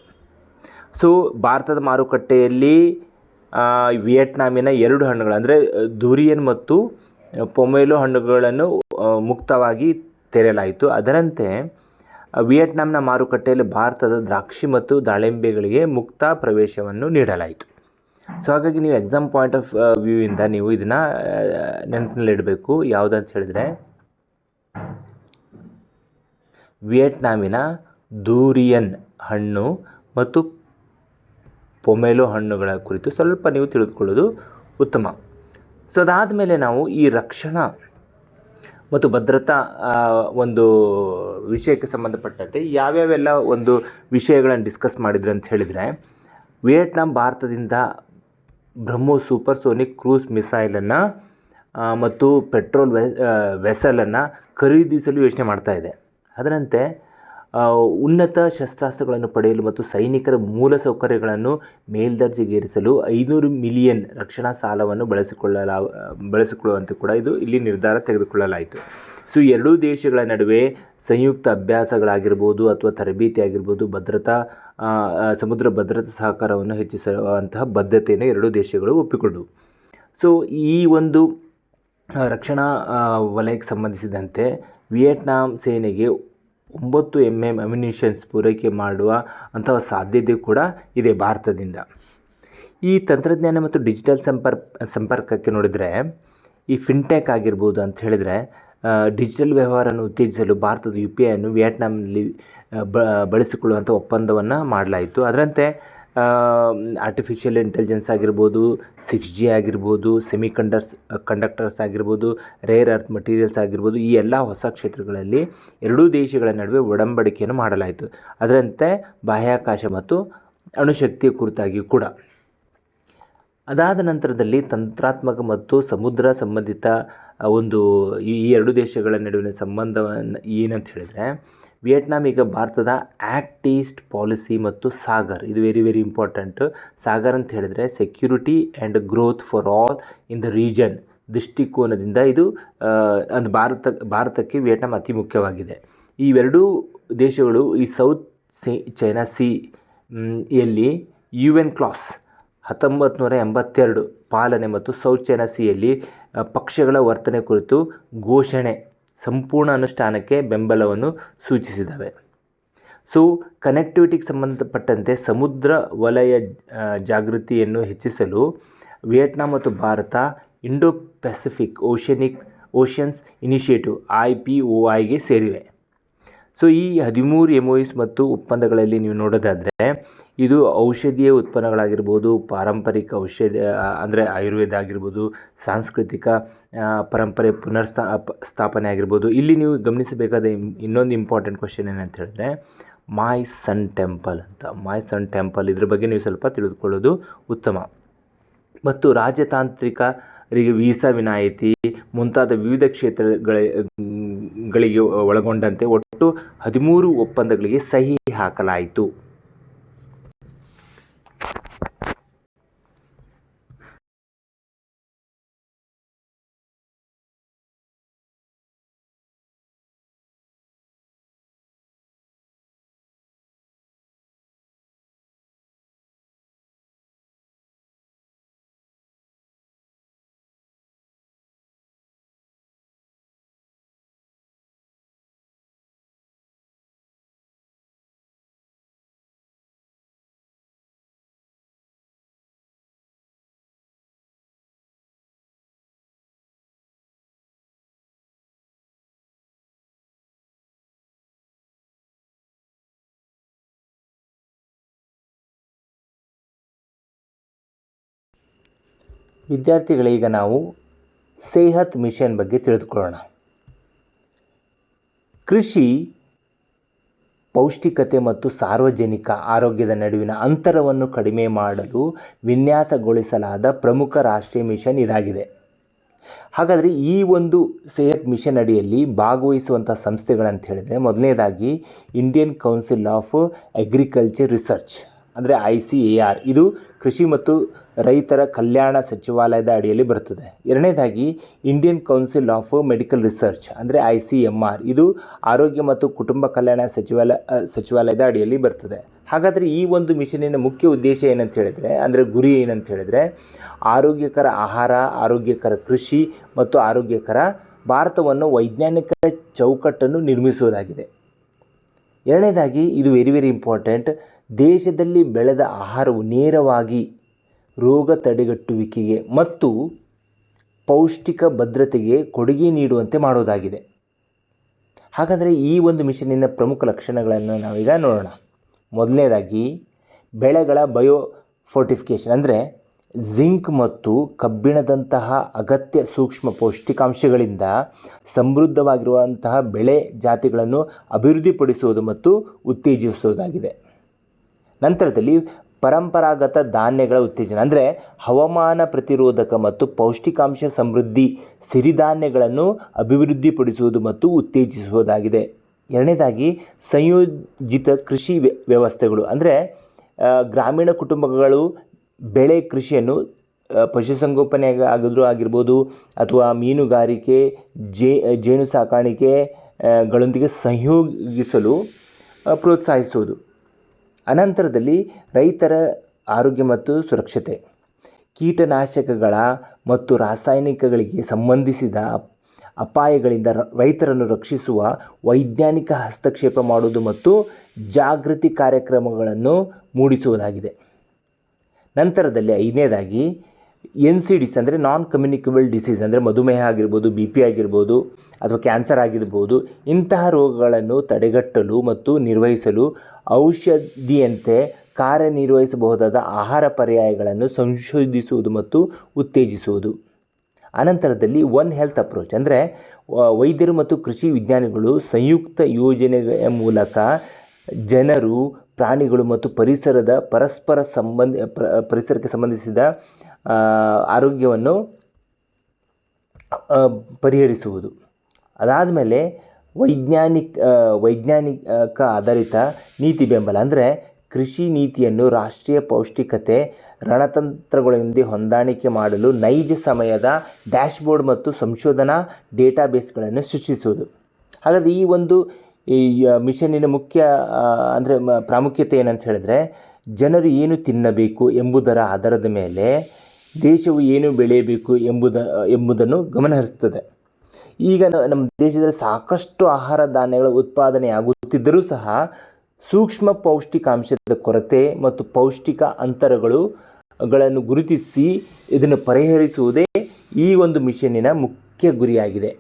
ಸೊ ಭಾರತದ ಮಾರುಕಟ್ಟೆಯಲ್ಲಿ ವಿಯೆಟ್ನಾಮಿನ 2 ಹಣ್ಣುಗಳು ಅಂದರೆ ಡುರಿಯನ್ ಮತ್ತು ಪೊಮೆಲೊ ಹಣ್ಣುಗಳನ್ನು ಮುಕ್ತವಾಗಿ ತೆರೆಯಲಾಯಿತು. ಅದರಂತೆ ವಿಯೆಟ್ನಾಂನ ಮಾರುಕಟ್ಟೆಯಲ್ಲಿ ಭಾರತದ ದ್ರಾಕ್ಷಿ ಮತ್ತು ದಾಳಿಂಬೆಗಳಿಗೆ ಮುಕ್ತ ಪ್ರವೇಶವನ್ನು ನೀಡಲಾಯಿತು. ಸೊ ಹಾಗಾಗಿ ನೀವು ಎಕ್ಸಾಮ್ ಪಾಯಿಂಟ್ ಆಫ್ ವ್ಯೂವಿಂದ ನೀವು ಇದನ್ನು ನೆನಪಿನಲ್ಲಿಡಬೇಕು. ಯಾವುದಂತ ಹೇಳಿದರೆ ವಿಯೆಟ್ನಾಮಿನ ಡುರಿಯನ್ ಹಣ್ಣು ಮತ್ತು ಪೊಮೆಲೊ ಹಣ್ಣುಗಳ ಕುರಿತು ಸ್ವಲ್ಪ ನೀವು ತಿಳಿದುಕೊಳ್ಳೋದು ಉತ್ತಮ. ಸೊ ಅದಾದಮೇಲೆ ನಾವು ಈ ರಕ್ಷಣಾ ಮತ್ತು ಭದ್ರತಾ ಒಂದು ವಿಷಯಕ್ಕೆ ಸಂಬಂಧಪಟ್ಟಂತೆ ಯಾವ್ಯಾವೆಲ್ಲ ಒಂದು ವಿಷಯಗಳನ್ನು ಡಿಸ್ಕಸ್ ಮಾಡಿದ್ರು ಅಂತ ಹೇಳಿದರೆ, ವಿಯೆಟ್ನಾಂ ಭಾರತದಿಂದ ಬ್ರಹ್ಮೋಸ್ ಸೂಪರ್ಸೋನಿಕ್ ಕ್ರೂಸ್ ಮಿಸೈಲನ್ನು ಮತ್ತು ಪೆಟ್ರೋಲ್ ವೆಸಲನ್ನು ಖರೀದಿಸಲು ಯೋಚನೆ ಮಾಡ್ತಾ ಇದೆ. ಅದರಂತೆ ಉನ್ನತ ಶಸ್ತ್ರಾಸ್ತ್ರಗಳನ್ನು ಪಡೆಯಲು ಮತ್ತು ಸೈನಿಕರ ಮೂಲಸೌಕರ್ಯಗಳನ್ನು ಮೇಲ್ದರ್ಜೆಗೇರಿಸಲು $500 ಮಿಲಿಯನ್ ರಕ್ಷಣಾ ಸಾಲವನ್ನು ಬಳಸಿಕೊಳ್ಳುವಂತೆ ಕೂಡ ಇಲ್ಲಿ ನಿರ್ಧಾರ ತೆಗೆದುಕೊಳ್ಳಲಾಯಿತು. ಸೊ ಎರಡೂ ದೇಶಗಳ ನಡುವೆ ಸಂಯುಕ್ತ ಅಭ್ಯಾಸಗಳಾಗಿರ್ಬೋದು ಅಥವಾ ತರಬೇತಿ ಆಗಿರ್ಬೋದು, ಸಮುದ್ರ ಭದ್ರತಾ ಸಹಕಾರವನ್ನು ಹೆಚ್ಚಿಸುವಂತಹ ಬದ್ಧತೆಯನ್ನು ಎರಡೂ ದೇಶಗಳು ಒಪ್ಪಿಕೊಂಡವು. ಸೊ ಈ ಒಂದು ರಕ್ಷಣಾ ವಲಯಕ್ಕೆ ಸಂಬಂಧಿಸಿದಂತೆ ವಿಯೆಟ್ನಾಂ ಸೇನೆಗೆ 9 mm ಅಮ್ಯುನಿಷನ್ಸ್ ಪೂರೈಕೆ ಮಾಡುವ ಅಂತಹ ಸಾಧ್ಯತೆ ಕೂಡ ಇದೆ ಭಾರತದಿಂದ. ಈ ತಂತ್ರಜ್ಞಾನ ಮತ್ತು ಡಿಜಿಟಲ್ ಸಂಪರ್ಕಕ್ಕೆ ನೋಡಿದರೆ ಈ ಫಿನ್ಟೆಕ್ ಆಗಿರ್ಬೋದು ಅಂತ ಹೇಳಿದರೆ ಡಿಜಿಟಲ್ ವ್ಯವಹಾರವನ್ನು ಉತ್ತೇಜಿಸಲು ಭಾರತದ UPI ಅನ್ನು ವಿಯೆಟ್ನಾಂನಲ್ಲಿ ಬಳಸಿಕೊಳ್ಳುವಂಥ ಒಪ್ಪಂದವನ್ನು ಮಾಡಲಾಯಿತು. ಅದರಂತೆ ಆರ್ಟಿಫಿಷಿಯಲ್ ಇಂಟೆಲಿಜೆನ್ಸ್ ಆಗಿರ್ಬೋದು, 6G ಆಗಿರ್ಬೋದು, ಕಂಡಕ್ಟರ್ಸ್ ಆಗಿರ್ಬೋದು, ರೇರ್ ಅರ್ತ್ ಮಟೀರಿಯಲ್ಸ್ ಆಗಿರ್ಬೋದು, ಈ ಎಲ್ಲ ಹೊಸ ಕ್ಷೇತ್ರಗಳಲ್ಲಿ ಎರಡೂ ದೇಶಗಳ ನಡುವೆ ಒಡಂಬಡಿಕೆಯನ್ನು ಮಾಡಲಾಯಿತು. ಅದರಂತೆ ಬಾಹ್ಯಾಕಾಶ ಮತ್ತು ಅಣುಶಕ್ತಿಯ ಕುರಿತಾಗಿಯೂ ಕೂಡ. ಅದಾದ ನಂತರದಲ್ಲಿ ತಂತ್ರಾತ್ಮಕ ಮತ್ತು ಸಮುದ್ರ ಸಂಬಂಧಿತ ಒಂದು ಈ ಎರಡು ದೇಶಗಳ ನಡುವಿನ ಸಂಬಂಧವನ್ನು ಏನಂತ ಹೇಳಿದರೆ, ವಿಯೆಟ್ನಾಂ ಈಗ ಭಾರತದ ಆ್ಯಕ್ಟ್ ಈಸ್ಟ್ ಪಾಲಿಸಿ ಮತ್ತು ಸಾಗರ್, ಇದು ವೆರಿ ವೆರಿ ಇಂಪಾರ್ಟೆಂಟ್. ಸಾಗರ್ ಅಂತ ಹೇಳಿದರೆ security and growth for all in the region ದೃಷ್ಟಿಕೋನದಿಂದ ಇದು ಭಾರತಕ್ಕೆ ವಿಯೆಟ್ನಾಂ ಅತಿ ಮುಖ್ಯವಾಗಿದೆ. ಇವೆರಡೂ ದೇಶಗಳು ಈ ಸೌತ್ ಚೈನಾ ಸಿ ಯಲ್ಲಿ UN ಕ್ಲಾಸ್ 1982 ಪಾಲನೆ ಮತ್ತು ಸೌತ್ ಚೈನಾ ಸಿಯಲ್ಲಿ ಪಕ್ಷಗಳ ವರ್ತನೆ ಕುರಿತು ಘೋಷಣೆ ಸಂಪೂರ್ಣ ಅನುಷ್ಠಾನಕ್ಕೆ ಬೆಂಬಲವನ್ನು ಸೂಚಿಸಿದವೆ. ಸೊ ಕನೆಕ್ಟಿವಿಟಿಗೆ ಸಂಬಂಧಪಟ್ಟಂತೆ ಸಮುದ್ರ ವಲಯ ಜಾಗೃತಿಯನ್ನು ಹೆಚ್ಚಿಸಲು ವಿಯೆಟ್ನಾಂ ಮತ್ತು Bharat Indo Pacific Oceans Initiative IPOIಗೆ ಸೇರಿವೆ. ಸೊ ಈ 13 MOUs ಮತ್ತು ಒಪ್ಪಂದಗಳಲ್ಲಿ ನೀವು ನೋಡೋದಾದರೆ, ಇದು ಔಷಧೀಯ ಉತ್ಪನ್ನಗಳಾಗಿರ್ಬೋದು, ಪಾರಂಪರಿಕ ಔಷಧ ಅಂದರೆ ಆಯುರ್ವೇದ ಆಗಿರ್ಬೋದು, ಸಾಂಸ್ಕೃತಿಕ ಪರಂಪರೆ ಸ್ಥಾಪನೆ ಆಗಿರ್ಬೋದು. ಇಲ್ಲಿ ನೀವು ಗಮನಿಸಬೇಕಾದ ಇನ್ನೊಂದು ಇಂಪಾರ್ಟೆಂಟ್ ಕ್ವಶನ್ ಏನಂತ ಹೇಳಿದ್ರೆ, ಮಾಯ್ ಸನ್ ಟೆಂಪಲ್ ಅಂತ. ಮಾಯ್ ಸನ್ ಟೆಂಪಲ್ ಇದ್ರ ಬಗ್ಗೆ ನೀವು ಸ್ವಲ್ಪ ತಿಳಿದುಕೊಳ್ಳೋದು ಉತ್ತಮ. ಮತ್ತು ರಾಜತಾಂತ್ರಿಕರಿಗೆ ವೀಸಾ ವಿನಾಯಿತಿ ಮುಂತಾದ ವಿವಿಧ ಕ್ಷೇತ್ರಗಳಿಗೆ ಒಳಗೊಂಡಂತೆ ಒಟ್ಟು 13 ಒಪ್ಪಂದಗಳಿಗೆ ಸಹಿ ಹಾಕಲಾಯಿತು. ವಿದ್ಯಾರ್ಥಿಗಳೀಗ ನಾವು ಸೇಹತ್ ಮಿಷನ್ ಬಗ್ಗೆ ತಿಳಿದುಕೊಳ್ಳೋಣ. ಕೃಷಿ, ಪೌಷ್ಟಿಕತೆ ಮತ್ತು ಸಾರ್ವಜನಿಕ ಆರೋಗ್ಯದ ನಡುವಿನ ಅಂತರವನ್ನು ಕಡಿಮೆ ಮಾಡಲು ವಿನ್ಯಾಸಗೊಳಿಸಲಾದ ಪ್ರಮುಖ ರಾಷ್ಟ್ರೀಯ ಮಿಷನ್ ಇದಾಗಿದೆ. ಹಾಗಾದರೆ ಈ ಒಂದು ಸೇಹತ್ ಮಿಷನ್ ಅಡಿಯಲ್ಲಿ ಭಾಗವಹಿಸುವಂಥ ಸಂಸ್ಥೆಗಳಂತ ಹೇಳಿದರೆ, ಮೊದಲನೇದಾಗಿ Indian Council of Agriculture Research ಅಂದರೆ ICAR, ಇದು ಕೃಷಿ ಮತ್ತು ರೈತರ ಕಲ್ಯಾಣ ಸಚಿವಾಲಯದ ಅಡಿಯಲ್ಲಿ ಬರ್ತದೆ. ಎರಡನೇದಾಗಿ Indian Council of Medical Research ಅಂದರೆ ICMR, ಇದು ಆರೋಗ್ಯ ಮತ್ತು ಕುಟುಂಬ ಕಲ್ಯಾಣ ಸಚಿವಾಲಯದ ಅಡಿಯಲ್ಲಿ ಬರ್ತದೆ. ಹಾಗಾದರೆ ಈ ಒಂದು ಮಿಷನಿನ ಮುಖ್ಯ ಉದ್ದೇಶ ಏನಂತ ಹೇಳಿದರೆ, ಅಂದರೆ ಗುರಿ ಏನಂತ ಹೇಳಿದರೆ, ಆರೋಗ್ಯಕರ ಆಹಾರ, ಆರೋಗ್ಯಕರ ಕೃಷಿ ಮತ್ತು ಆರೋಗ್ಯಕರ ಭಾರತವನ್ನು ವೈಜ್ಞಾನಿಕ ಚೌಕಟ್ಟನ್ನು ನಿರ್ಮಿಸುವುದಾಗಿದೆ. ಎರಡನೇದಾಗಿ ಇದು ವೆರಿ ವೆರಿ ಇಂಪಾರ್ಟೆಂಟ್, ದೇಶದಲ್ಲಿ ಬೆಳೆದ ಆಹಾರವು ನೇರವಾಗಿ ರೋಗ ತಡೆಗಟ್ಟುವಿಕೆಗೆ ಮತ್ತು ಪೌಷ್ಟಿಕ ಭದ್ರತೆಗೆ ಕೊಡುಗೆ ನೀಡುವಂತೆ ಮಾಡೋದಾಗಿದೆ. ಹಾಗಾದರೆ ಈ ಒಂದು ಮಿಷನ್ನಿನ ಪ್ರಮುಖ ಲಕ್ಷಣಗಳನ್ನು ನಾವೀಗ ನೋಡೋಣ. ಮೊದಲನೇದಾಗಿ ಬೆಳೆಗಳ ಬಯೋಫೋರ್ಟಿಫಿಕೇಷನ್ ಅಂದರೆ ಜಿಂಕ್ ಮತ್ತು ಕಬ್ಬಿಣದಂತಹ ಅಗತ್ಯ ಸೂಕ್ಷ್ಮ ಪೌಷ್ಟಿಕಾಂಶಗಳಿಂದ ಸಮೃದ್ಧವಾಗಿರುವಂತಹ ಬೆಳೆ ಜಾತಿಗಳನ್ನು ಅಭಿವೃದ್ಧಿಪಡಿಸುವುದು ಮತ್ತು ಉತ್ತೇಜಿಸುವುದಾಗಿದೆ. ನಂತರದಲ್ಲಿ ಪರಂಪರಾಗತ ಧಾನ್ಯಗಳ ಉತ್ತೇಜನ ಅಂದರೆ ಹವಾಮಾನ ಪ್ರತಿರೋಧಕ ಮತ್ತು ಪೌಷ್ಟಿಕಾಂಶ ಸಮೃದ್ಧಿ ಸಿರಿಧಾನ್ಯಗಳನ್ನು ಅಭಿವೃದ್ಧಿಪಡಿಸುವುದು ಮತ್ತು ಉತ್ತೇಜಿಸುವುದಾಗಿದೆ. ಎರಡನೇದಾಗಿ ಸಂಯೋಜಿತ ಕೃಷಿ ವ್ಯವಸ್ಥೆಗಳು ಅಂದರೆ ಗ್ರಾಮೀಣ ಕುಟುಂಬಗಳು ಬೆಳೆ ಕೃಷಿಯನ್ನು ಪಶುಸಂಗೋಪನೆ ಆಗಿರ್ಬೋದು ಅಥವಾ ಮೀನುಗಾರಿಕೆ, ಜೇನು ಸಾಕಾಣಿಕೆಗಳೊಂದಿಗೆ ಸಂಯೋಗಿಸಲು ಪ್ರೋತ್ಸಾಹಿಸುವುದು. ಅನಂತರದಲ್ಲಿ ರೈತರ ಆರೋಗ್ಯ ಮತ್ತು ಸುರಕ್ಷತೆ, ಕೀಟನಾಶಕಗಳ ಮತ್ತು ರಾಸಾಯನಿಕಗಳಿಗೆ ಸಂಬಂಧಿಸಿದ ಅಪಾಯಗಳಿಂದ ರೈತರನ್ನು ರಕ್ಷಿಸುವ ವೈಜ್ಞಾನಿಕ ಹಸ್ತಕ್ಷೇಪ ಮಾಡುವುದು ಮತ್ತು ಜಾಗೃತಿ ಕಾರ್ಯಕ್ರಮಗಳನ್ನು ಮೂಡಿಸುವುದಾಗಿದೆ. ನಂತರದಲ್ಲಿ ಐದನೇದಾಗಿ NCDs ಅಂದರೆ ನಾನ್ ಕಮ್ಯುನಿಕಬಲ್ ಡಿಸೀಸ್ ಅಂದರೆ ಮಧುಮೇಹ ಆಗಿರ್ಬೋದು, BP ಆಗಿರ್ಬೋದು ಅಥವಾ ಕ್ಯಾನ್ಸರ್ ಆಗಿರ್ಬೋದು, ಇಂತಹ ರೋಗಗಳನ್ನು ತಡೆಗಟ್ಟಲು ಮತ್ತು ನಿರ್ವಹಿಸಲು ಔಷಧಿಯಂತೆ ಕಾರ್ಯನಿರ್ವಹಿಸಬಹುದಾದ ಆಹಾರ ಪರ್ಯಾಯಗಳನ್ನು ಸಂಶೋಧಿಸುವುದು ಮತ್ತು ಉತ್ತೇಜಿಸುವುದು. ಅನಂತರದಲ್ಲಿ ಒನ್ ಹೆಲ್ತ್ ಅಪ್ರೋಚ್ ಅಂದರೆ ವೈದ್ಯರು ಮತ್ತು ಕೃಷಿ ವಿಜ್ಞಾನಿಗಳು ಸಂಯುಕ್ತ ಯೋಜನೆಯ ಮೂಲಕ ಜನರು, ಪ್ರಾಣಿಗಳು ಮತ್ತು ಪರಿಸರಕ್ಕೆ ಸಂಬಂಧಿಸಿದ ಆರೋಗ್ಯವನ್ನು ಪರಿಹರಿಸುವುದು. ಅದಾದ ಮೇಲೆ ವೈಜ್ಞಾನಿಕ ಆಧಾರಿತ ನೀತಿ ಬೆಂಬಲ ಅಂದರೆ ಕೃಷಿ ನೀತಿಯನ್ನು ರಾಷ್ಟ್ರೀಯ ಪೌಷ್ಟಿಕತೆ ರಣತಂತ್ರಗಳೊಂದಿಗೆ ಹೊಂದಾಣಿಕೆ ಮಾಡಲು ನೈಜ ಸಮಯದ ಡ್ಯಾಶ್ಬೋರ್ಡ್ ಮತ್ತು ಸಂಶೋಧನಾ ಡೇಟಾಬೇಸ್ಗಳನ್ನು ಸೃಷ್ಟಿಸುವುದು. ಹಾಗಾದರೆ ಈ ಮಿಷನ್ನಿನ ಮುಖ್ಯ ಪ್ರಾಮುಖ್ಯತೆ ಏನಂತ ಹೇಳಿದ್ರೆ, ಜನರು ಏನು ತಿನ್ನಬೇಕು ಎಂಬುದರ ಆಧಾರದ ಮೇಲೆ ದೇಶವು ಏನು ಬೆಳೆಯಬೇಕು ಎಂಬುದನ್ನು ಗಮನಹರಿಸುತ್ತದೆ. ಈಗ ನಮ್ಮ ದೇಶದಲ್ಲಿ ಸಾಕಷ್ಟು ಆಹಾರ ಧಾನ್ಯಗಳ ಉತ್ಪಾದನೆ ಆಗುತ್ತಿದ್ದರೂ ಸಹ ಸೂಕ್ಷ್ಮ ಪೌಷ್ಟಿಕಾಂಶದ ಕೊರತೆ ಮತ್ತು ಪೌಷ್ಟಿಕ ಅಂತರಗಳನ್ನು ಗುರುತಿಸಿ ಇದನ್ನು ಪರಿಹರಿಸುವುದೇ ಈ ಒಂದು ಮಿಷನ್ನಿನ ಮುಖ್ಯ ಗುರಿಯಾಗಿದೆ.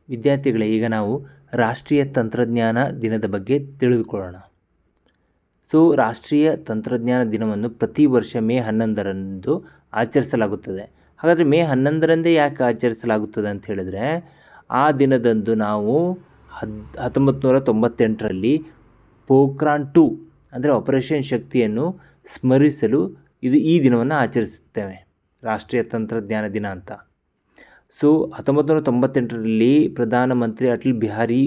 ವಿದ್ಯಾರ್ಥಿಗಳೇ, ಈಗ ನಾವು ರಾಷ್ಟ್ರೀಯ ತಂತ್ರಜ್ಞಾನ ದಿನದ ಬಗ್ಗೆ ತಿಳಿದುಕೊಳ್ಳೋಣ. ರಾಷ್ಟ್ರೀಯ ತಂತ್ರಜ್ಞಾನ ದಿನವನ್ನು ಪ್ರತಿ ವರ್ಷ ಮೇ 11ರಂದು ಆಚರಿಸಲಾಗುತ್ತದೆ. ಹಾಗಾದರೆ ಮೇ 11ರಂದೇ ಯಾಕೆ ಆಚರಿಸಲಾಗುತ್ತದೆ ಅಂತ ಹೇಳಿದ್ರೆ, ಆ ದಿನದಂದು ನಾವು 1998ರಲ್ಲಿ ಪೋಖ್ರಾನ್ 2 ಅಂದರೆ ಆಪರೇಷನ್ ಶಕ್ತಿಯನ್ನು ಸ್ಮರಿಸಲು ಈ ದಿನವನ್ನು ಆಚರಿಸುತ್ತೇವೆ, ರಾಷ್ಟ್ರೀಯ ತಂತ್ರಜ್ಞಾನ ದಿನ ಅಂತ. 1998ರಲ್ಲಿ ಪ್ರಧಾನಮಂತ್ರಿ ಅಟಲ್ ಬಿಹಾರಿ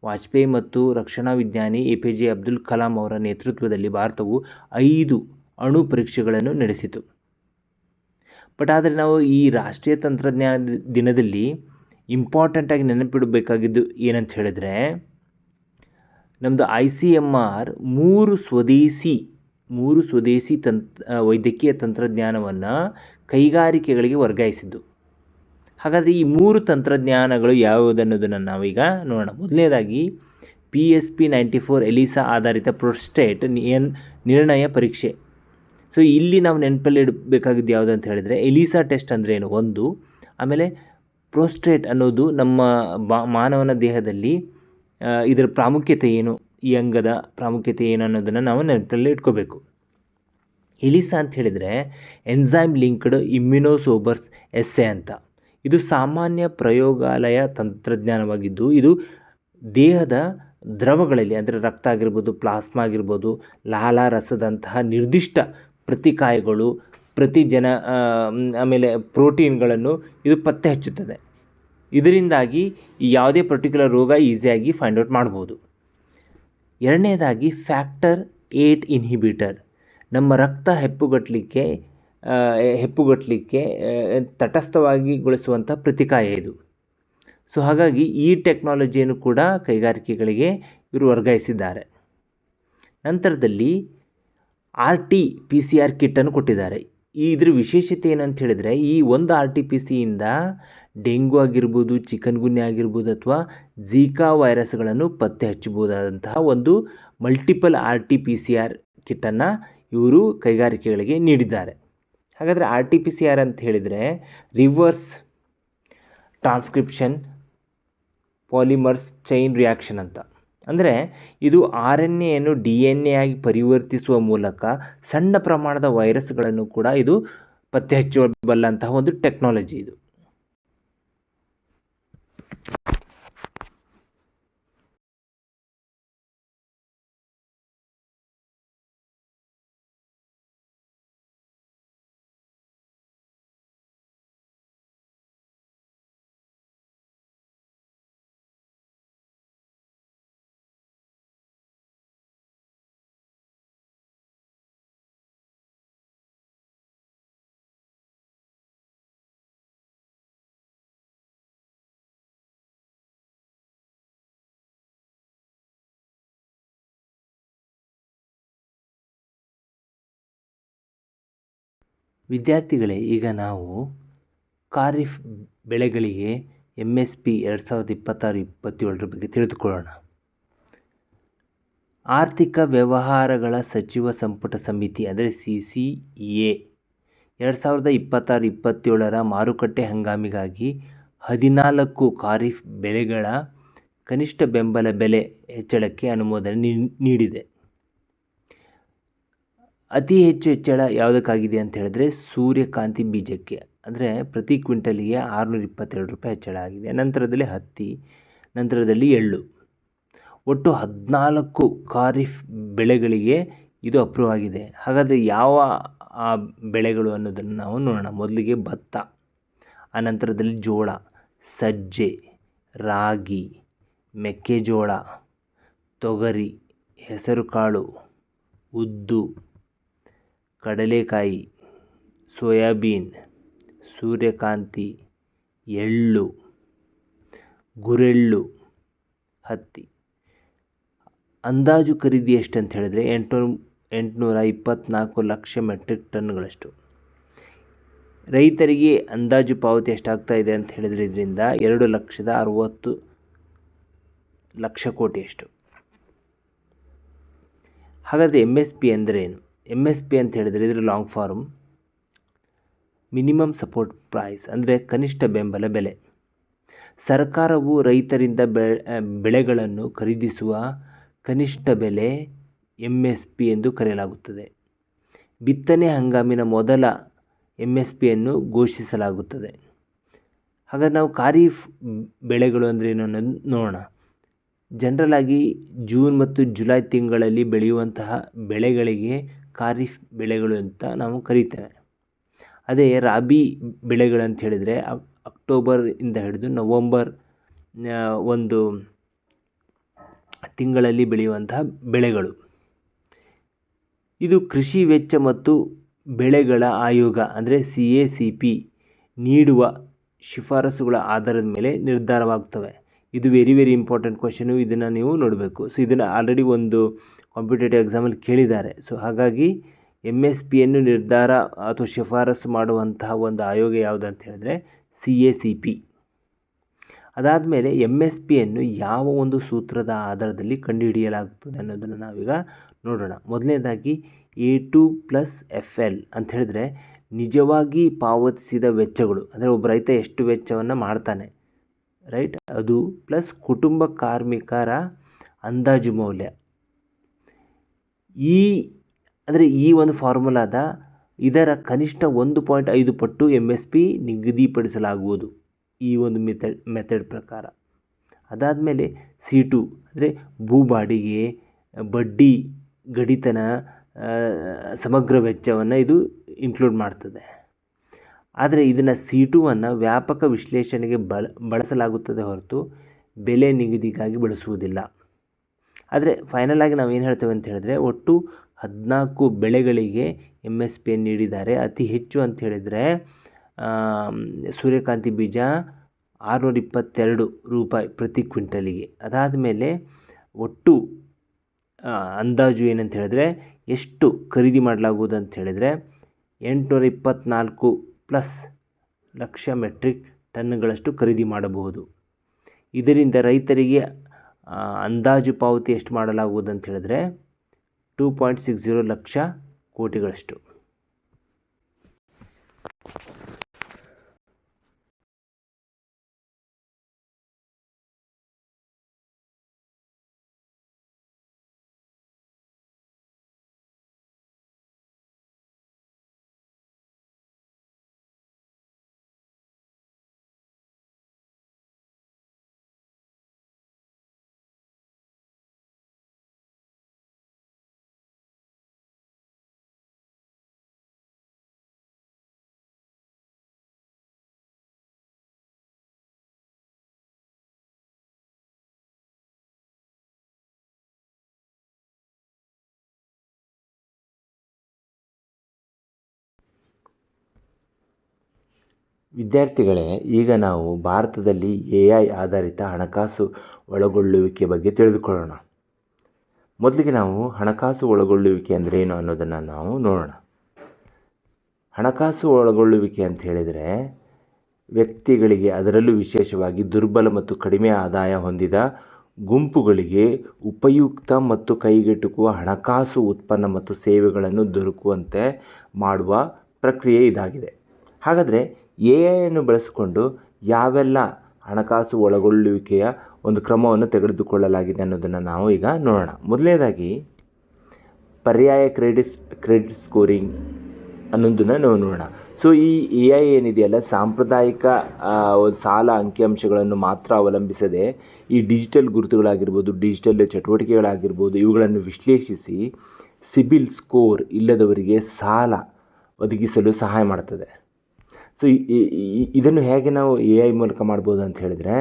ವಾಜಪೇಯಿ ಮತ್ತು ರಕ್ಷಣಾ ವಿಜ್ಞಾನಿ APJ ಅಬ್ದುಲ್ ಕಲಾಂ ಅವರ ನೇತೃತ್ವದಲ್ಲಿ ಭಾರತವು 5 ಅಣು ಪರೀಕ್ಷೆಗಳನ್ನು ನಡೆಸಿತು. ಆದರೆ ನಾವು ಈ ರಾಷ್ಟ್ರೀಯ ತಂತ್ರಜ್ಞಾನ ದಿನದಲ್ಲಿ ಇಂಪಾರ್ಟೆಂಟಾಗಿ ನೆನಪಿಡಬೇಕಾಗಿದ್ದು ಏನಂತ ಹೇಳಿದ್ರೆ, ನಮ್ಮದು ICMR 3 ಸ್ವದೇಶಿ ವೈದ್ಯಕೀಯ ತಂತ್ರಜ್ಞಾನವನ್ನು ಕೈಗಾರಿಕೆಗಳಿಗೆ ವರ್ಗಾಯಿಸಿದ್ದು. ಹಾಗಾದರೆ ಈ 3 ತಂತ್ರಜ್ಞಾನಗಳು ಯಾವುದನ್ನೋದನ್ನು ನಾವೀಗ ನೋಡೋಣ. ಮೊದಲನೇದಾಗಿ PSP-94 ಎಲಿಸಾ ಆಧಾರಿತ ಪ್ರೋಸ್ಟೇಟ್ ನಿರ್ಣಯ ಪರೀಕ್ಷೆ. ಇಲ್ಲಿ ನಾವು ನೆನಪಲ್ಲಿ ಇಡಬೇಕಾಗಿದ್ದು ಯಾವುದು ಅಂತ ಹೇಳಿದರೆ, ಎಲಿಸಾ ಟೆಸ್ಟ್ ಅಂದರೆ ಏನು ಒಂದು, ಆಮೇಲೆ ಪ್ರೋಸ್ಟೇಟ್ ಅನ್ನೋದು ನಮ್ಮ ಮಾನವನ ದೇಹದಲ್ಲಿ ಇದರ ಪ್ರಾಮುಖ್ಯತೆ ಏನು, ಈ ಅಂಗದ ಪ್ರಾಮುಖ್ಯತೆ ಏನು ಅನ್ನೋದನ್ನು ನಾವು ನೆನಪಲ್ಲಿ ಇಟ್ಕೋಬೇಕು. ಎಲಿಸಾ ಅಂತ ಹೇಳಿದರೆ ಎನ್ಸೈಮ್ ಲಿಂಕ್ಡ್ ಇಮ್ಯುನೋಸೋರ್ಬರ್ಸ್ ಎಸ್ಸೆ ಅಂತ. ಇದು ಸಾಮಾನ್ಯ ಪ್ರಯೋಗಾಲಯ ತಂತ್ರಜ್ಞಾನವಾಗಿದ್ದು, ಇದು ದೇಹದ ದ್ರವಗಳಲ್ಲಿ ಅಂದರೆ ರಕ್ತ ಆಗಿರ್ಬೋದು, ಪ್ಲಾಸ್ಮಾ ಆಗಿರ್ಬೋದು, ಲಾಲಾರಸದಂತಹ ನಿರ್ದಿಷ್ಟ ಪ್ರತಿಕಾಯಗಳು, ಆಮೇಲೆ ಪ್ರೋಟೀನ್ಗಳನ್ನು ಇದು ಪತ್ತೆ ಹಚ್ಚುತ್ತದೆ. ಇದರಿಂದಾಗಿ ಯಾವುದೇ ಪರ್ಟಿಕ್ಯುಲರ್ ರೋಗ ಈಸಿಯಾಗಿ ಫೈಂಡ್ ಔಟ್ ಮಾಡ್ಬೋದು. ಎರಡನೇದಾಗಿ ಫ್ಯಾಕ್ಟರ್ 8 ಇನ್ಹಿಬಿಟರ್, ನಮ್ಮ ರಕ್ತ ಹೆಪ್ಪುಗಟ್ಟಲಿಕ್ಕೆ ತಟಸ್ಥವಾಗಿಗೊಳಿಸುವಂಥ ಪ್ರತಿಕಾಯ ಇದು. ಹಾಗಾಗಿ ಈ ಟೆಕ್ನಾಲಜಿಯನ್ನು ಕೂಡ ಕೈಗಾರಿಕೆಗಳಿಗೆ ಇವರು ವರ್ಗಾಯಿಸಿದ್ದಾರೆ. ನಂತರದಲ್ಲಿ RT-PCR ಕಿಟ್ಟನ್ನು ಕೊಟ್ಟಿದ್ದಾರೆ. ಇದ್ರ ವಿಶೇಷತೆ ಏನಂತ ಹೇಳಿದರೆ, ಈ ಒಂದು RT-PCಯಿಂದ ಡೆಂಗು ಆಗಿರ್ಬೋದು, ಚಿಕನ್ ಗುನ್ಯಾ ಆಗಿರ್ಬೋದು ಅಥವಾ ಝೀಕಾ ವೈರಸ್ಗಳನ್ನು ಪತ್ತೆ ಹಚ್ಚಬಹುದಾದಂತಹ ಒಂದು ಮಲ್ಟಿಪಲ್ RT-PCR ಕಿಟ್ಟನ್ನು ಇವರು ಕೈಗಾರಿಕೆಗಳಿಗೆ ನೀಡಿದ್ದಾರೆ. ಹಾಗಾದರೆ RT-PCR ಅಂತ ಹೇಳಿದರೆ reverse transcription polymers chain reaction ಅಂತ. ಅಂದರೆ ಇದು RNAಯನ್ನು DNA ಆಗಿ ಪರಿವರ್ತಿಸುವ ಮೂಲಕ ಸಣ್ಣ ಪ್ರಮಾಣದ ವೈರಸ್ಗಳನ್ನು ಕೂಡ ಇದು ಪತ್ತೆ ಹಚ್ಚಬಲ್ಲಂತಹ ಒಂದು ಟೆಕ್ನಾಲಜಿ ಇದು. ವಿದ್ಯಾರ್ಥಿಗಳೇ, ಈಗ ನಾವು ಖಾರಿಫ್ ಬೆಳೆಗಳಿಗೆ MSP 2026-27 ಬಗ್ಗೆ ತಿಳಿದುಕೊಳ್ಳೋಣ. ಆರ್ಥಿಕ ವ್ಯವಹಾರಗಳ ಸಚಿವ ಸಂಪುಟ ಸಮಿತಿ ಅಂದರೆ CCEA 2026-27 ಮಾರುಕಟ್ಟೆ ಹಂಗಾಮಿಗಾಗಿ 14 ಖಾರಿಫ್ ಬೆಳೆಗಳ ಕನಿಷ್ಠ ಬೆಂಬಲ ಬೆಲೆ ಹೆಚ್ಚಳಕ್ಕೆ ಅನುಮೋದನೆ ನೀಡಿದೆ. ಅತಿ ಹೆಚ್ಚು ಹೆಚ್ಚಳ ಯಾವುದಕ್ಕಾಗಿದೆ ಅಂತ ಹೇಳಿದ್ರೆ ಸೂರ್ಯಕಾಂತಿ ಬೀಜಕ್ಕೆ, ಅಂದರೆ ಪ್ರತಿ ಕ್ವಿಂಟಲಿಗೆ 622 ರೂಪಾಯಿ ಹೆಚ್ಚಳ ಆಗಿದೆ. ನಂತರದಲ್ಲಿ ಹತ್ತಿ, ನಂತರದಲ್ಲಿ ಎಳ್ಳು. ಒಟ್ಟು 14 ಖಾರಿಫ್ ಬೆಳೆಗಳಿಗೆ ಇದು ಅಪ್ರೂವ್ ಆಗಿದೆ. ಹಾಗಾದರೆ ಯಾವ ಬೆಳೆಗಳು ಅನ್ನೋದನ್ನು ನಾವು ನೋಡೋಣ. ಮೊದಲಿಗೆ ಭತ್ತ, ಆನಂತರದಲ್ಲಿ ಜೋಳ, ಸಜ್ಜೆ, ರಾಗಿ, ಮೆಕ್ಕೆಜೋಳ, ತೊಗರಿ, ಹೆಸರುಕಾಳು, ಉದ್ದು, ಕಡಲೆಕಾಯಿ, ಸೋಯಾಬೀನ್, ಸೂರ್ಯಕಾಂತಿ, ಎಳ್ಳು, ಗುರೆಳ್ಳು, ಹತ್ತಿ. ಅಂದಾಜು ಖರೀದಿ ಎಷ್ಟು ಅಂತ ಹೇಳಿದ್ರೆ 824 ಲಕ್ಷ ಮೆಟ್ರಿಕ್ ಟನ್ಗಳಷ್ಟು. ರೈತರಿಗೆ ಅಂದಾಜು ಪಾವತಿ ಎಷ್ಟಾಗ್ತಾ ಇದೆ ಅಂತ ಹೇಳಿದರೆ ಇದರಿಂದ 2,60,00,000 ಕೋಟಿಯಷ್ಟು. ಹಾಗಾದರೆ MSP ಅಂದರೆ ಏನು? MSP ಅಂತ ಹೇಳಿದರೆ ಇದರ long form minimum support price, ಅಂದರೆ ಕನಿಷ್ಠ ಬೆಂಬಲ ಬೆಲೆ. ಸರ್ಕಾರವು ರೈತರಿಂದ ಬೆಳೆಗಳನ್ನು ಖರೀದಿಸುವ ಕನಿಷ್ಠ ಬೆಲೆ MSP ಎಂದು ಕರೆಯಲಾಗುತ್ತದೆ. ಬಿತ್ತನೆ ಹಂಗಾಮಿನ ಮೊದಲ MSPಯನ್ನು ಘೋಷಿಸಲಾಗುತ್ತದೆ. ಹಾಗಾದರೆ ನಾವು ಖಾರಿಫ್ ಬೆಳೆಗಳು ಅಂದರೆ ಏನು ಅನ್ನೋದು ನೋಡೋಣ. ಜನರಲ್ ಆಗಿ ಜೂನ್ ಮತ್ತು ಜುಲೈ ತಿಂಗಳಲ್ಲಿ ಬೆಳೆಯುವಂತಹ ಬೆಳೆಗಳಿಗೆ ಖಾರಿಫ್ ಬೆಳೆಗಳು ಅಂತ ನಾವು ಕರೀತೇವೆ. ಅದೇ ರಾಬಿ ಬೆಳೆಗಳಂತ ಹೇಳಿದರೆ ಅಕ್ಟೋಬರಿಂದ ಹಿಡಿದು ನವಂಬರ್ ಒಂದು ತಿಂಗಳಲ್ಲಿ ಬೆಳೆಯುವಂತಹ ಬೆಳೆಗಳು. ಇದು ಕೃಷಿ ವೆಚ್ಚ ಮತ್ತು ಬೆಳೆಗಳ ಆಯೋಗ ಅಂದರೆ CACP ನೀಡುವ ಶಿಫಾರಸುಗಳ ಆಧಾರದ ಮೇಲೆ ನಿರ್ಧಾರವಾಗ್ತವೆ. ಇದು ವೆರಿ ಇಂಪಾರ್ಟೆಂಟ್ ಕ್ವಶನು, ಇದನ್ನು ನೀವು ನೋಡಬೇಕು. ಸೊ ಇದನ್ನು ಆಲ್ರೆಡಿ ಒಂದು ಕಾಂಪಿಟೇಟಿವ್ ಎಕ್ಸಾಮಲ್ಲಿ ಕೇಳಿದ್ದಾರೆ. ಸೊ ಹಾಗಾಗಿ MSPಯನ್ನು ನಿರ್ಧಾರ ಅಥವಾ ಶಿಫಾರಸು ಮಾಡುವಂತಹ ಒಂದು ಆಯೋಗ ಯಾವುದು ಅಂತ ಹೇಳಿದ್ರೆ CACP. ಅದಾದಮೇಲೆ MSPಯನ್ನು ಯಾವ ಒಂದು ಸೂತ್ರದ ಆಧಾರದಲ್ಲಿ ಕಂಡುಹಿಡಿಯಲಾಗ್ತದೆ ಅನ್ನೋದನ್ನು ನಾವೀಗ ನೋಡೋಣ. ಮೊದಲನೇದಾಗಿ A2+FL ಅಂತ ಹೇಳಿದ್ರೆ ನಿಜವಾಗಿ ಪಾವತಿಸಿದ ವೆಚ್ಚಗಳು, ಅಂದರೆ ಒಬ್ಬ ರೈತ ಎಷ್ಟು ವೆಚ್ಚವನ್ನು ಮಾಡ್ತಾನೆ, ರೈಟ್, ಅದು ಪ್ಲಸ್ ಕುಟುಂಬ ಕಾರ್ಮಿಕರ ಅಂದಾಜು ಮೌಲ್ಯ. ಈ ಒಂದು ಫಾರ್ಮುಲಾದ ಇದರ ಕನಿಷ್ಠ 1.5 ಪಟ್ಟು MSP ನಿಗದಿಪಡಿಸಲಾಗುವುದು ಈ ಒಂದು ಮೆಥಡ್ ಪ್ರಕಾರ. ಅದಾದಮೇಲೆ C2 ಅಂದರೆ ಭೂ ಬಾಡಿಗೆ, ಬಡ್ಡಿ, ಗಡಿತನ, ಸಮಗ್ರ ವೆಚ್ಚವನ್ನು ಇದು ಇನ್ಕ್ಲೂಡ್ ಮಾಡ್ತದೆ. ಆದರೆ ಇದನ್ನು C2ವನ್ನು ವ್ಯಾಪಕ ವಿಶ್ಲೇಷಣೆಗೆ ಬಳಸಲಾಗುತ್ತದೆ ಹೊರತು ಬೆಲೆ ನಿಗದಿಗಾಗಿ ಬಳಸುವುದಿಲ್ಲ. ಆದರೆ ಫೈನಲ್ ಆಗಿ ನಾವು ಏನು ಹೇಳ್ತೇವೆ ಅಂತ ಹೇಳಿದ್ರೆ ಒಟ್ಟು 14 ಬೆಳೆಗಳಿಗೆ MSP ನೀಡಿದ್ದಾರೆ. ಅತಿ ಹೆಚ್ಚು ಅಂತ ಹೇಳಿದರೆ ಸೂರ್ಯಕಾಂತಿ ಬೀಜ 622 ರೂಪಾಯಿ ಪ್ರತಿ ಕ್ವಿಂಟಲಿಗೆ. ಅದಾದಮೇಲೆ ಒಟ್ಟು ಅಂದಾಜು ಏನಂತ ಹೇಳಿದ್ರೆ ಎಷ್ಟು ಖರೀದಿ ಮಾಡಲಾಗುವುದು ಅಂತ ಹೇಳಿದರೆ 824+ ಲಕ್ಷ ಮೆಟ್ರಿಕ್ ಟನ್ಗಳಷ್ಟು ಖರೀದಿ ಮಾಡಬಹುದು. ಇದರಿಂದ ರೈತರಿಗೆ ಅಂದಾಜು ಪಾವತಿ ಎಷ್ಟು ಮಾಡಲಾಗುವುದು ಅಂತ ಹೇಳಿದ್ರೆ 2.60 ಲಕ್ಷ ಕೋಟಿಗಳಷ್ಟು. ವಿದ್ಯಾರ್ಥಿಗಳೇ, ಈಗ ನಾವು ಭಾರತದಲ್ಲಿ AI ಆಧಾರಿತ ಹಣಕಾಸು ಒಳಗೊಳ್ಳುವಿಕೆ ಬಗ್ಗೆ ತಿಳಿದುಕೊಳ್ಳೋಣ. ಮೊದಲಿಗೆ ನಾವು ಹಣಕಾಸು ಒಳಗೊಳ್ಳುವಿಕೆ ಅಂದರೆ ಏನು ಅನ್ನೋದನ್ನು ನಾವು ನೋಡೋಣ. ಹಣಕಾಸು ಒಳಗೊಳ್ಳುವಿಕೆ ಅಂತ ಹೇಳಿದರೆ ವ್ಯಕ್ತಿಗಳಿಗೆ, ಅದರಲ್ಲೂ ವಿಶೇಷವಾಗಿ ದುರ್ಬಲ ಮತ್ತು ಕಡಿಮೆ ಆದಾಯ ಹೊಂದಿದ ಗುಂಪುಗಳಿಗೆ ಉಪಯುಕ್ತ ಮತ್ತು ಕೈಗೆಟುಕುವ ಹಣಕಾಸು ಉತ್ಪನ್ನ ಮತ್ತು ಸೇವೆಗಳನ್ನು ದೊರಕುವಂತೆ ಮಾಡುವ ಪ್ರಕ್ರಿಯೆ ಇದಾಗಿದೆ. ಹಾಗಾದರೆ AI ಬಳಸಿಕೊಂಡು ಯಾವೆಲ್ಲ ಹಣಕಾಸು ಒಳಗೊಳ್ಳುವಿಕೆಯ ಒಂದು ಕ್ರಮವನ್ನು ತೆಗೆದುಕೊಳ್ಳಲಾಗಿದೆ ಅನ್ನೋದನ್ನು ನಾವು ಈಗ ನೋಡೋಣ. ಮೊದಲನೇದಾಗಿ ಪರ್ಯಾಯ ಕ್ರೆಡಿಟ್ ಸ್ಕೋರಿಂಗ್ ಅನ್ನೋದನ್ನು ನಾವು ನೋಡೋಣ. ಸೊ ಈ AI ಏನಿದೆಯಲ್ಲ, ಸಾಂಪ್ರದಾಯಿಕ ಒಂದು ಸಾಲ ಅಂಕಿಅಂಶಗಳನ್ನು ಮಾತ್ರ ಅವಲಂಬಿಸದೆ ಈ ಡಿಜಿಟಲ್ ಗುರುತುಗಳಾಗಿರ್ಬೋದು, ಡಿಜಿಟಲ್ ಚಟುವಟಿಕೆಗಳಾಗಿರ್ಬೋದು, ಇವುಗಳನ್ನು ವಿಶ್ಲೇಷಿಸಿ ಸಿಬಿಲ್ ಸ್ಕೋರ್ ಇಲ್ಲದವರಿಗೆ ಸಾಲ ಒದಗಿಸಲು ಸಹಾಯ ಮಾಡ್ತದೆ. ಸೊ ಇದನ್ನು ಹೇಗೆ ನಾವು AI ಮೂಲಕ ಮಾಡ್ಬೋದು ಅಂತ ಹೇಳಿದರೆ,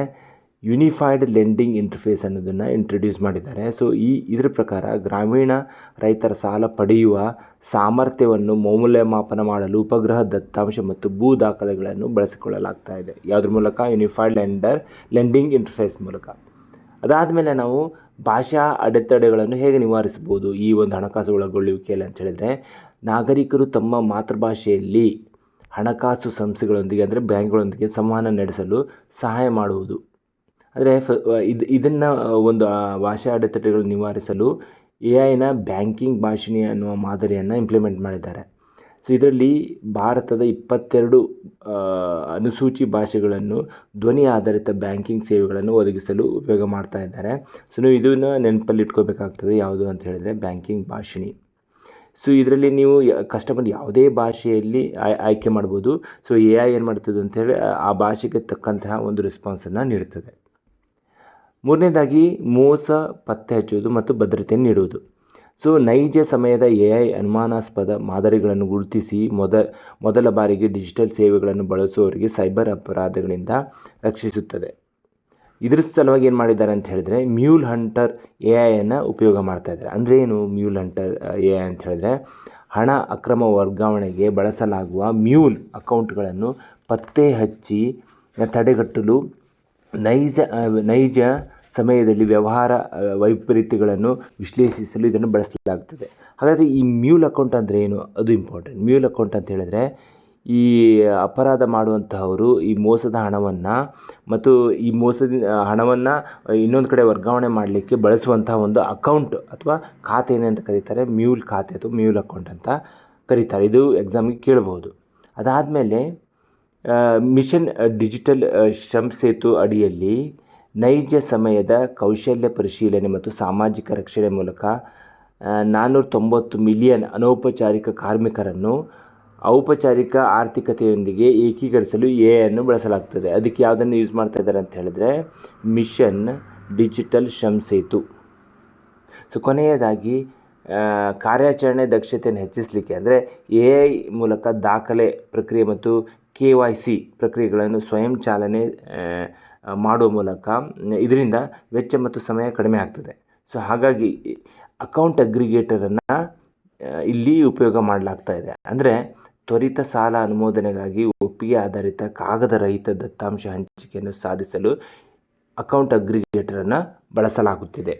ಯೂನಿಫೈಡ್ ಲೆಂಡಿಂಗ್ ಇಂಟರ್ಫೇಸ್ ಅನ್ನೋದನ್ನು ಇಂಟ್ರೊಡ್ಯೂಸ್ ಮಾಡಿದ್ದಾರೆ. ಸೊ ಇದರ ಪ್ರಕಾರ ಗ್ರಾಮೀಣ ರೈತರ ಸಾಲ ಪಡೆಯುವ ಸಾಮರ್ಥ್ಯವನ್ನು ಮೌಲ್ಯಮಾಪನ ಮಾಡಲು ಉಪಗ್ರಹ ದತ್ತಾಂಶ ಮತ್ತು ಭೂ ದಾಖಲೆಗಳನ್ನು ಬಳಸಿಕೊಳ್ಳಲಾಗ್ತಾ ಇದೆ. ಯಾವುದ್ರ ಮೂಲಕ? ಯೂನಿಫೈಡ್ ಲೆಂಡಿಂಗ್ ಇಂಟರ್ಫೇಸ್ ಮೂಲಕ. ಅದಾದಮೇಲೆ ನಾವು ಭಾಷಾ ಅಡೆತಡೆಗಳನ್ನು ಹೇಗೆ ನಿವಾರಿಸ್ಬೋದು ಈ ಒಂದು ಹಣಕಾಸು ಒಳಗೊಳ್ಳುವಿಕೆಯಲ್ಲಿ ಅಂತ ಹೇಳಿದರೆ, ನಾಗರಿಕರು ತಮ್ಮ ಮಾತೃಭಾಷೆಯಲ್ಲಿ ಹಣಕಾಸು ಸಂಸ್ಥೆಗಳೊಂದಿಗೆ ಅಂದರೆ ಬ್ಯಾಂಕ್ಗಳೊಂದಿಗೆ ಸಂವಹನ ನಡೆಸಲು ಸಹಾಯ ಮಾಡುವುದು. ಅಂದರೆ ಇದನ್ನು ಒಂದು ಭಾಷಾ ಅಡೆತಡೆಗಳನ್ನು ನಿವಾರಿಸಲು AI ಬ್ಯಾಂಕಿಂಗ್ ಭಾಷಿಣಿ ಅನ್ನುವ ಮಾದರಿಯನ್ನು ಇಂಪ್ಲಿಮೆಂಟ್ ಮಾಡಿದ್ದಾರೆ. ಸೊ ಇದರಲ್ಲಿ ಭಾರತದ 22 ಅನುಸೂಚಿ ಭಾಷೆಗಳನ್ನು ಧ್ವನಿ ಆಧಾರಿತ ಬ್ಯಾಂಕಿಂಗ್ ಸೇವೆಗಳನ್ನು ಒದಗಿಸಲು ಉಪಯೋಗ ಮಾಡ್ತಾ ಇದ್ದಾರೆ. ಸೊ ನೀವು ಇದನ್ನು ನೆನಪಲ್ಲಿ ಇಟ್ಕೋಬೇಕಾಗ್ತದೆ. ಯಾವುದು ಅಂತ ಹೇಳಿದರೆ ಬ್ಯಾಂಕಿಂಗ್ ಭಾಷಿಣಿ. ಸೊ ಇದರಲ್ಲಿ ನೀವು ಕಸ್ಟಮರ್ ಯಾವುದೇ ಭಾಷೆಯಲ್ಲಿ ಆಯ್ಕೆ ಮಾಡ್ಬೋದು. ಸೊ AI ಏನು ಮಾಡ್ತದೆ ಅಂತೇಳಿ ಆ ಭಾಷೆಗೆ ತಕ್ಕಂತಹ ಒಂದು ರೆಸ್ಪಾನ್ಸನ್ನು ನೀಡುತ್ತದೆ. ಮೂರನೇದಾಗಿ ಮೋಸ ಪತ್ತೆ ಹಚ್ಚುವುದು ಮತ್ತು ಭದ್ರತೆಯನ್ನು ನೀಡುವುದು. ಸೊ ನೈಜ ಸಮಯದ AI ಅನುಮಾನಾಸ್ಪದ ಮಾದರಿಗಳನ್ನು ಗುರುತಿಸಿ ಮೊದಲ ಬಾರಿಗೆ ಡಿಜಿಟಲ್ ಸೇವೆಗಳನ್ನು ಬಳಸುವವರಿಗೆ ಸೈಬರ್ ಅಪರಾಧಗಳಿಂದ ರಕ್ಷಿಸುತ್ತದೆ. ಇದರ ಸಲುವಾಗಿ ಏನು ಮಾಡಿದ್ದಾರೆ ಅಂತ ಹೇಳಿದರೆ, ಮ್ಯೂಲ್ ಹಂಟರ್ AI ಉಪಯೋಗ ಮಾಡ್ತಾ ಇದ್ದಾರೆ. ಅಂದರೆ ಏನು ಮ್ಯೂಲ್ ಹಂಟರ್ AI ಅಂತ ಹೇಳಿದ್ರೆ, ಹಣ ಅಕ್ರಮ ವರ್ಗಾವಣೆಗೆ ಬಳಸಲಾಗುವ ಮ್ಯೂಲ್ ಅಕೌಂಟ್ಗಳನ್ನು ಪತ್ತೆ ಹಚ್ಚಿ ತಡೆಗಟ್ಟಲು ನೈಜ ಸಮಯದಲ್ಲಿ ವ್ಯವಹಾರ ವೈಪರೀತ್ಯಗಳನ್ನು ವಿಶ್ಲೇಷಿಸಲು ಇದನ್ನು ಬಳಸಲಾಗ್ತದೆ. ಹಾಗಾದರೆ ಈ ಮ್ಯೂಲ್ ಅಕೌಂಟ್ ಅಂದರೆ ಏನು? ಅದು ಇಂಪಾರ್ಟೆಂಟ್. ಮ್ಯೂಲ್ ಅಕೌಂಟ್ ಅಂತ ಹೇಳಿದರೆ, ಈ ಅಪರಾಧ ಮಾಡುವಂತಹವರು ಈ ಮೋಸದ ಹಣವನ್ನು ಮತ್ತು ಈ ಮೋಸದ ಹಣವನ್ನು ಇನ್ನೊಂದು ಕಡೆ ವರ್ಗಾವಣೆ ಮಾಡಲಿಕ್ಕೆ ಬಳಸುವಂತಹ ಒಂದು ಅಕೌಂಟ್ ಅಥವಾ ಖಾತೆ ಏನಂತ ಕರೀತಾರೆ? ಮ್ಯೂಲ್ ಖಾತೆ ಅಥವಾ ಮ್ಯೂಲ್ ಅಕೌಂಟ್ ಅಂತ ಕರೀತಾರೆ. ಇದು ಎಕ್ಸಾಮಿಗೆ ಕೇಳಬಹುದು. ಅದಾದಮೇಲೆ ಮಿಷನ್ ಡಿಜಿಟಲ್ ಶ್ರಮ್ ಸೇತು ಅಡಿಯಲ್ಲಿ ನೈಜ ಸಮಯದ ಕೌಶಲ್ಯ ಪರಿಶೀಲನೆ ಮತ್ತು ಸಾಮಾಜಿಕ ರಕ್ಷಣೆ ಮೂಲಕ 490 ಮಿಲಿಯನ್ ಅನೌಪಚಾರಿಕ ಕಾರ್ಮಿಕರನ್ನು ಔಪಚಾರಿಕ ಆರ್ಥಿಕತೆಯೊಂದಿಗೆ ಏಕೀಕರಿಸಲು AI ಬಳಸಲಾಗ್ತದೆ. ಅದಕ್ಕೆ ಯಾವುದನ್ನು ಯೂಸ್ ಮಾಡ್ತಾ ಇದ್ದಾರೆ ಅಂತ ಹೇಳಿದ್ರೆ, mission digital Shram Setu. So ಕೊನೆಯದಾಗಿ ಕಾರ್ಯಾಚರಣೆ ದಕ್ಷತೆಯನ್ನು ಹೆಚ್ಚಿಸಲಿಕ್ಕೆ ಅಂದರೆ AI ಮೂಲಕ ದಾಖಲೆ ಪ್ರಕ್ರಿಯೆ ಮತ್ತು KYC ಪ್ರಕ್ರಿಯೆಗಳನ್ನು ಸ್ವಯಂ ಚಾಲನೆ ಮಾಡುವ ಮೂಲಕ ಇದರಿಂದ ವೆಚ್ಚ ಮತ್ತು ಸಮಯ ಕಡಿಮೆ ಆಗ್ತದೆ. ಸೊ ಹಾಗಾಗಿ ಅಕೌಂಟ್ ಅಗ್ರಿಗೇಟರನ್ನು ಇಲ್ಲಿ ಉಪಯೋಗ ಮಾಡಲಾಗ್ತಾ ಇದೆ. ಅಂದರೆ ತ್ವರಿತ ಸಾಲ ಅನುಮೋದನೆಗಾಗಿ ಒಪ್ಪಿಗೆ ಆಧಾರಿತ ಕಾಗದ ರಹಿತ ದತ್ತಾಂಶ ಹಂಚಿಕೆಯನ್ನು ಸಾಧಿಸಲು ಅಕೌಂಟ್ ಅಗ್ರಿಗೇಟರನ್ನು ಬಳಸಲಾಗುತ್ತಿದೆ.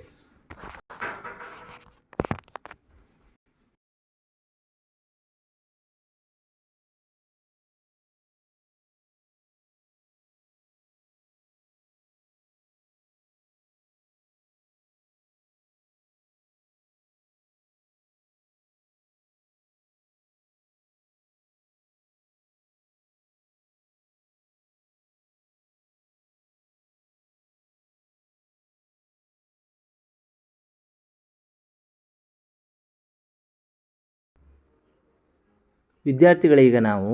ವಿದ್ಯಾರ್ಥಿಗಳೀಗ ನಾವು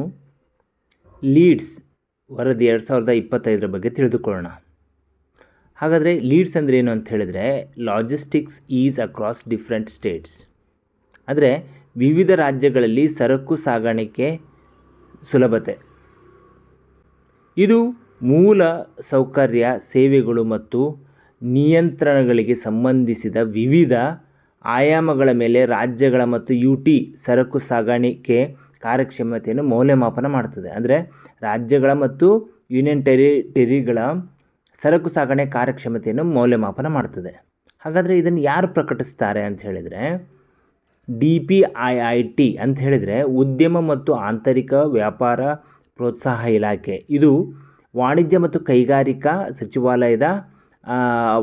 ಲೀಡ್ಸ್ ವರದಿ 2025 ಬಗ್ಗೆ ತಿಳಿದುಕೊಳ್ಳೋಣ. ಹಾಗಾದರೆ ಲೀಡ್ಸ್ ಅಂದರೆ ಏನು ಅಂತ ಹೇಳಿದರೆ, logistics is across different States. ಅಂದರೆ ವಿವಿಧ ರಾಜ್ಯಗಳಲ್ಲಿ ಸರಕು ಸಾಗಾಣಿಕೆ ಸುಲಭತೆ. ಇದು ಮೂಲ ಸೌಕರ್ಯ, ಸೇವೆಗಳು ಮತ್ತು ನಿಯಂತ್ರಣಗಳಿಗೆ ಸಂಬಂಧಿಸಿದ ವಿವಿಧ ಆಯಾಮಗಳ ಮೇಲೆ ರಾಜ್ಯಗಳ ಮತ್ತು UT ಸರಕು ಸಾಗಾಣಿಕೆ ಕಾರ್ಯಕ್ಷಮತೆಯನ್ನು ಮೌಲ್ಯಮಾಪನ ಮಾಡ್ತದೆ. ಅಂದರೆ ರಾಜ್ಯಗಳ ಮತ್ತು ಯೂನಿಯನ್ ಟೆರಿಟರಿಗಳ ಸರಕು ಸಾಗಣೆ ಕಾರ್ಯಕ್ಷಮತೆಯನ್ನು ಮೌಲ್ಯಮಾಪನ ಮಾಡ್ತದೆ. ಹಾಗಾದರೆ ಇದನ್ನು ಯಾರು ಪ್ರಕಟಿಸ್ತಾರೆ ಅಂತ ಹೇಳಿದರೆ, DPIIT ಅಂತ ಹೇಳಿದರೆ ಉದ್ಯಮ ಮತ್ತು ಆಂತರಿಕ ವ್ಯಾಪಾರ ಪ್ರೋತ್ಸಾಹ ಇಲಾಖೆ. ಇದು ವಾಣಿಜ್ಯ ಮತ್ತು ಕೈಗಾರಿಕಾ ಸಚಿವಾಲಯದ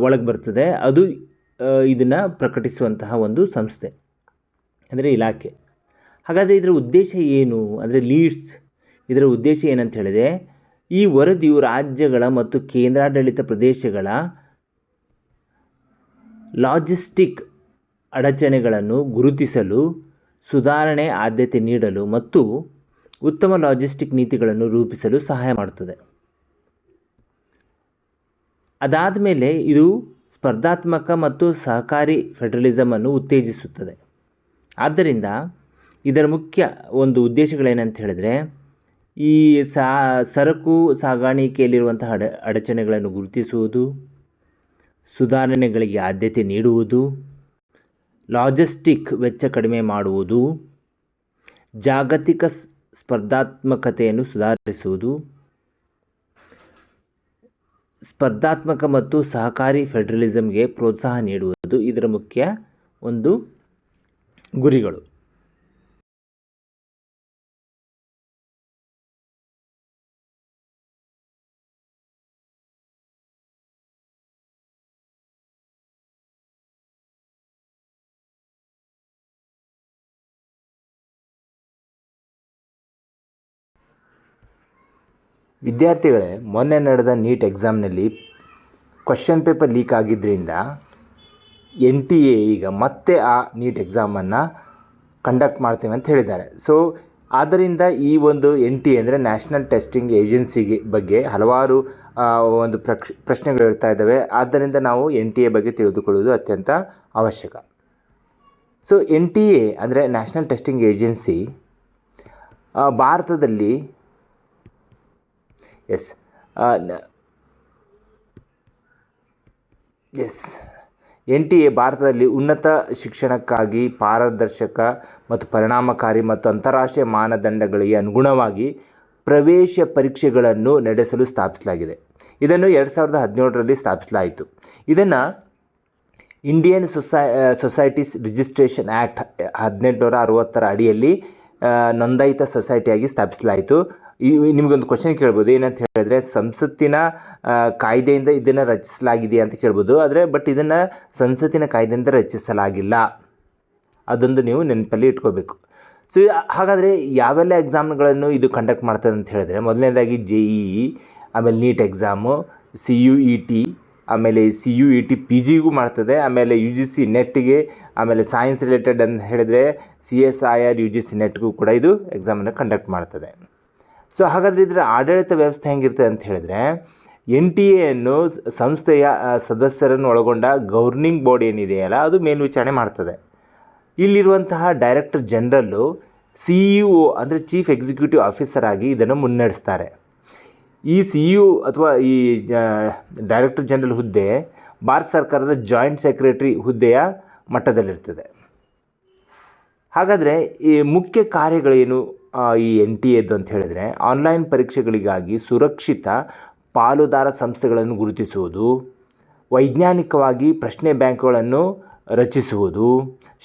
ಒಳಗೆ ಬರ್ತದೆ. ಅದು ಇದನ್ನು ಪ್ರಕಟಿಸುವಂತಹ ಒಂದು ಸಂಸ್ಥೆ ಅಂದರೆ ಇಲಾಖೆ. ಹಾಗಾದರೆ ಇದರ ಉದ್ದೇಶ ಏನು ಅಂದರೆ ಇದರ ಉದ್ದೇಶ ಏನಂತ ಹೇಳಿದೆ, ಈ ವರದಿಯು ರಾಜ್ಯಗಳ ಮತ್ತು ಕೇಂದ್ರಾಡಳಿತ ಪ್ರದೇಶಗಳ ಲಾಜಿಸ್ಟಿಕ್ ಅಡಚಣೆಗಳನ್ನು ಗುರುತಿಸಲು, ಸುಧಾರಣೆ ಆದ್ಯತೆ ನೀಡಲು ಮತ್ತು ಉತ್ತಮ ಲಾಜಿಸ್ಟಿಕ್ ನೀತಿಗಳನ್ನು ರೂಪಿಸಲು ಸಹಾಯ ಮಾಡುತ್ತದೆ. ಅದಾದ ಮೇಲೆ ಇದು ಸ್ಪರ್ಧಾತ್ಮಕ ಮತ್ತು ಸಹಕಾರಿ ಫೆಡರಲಿಸಮನ್ನು ಉತ್ತೇಜಿಸುತ್ತದೆ. ಆದ್ದರಿಂದ ಇದರ ಮುಖ್ಯ ಒಂದು ಉದ್ದೇಶಗಳೇನಂತ ಹೇಳಿದರೆ, ಈ ಸರಕು ಸಾಗಾಣಿಕೆಯಲ್ಲಿರುವಂತಹ ಅಡಚಣೆಗಳನ್ನು ಗುರುತಿಸುವುದು, ಸುಧಾರಣೆಗಳಿಗೆ ಆದ್ಯತೆ ನೀಡುವುದು, ಲಾಜಿಸ್ಟಿಕ್ ವೆಚ್ಚ ಕಡಿಮೆ ಮಾಡುವುದು, ಜಾಗತಿಕ ಸ್ಪರ್ಧಾತ್ಮಕತೆಯನ್ನು ಸುಧಾರಿಸುವುದು, ಸ್ಪರ್ಧಾತ್ಮಕ ಮತ್ತು ಸಹಕಾರಿ ಫೆಡರಲಿಸಮ್ಗೆ ಪ್ರೋತ್ಸಾಹ ನೀಡುವುದು ಇದರ ಮುಖ್ಯ ಒಂದು ಗುರಿಗಳು. ವಿದ್ಯಾರ್ಥಿಗಳೇ, ಮೊನ್ನೆ ನಡೆದ ನೀಟ್ ಎಕ್ಸಾಮ್ನಲ್ಲಿ ಕ್ವಶನ್ ಪೇಪರ್ ಲೀಕ್ ಆಗಿದ್ದರಿಂದ NTA ಈಗ ಮತ್ತೆ ಆ ನೀಟ್ ಎಕ್ಸಾಮನ್ನು ಕಂಡಕ್ಟ್ ಮಾಡ್ತೇವೆ ಅಂತ ಹೇಳಿದ್ದಾರೆ. ಸೊ ಆದ್ದರಿಂದ ಈ ಒಂದು NTA ಅಂದರೆ ನ್ಯಾಷನಲ್ ಟೆಸ್ಟಿಂಗ್ ಏಜೆನ್ಸಿಗೆ ಬಗ್ಗೆ ಹಲವಾರು ಒಂದು ಪ್ರಶ್ನೆಗಳು ಇರ್ತಾ ಇದ್ದಾವೆ. ಆದ್ದರಿಂದ ನಾವು NTA ಬಗ್ಗೆ ತಿಳಿದುಕೊಳ್ಳುವುದು ಅತ್ಯಂತ ಅವಶ್ಯಕ. ಸೊ NTA ಅಂದರೆ ನ್ಯಾಷನಲ್ ಟೆಸ್ಟಿಂಗ್ ಏಜೆನ್ಸಿ ಭಾರತದಲ್ಲಿ NTA ಭಾರತದಲ್ಲಿ ಉನ್ನತ ಶಿಕ್ಷಣಕ್ಕಾಗಿ ಪಾರದರ್ಶಕ ಮತ್ತು ಪರಿಣಾಮಕಾರಿ ಮತ್ತು ಅಂತಾರಾಷ್ಟ್ರೀಯ ಮಾನದಂಡಗಳಿಗೆ ಅನುಗುಣವಾಗಿ ಪ್ರವೇಶ ಪರೀಕ್ಷೆಗಳನ್ನು ನಡೆಸಲು ಸ್ಥಾಪಿಸಲಾಗಿದೆ. ಇದನ್ನು 2017ರಲ್ಲಿ ಸ್ಥಾಪಿಸಲಾಯಿತು. ಇದನ್ನು ಇಂಡಿಯನ್ ಸೊಸೈಟೀಸ್ ರಿಜಿಸ್ಟ್ರೇಷನ್ ಆ್ಯಕ್ಟ್ 1860 ಅಡಿಯಲ್ಲಿ ನೋಂದಾಯಿತ ಸೊಸೈಟಿಯಾಗಿ ಸ್ಥಾಪಿಸಲಾಯಿತು. ನಿಮಗೊಂದು ಕ್ವಶನ್ ಕೇಳ್ಬೋದು, ಏನಂತ ಹೇಳಿದ್ರೆ ಸಂಸತ್ತಿನ ಕಾಯ್ದೆಯಿಂದ ಇದನ್ನು ರಚಿಸಲಾಗಿದೆ ಅಂತ ಕೇಳ್ಬೋದು. ಬಟ್ ಇದನ್ನು ಸಂಸತ್ತಿನ ಕಾಯ್ದೆಯಿಂದ ರಚಿಸಲಾಗಿಲ್ಲ, ಅದೊಂದು ನೀವು ನೆನಪಲ್ಲಿ ಇಟ್ಕೋಬೇಕು. ಸೊ ಹಾಗಾದರೆ ಯಾವೆಲ್ಲ ಎಕ್ಸಾಮ್ಗಳನ್ನು ಇದು ಕಂಡಕ್ಟ್ ಮಾಡ್ತದೆ ಅಂತ ಹೇಳಿದ್ರೆ, ಮೊದಲನೇದಾಗಿ JEE, ಆಮೇಲೆ ನೀಟ್ ಎಕ್ಸಾಮು, CUET, ಆಮೇಲೆ CUET PGಗೂ ಮಾಡ್ತದೆ, ಆಮೇಲೆ UGC ನೆಟ್ಗೆ, ಆಮೇಲೆ ಸೈನ್ಸ್ ರಿಲೇಟೆಡ್ ಅಂತ ಹೇಳಿದರೆ CSIR UGC ನೆಟ್ಗೂ ಕೂಡ ಇದು ಎಕ್ಸಾಮನ್ನು ಕಂಡಕ್ಟ್ ಮಾಡ್ತದೆ. ಸೊ ಹಾಗಾದರೆ ಇದರ ಆಡಳಿತ ವ್ಯವಸ್ಥೆ ಹೆಂಗಿರ್ತದೆ ಅಂತ ಹೇಳಿದ್ರೆ, NTA ಸಂಸ್ಥೆಯ ಸದಸ್ಯರನ್ನು ಒಳಗೊಂಡ ಗವರ್ನಿಂಗ್ ಬೋರ್ಡ್ ಏನಿದೆಯಲ್ಲ ಅದು ಮೇಲ್ವಿಚಾರಣೆ ಮಾಡ್ತದೆ. ಇಲ್ಲಿರುವಂತಹ ಡೈರೆಕ್ಟರ್ ಜನರಲ್ಲು CEO ಅಂದರೆ ಚೀಫ್ ಎಕ್ಸಿಕ್ಯೂಟಿವ್ ಆಫೀಸರ್ ಆಗಿ ಇದನ್ನು ಮುನ್ನಡೆಸ್ತಾರೆ. ಈ CEO ಅಥವಾ ಈ ಡೈರೆಕ್ಟರ್ ಜನರಲ್ ಹುದ್ದೆ ಭಾರತ ಸರ್ಕಾರದ ಜಾಯಿಂಟ್ ಸೆಕ್ರೆಟರಿ ಹುದ್ದೆಯ ಮಟ್ಟದಲ್ಲಿರ್ತದೆ. ಹಾಗಾದರೆ ಈ ಮುಖ್ಯ ಕಾರ್ಯಗಳೇನು ಈ NTAದ್ದು ಅಂತ ಹೇಳಿದರೆ, ಆನ್ಲೈನ್ ಪರೀಕ್ಷೆಗಳಿಗಾಗಿ ಸುರಕ್ಷಿತ ಪಾಲುದಾರ ಸಂಸ್ಥೆಗಳನ್ನು ಗುರುತಿಸುವುದು, ವೈಜ್ಞಾನಿಕವಾಗಿ ಪ್ರಶ್ನೆ ಬ್ಯಾಂಕ್ಗಳನ್ನು ರಚಿಸುವುದು,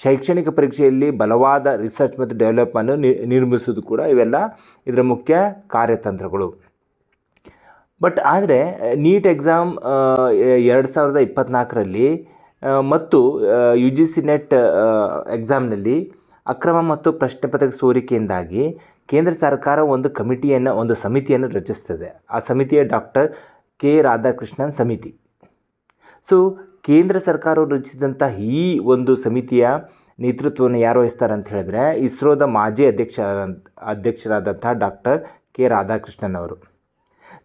ಶೈಕ್ಷಣಿಕ ಪರೀಕ್ಷೆಯಲ್ಲಿ ಬಲವಾದ ರಿಸರ್ಚ್ ಮತ್ತು ಡೆವಲಪನ್ನು ನಿರ್ಮಿಸುವುದು ಕೂಡ ಇವೆಲ್ಲ ಇದರ ಮುಖ್ಯ ಕಾರ್ಯತಂತ್ರಗಳು. ಬಟ್ ಆದರೆ ನೀಟ್ ಎಕ್ಸಾಮ್ 2024ರಲ್ಲಿ ಮತ್ತು UGC ನೆಟ್ ಎಕ್ಸಾಮ್ನಲ್ಲಿ ಅಕ್ರಮ ಮತ್ತು ಪ್ರಶ್ನೆ ಪತ್ರಿಕೆ ಸೋರಿಕೆಯಿಂದಾಗಿ ಕೇಂದ್ರ ಸರ್ಕಾರ ಒಂದು ಸಮಿತಿಯನ್ನು ರಚಿಸ್ತದೆ. ಆ ಸಮಿತಿಯ ಡಾಕ್ಟರ್ K. ರಾಧಾಕೃಷ್ಣನ್ ಸಮಿತಿ. ಸೊ ಕೇಂದ್ರ ಸರ್ಕಾರವು ರಚಿಸಿದಂಥ ಈ ಒಂದು ಸಮಿತಿಯ ನೇತೃತ್ವವನ್ನು ಯಾರು ವಹಿಸ್ತಾರೆ ಅಂತ ಹೇಳಿದ್ರೆ, ಇಸ್ರೋದ ಮಾಜಿ ಅಧ್ಯಕ್ಷರಾದಂಥ ಡಾಕ್ಟರ್ K. ರಾಧಾಕೃಷ್ಣನ್ ಅವರು.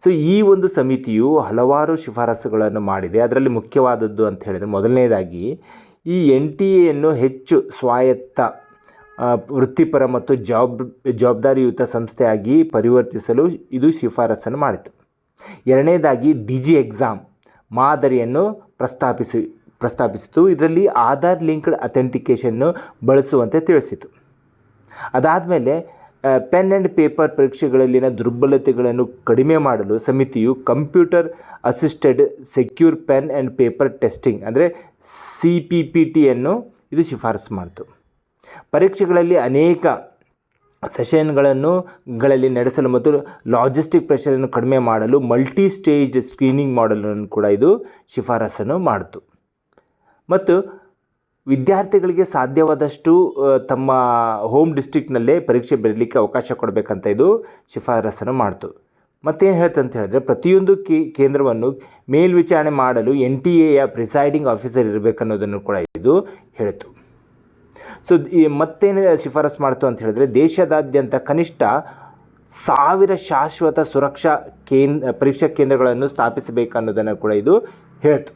ಸೊ ಈ ಒಂದು ಸಮಿತಿಯು ಹಲವಾರು ಶಿಫಾರಸುಗಳನ್ನು ಮಾಡಿದೆ. ಅದರಲ್ಲಿ ಮುಖ್ಯವಾದದ್ದು ಅಂತ ಹೇಳಿದರೆ, ಮೊದಲನೇದಾಗಿ ಈ NTA ಹೆಚ್ಚು ಸ್ವಾಯತ್ತ, ವೃತ್ತಿಪರ ಮತ್ತು ಜವಾಬ್ದಾರಿಯುತ ಸಂಸ್ಥೆಯಾಗಿ ಪರಿವರ್ತಿಸಲು ಇದು ಶಿಫಾರಸನ್ನು ಮಾಡಿತು. ಎರಡನೇದಾಗಿ DG ಎಕ್ಸಾಮ್ ಮಾದರಿಯನ್ನು ಪ್ರಸ್ತಾಪಿಸಿತು. ಇದರಲ್ಲಿ ಆಧಾರ್ ಲಿಂಕ್ಡ್ ಅಥೆಂಟಿಕೇಷನ್ನು ಬಳಸುವಂತೆ ತಿಳಿಸಿತು. ಅದಾದಮೇಲೆ ಪೆನ್ ಆ್ಯಂಡ್ ಪೇಪರ್ ಪರೀಕ್ಷೆಗಳಲ್ಲಿನ ದುರ್ಬಲತೆಗಳನ್ನು ಕಡಿಮೆ ಮಾಡಲು ಸಮಿತಿಯು computer assisted secure pen and paper testing ಅಂದರೆ CPPT ಇದು ಶಿಫಾರಸು ಮಾಡಿತು. ಪರೀಕ್ಷೆಗಳಲ್ಲಿ ಅನೇಕ ಸೆಷನ್ಗಳಲ್ಲಿ ನಡೆಸಲು ಮತ್ತು ಲಾಜಿಸ್ಟಿಕ್ ಪ್ರೆಷರನ್ನು ಕಡಿಮೆ ಮಾಡಲು ಮಲ್ಟಿ ಸ್ಟೇಜ್ಡ್ ಸ್ಕ್ರೀನಿಂಗ್ ಮಾಡಲನ್ನು ಕೂಡ ಇದು ಶಿಫಾರಸನ್ನು ಮಾಡಿತು. ಮತ್ತು ವಿದ್ಯಾರ್ಥಿಗಳಿಗೆ ಸಾಧ್ಯವಾದಷ್ಟು ತಮ್ಮ ಹೋಮ್ ಡಿಸ್ಟ್ರಿಕ್ಟ್ನಲ್ಲೇ ಪರೀಕ್ಷೆ ಬರೀಲಿಕ್ಕೆ ಅವಕಾಶ ಕೊಡಬೇಕಂತ ಇದು ಶಿಫಾರಸನ್ನು ಮಾಡ್ತು. ಮತ್ತೇನು ಹೇಳ್ತಂತ ಅಂತ ಹೇಳಿದ್ರೆ, ಪ್ರತಿಯೊಂದು ಕೇಂದ್ರವನ್ನು ಮೇಲ್ವಿಚಾರಣೆ ಮಾಡಲು NTA ಪ್ರಿಸೈಡಿಂಗ್ ಆಫೀಸರ್ ಇರಬೇಕನ್ನೋದನ್ನು ಕೂಡ ಇದು ಹೇಳ್ತು. ಸೊ ಮತ್ತೇನು ಶಿಫಾರಸು ಮಾಡ್ತು ಅಂತ ಹೇಳಿದ್ರೆ, ದೇಶದಾದ್ಯಂತ ಕನಿಷ್ಠ 1000 ಶಾಶ್ವತ ಸುರಕ್ಷಾ ಪರೀಕ್ಷಾ ಕೇಂದ್ರಗಳನ್ನು ಸ್ಥಾಪಿಸಬೇಕನ್ನೋದನ್ನು ಕೂಡ ಇದು ಹೇಳ್ತು.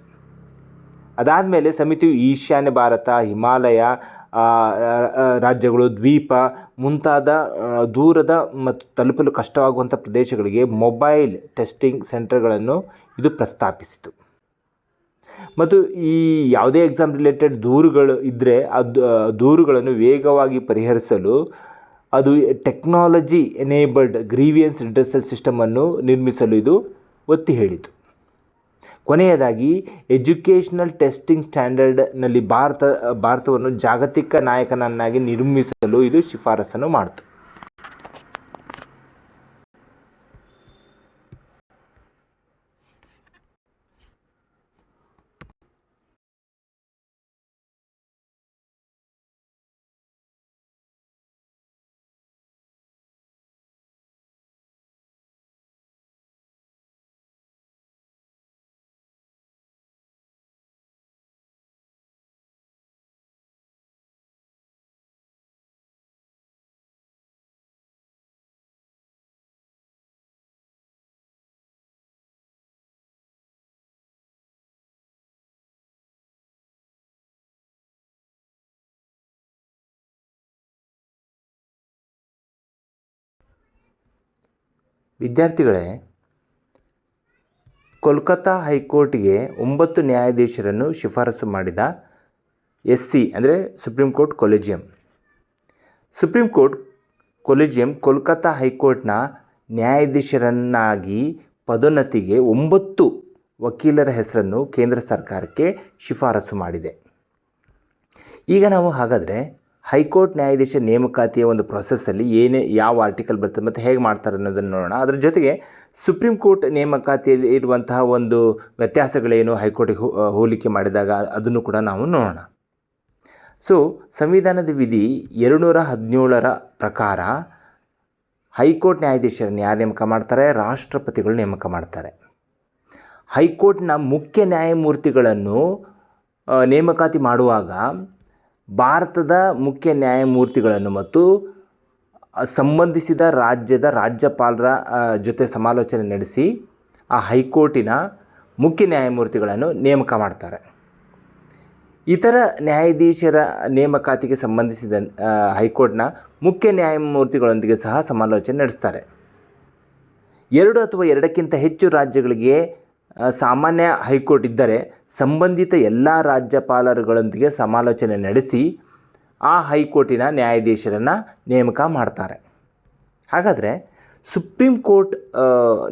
ಅದಾದಮೇಲೆ ಸಮಿತಿಯು ಈಶಾನ್ಯ ಭಾರತ, ಹಿಮಾಲಯ ರಾಜ್ಯಗಳು, ದ್ವೀಪ ಮುಂತಾದ ದೂರದ ಮತ್ತು ತಲುಪಲು ಕಷ್ಟವಾಗುವಂಥ ಪ್ರದೇಶಗಳಿಗೆ ಮೊಬೈಲ್ ಟೆಸ್ಟಿಂಗ್ ಸೆಂಟರ್ಗಳನ್ನು ಇದು ಪ್ರಸ್ತಾಪಿಸಿತು. ಮತ್ತು ಈ ಯಾವುದೇ ಎಕ್ಸಾಮ್ ರಿಲೇಟೆಡ್ ದೂರುಗಳು ಇದ್ದರೆ ದೂರುಗಳನ್ನು ವೇಗವಾಗಿ ಪರಿಹರಿಸಲು ಅದು ಟೆಕ್ನಾಲಜಿ ಎನೇಬಲ್ಡ್ ಗ್ರೀವಿಯನ್ಸ್ ರಿಡ್ರೆಸಲ್ ಸಿಸ್ಟಮನ್ನು ನಿರ್ಮಿಸಲು ಇದು ಒತ್ತಿ ಹೇಳಿತು. ಕೊನೆಯದಾಗಿ ಎಜುಕೇಷನಲ್ ಟೆಸ್ಟಿಂಗ್ ಸ್ಟ್ಯಾಂಡರ್ಡ್ನಲ್ಲಿ ಭಾರತವನ್ನು ಜಾಗತಿಕ ನಾಯಕನನ್ನಾಗಿ ನಿರ್ಮಿಸಲು ಇದು ಶಿಫಾರಸನ್ನು ಮಾಡಿತು. ವಿದ್ಯಾರ್ಥಿಗಳೇ, ಕೋಲ್ಕತ್ತಾ ಹೈಕೋರ್ಟ್ಗೆ 9 ನ್ಯಾಯಾಧೀಶರನ್ನು ಶಿಫಾರಸು ಮಾಡಿದ SC ಅಂದರೆ supreme court collegium. Supreme court collegium Kolkata ಹೈಕೋರ್ಟ್ನ ನ್ಯಾಯಾಧೀಶರನ್ನಾಗಿ ಪದೋನ್ನತಿಗೆ 9 ವಕೀಲರ ಹೆಸರನ್ನು ಕೇಂದ್ರ ಸರ್ಕಾರಕ್ಕೆ ಶಿಫಾರಸು ಮಾಡಿದೆ. ಈಗ ನಾವು ಹಾಗಾದರೆ ಹೈಕೋರ್ಟ್ ನ್ಯಾಯಾಧೀಶ ನೇಮಕಾತಿಯ ಒಂದು ಪ್ರೊಸೆಸ್ಸಲ್ಲಿ ಯಾವ ಆರ್ಟಿಕಲ್ ಬರ್ತದೆ ಮತ್ತು ಹೇಗೆ ಮಾಡ್ತಾರೆ ಅನ್ನೋದನ್ನು ನೋಡೋಣ. ಅದರ ಜೊತೆಗೆ ಸುಪ್ರೀಂ ಕೋರ್ಟ್ ನೇಮಕಾತಿಯಲ್ಲಿ ಇರುವಂತಹ ಒಂದು ವ್ಯತ್ಯಾಸಗಳೇನು ಹೈಕೋರ್ಟಿಗೆ ಹೋಲಿಕೆ ಮಾಡಿದಾಗ ಅದನ್ನು ಕೂಡ ನಾವು ನೋಡೋಣ. ಸೊ ಸಂವಿಧಾನದ ವಿಧಿ 217ರ ಪ್ರಕಾರ ಹೈಕೋರ್ಟ್ ನ್ಯಾಯಾಧೀಶರನ್ನು ಯಾರು ನೇಮಕ ಮಾಡ್ತಾರೆ? ರಾಷ್ಟ್ರಪತಿಗಳು ನೇಮಕ ಮಾಡ್ತಾರೆ. ಹೈಕೋರ್ಟ್ನ ಮುಖ್ಯ ನ್ಯಾಯಮೂರ್ತಿಗಳನ್ನು ನೇಮಕಾತಿ ಮಾಡುವಾಗ ಭಾರತದ ಮುಖ್ಯ ನ್ಯಾಯಮೂರ್ತಿಗಳನ್ನು ಮತ್ತು ಸಂಬಂಧಿಸಿದ ರಾಜ್ಯದ ರಾಜ್ಯಪಾಲರ ಜೊತೆ ಸಮಾಲೋಚನೆ ನಡೆಸಿ ಆ ಹೈಕೋರ್ಟಿನ ಮುಖ್ಯ ನ್ಯಾಯಮೂರ್ತಿಗಳನ್ನು ನೇಮಕ ಮಾಡ್ತಾರೆ. ಇತರ ನ್ಯಾಯಾಧೀಶರ ನೇಮಕಾತಿಗೆ ಸಂಬಂಧಿಸಿದ ಹೈಕೋರ್ಟ್ನ ಮುಖ್ಯ ನ್ಯಾಯಮೂರ್ತಿಗಳೊಂದಿಗೆ ಸಹ ಸಮಾಲೋಚನೆ ನಡೆಸ್ತಾರೆ. 2 ಅಥವಾ 2ಕ್ಕಿಂತ ಹೆಚ್ಚು ರಾಜ್ಯಗಳಿಗೆ ಸಾಮಾನ್ಯ ಹೈಕೋರ್ಟ್ ಇದ್ದರೆ ಸಂಬಂಧಿತ ಎಲ್ಲ ರಾಜ್ಯಪಾಲರುಗಳೊಂದಿಗೆ ಸಮಾಲೋಚನೆ ನಡೆಸಿ ಆ ಹೈಕೋರ್ಟಿನ ನ್ಯಾಯಾಧೀಶರನ್ನು ನೇಮಕ ಮಾಡ್ತಾರೆ. ಹಾಗಾದರೆ ಸುಪ್ರೀಂ ಕೋರ್ಟ್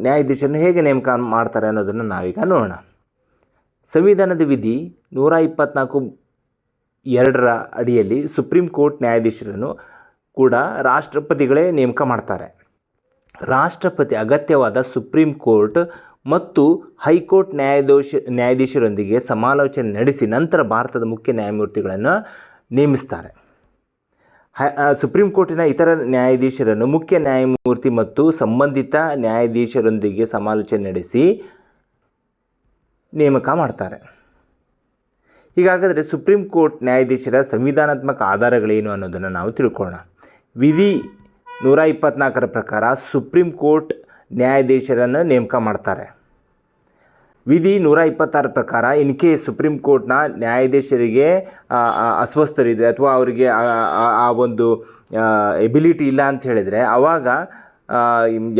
ನ್ಯಾಯಾಧೀಶರನ್ನು ಹೇಗೆ ನೇಮಕ ಮಾಡ್ತಾರೆ ಅನ್ನೋದನ್ನು ನಾವೀಗ ನೋಡೋಣ. ಸಂವಿಧಾನದ ವಿಧಿ 124(2) ಅಡಿಯಲ್ಲಿ ಸುಪ್ರೀಂ ಕೋರ್ಟ್ ನ್ಯಾಯಾಧೀಶರನ್ನು ಕೂಡ ರಾಷ್ಟ್ರಪತಿಗಳೇ ನೇಮಕ ಮಾಡ್ತಾರೆ. ರಾಷ್ಟ್ರಪತಿ ಅಗತ್ಯವಾದ ಸುಪ್ರೀಂ ಕೋರ್ಟ್ ಮತ್ತು ಹೈಕೋರ್ಟ್ ನ್ಯಾಯಾಧೀಶರೊಂದಿಗೆ ಸಮಾಲೋಚನೆ ನಡೆಸಿ ನಂತರ ಭಾರತದ ಮುಖ್ಯ ನ್ಯಾಯಮೂರ್ತಿಗಳನ್ನು ನೇಮಿಸ್ತಾರೆ. ಸುಪ್ರೀಂ ಕೋರ್ಟಿನ ಇತರ ನ್ಯಾಯಾಧೀಶರನ್ನು ಮುಖ್ಯ ನ್ಯಾಯಮೂರ್ತಿ ಮತ್ತು ಸಂಬಂಧಿತ ನ್ಯಾಯಾಧೀಶರೊಂದಿಗೆ ಸಮಾಲೋಚನೆ ನಡೆಸಿ ನೇಮಕ ಮಾಡ್ತಾರೆ. ಹೀಗಾದರೆ ಸುಪ್ರೀಂ ಕೋರ್ಟ್ ನ್ಯಾಯಾಧೀಶರ ಸಂವಿಧಾನಾತ್ಮಕ ಆಧಾರಗಳೇನು ಅನ್ನೋದನ್ನು ನಾವು ತಿಳ್ಕೊಳ್ಳೋಣ. ವಿಧಿ 124ರ ಪ್ರಕಾರ ಸುಪ್ರೀಂ ಕೋರ್ಟ್ ನ್ಯಾಯಾಧೀಶರನ್ನು ನೇಮಕ ಮಾಡ್ತಾರೆ. ವಿಧಿ 126ರ ಪ್ರಕಾರ ಇನ್ ಕೇಸ್ ಸುಪ್ರೀಂ ಕೋರ್ಟ್ನ ನ್ಯಾಯಾಧೀಶರಿಗೆ ಅಸ್ವಸ್ಥರಿದೆ ಅಥವಾ ಅವರಿಗೆ ಆ ಒಂದು ಎಬಿಲಿಟಿ ಇಲ್ಲ ಅಂತ ಹೇಳಿದರೆ ಆವಾಗ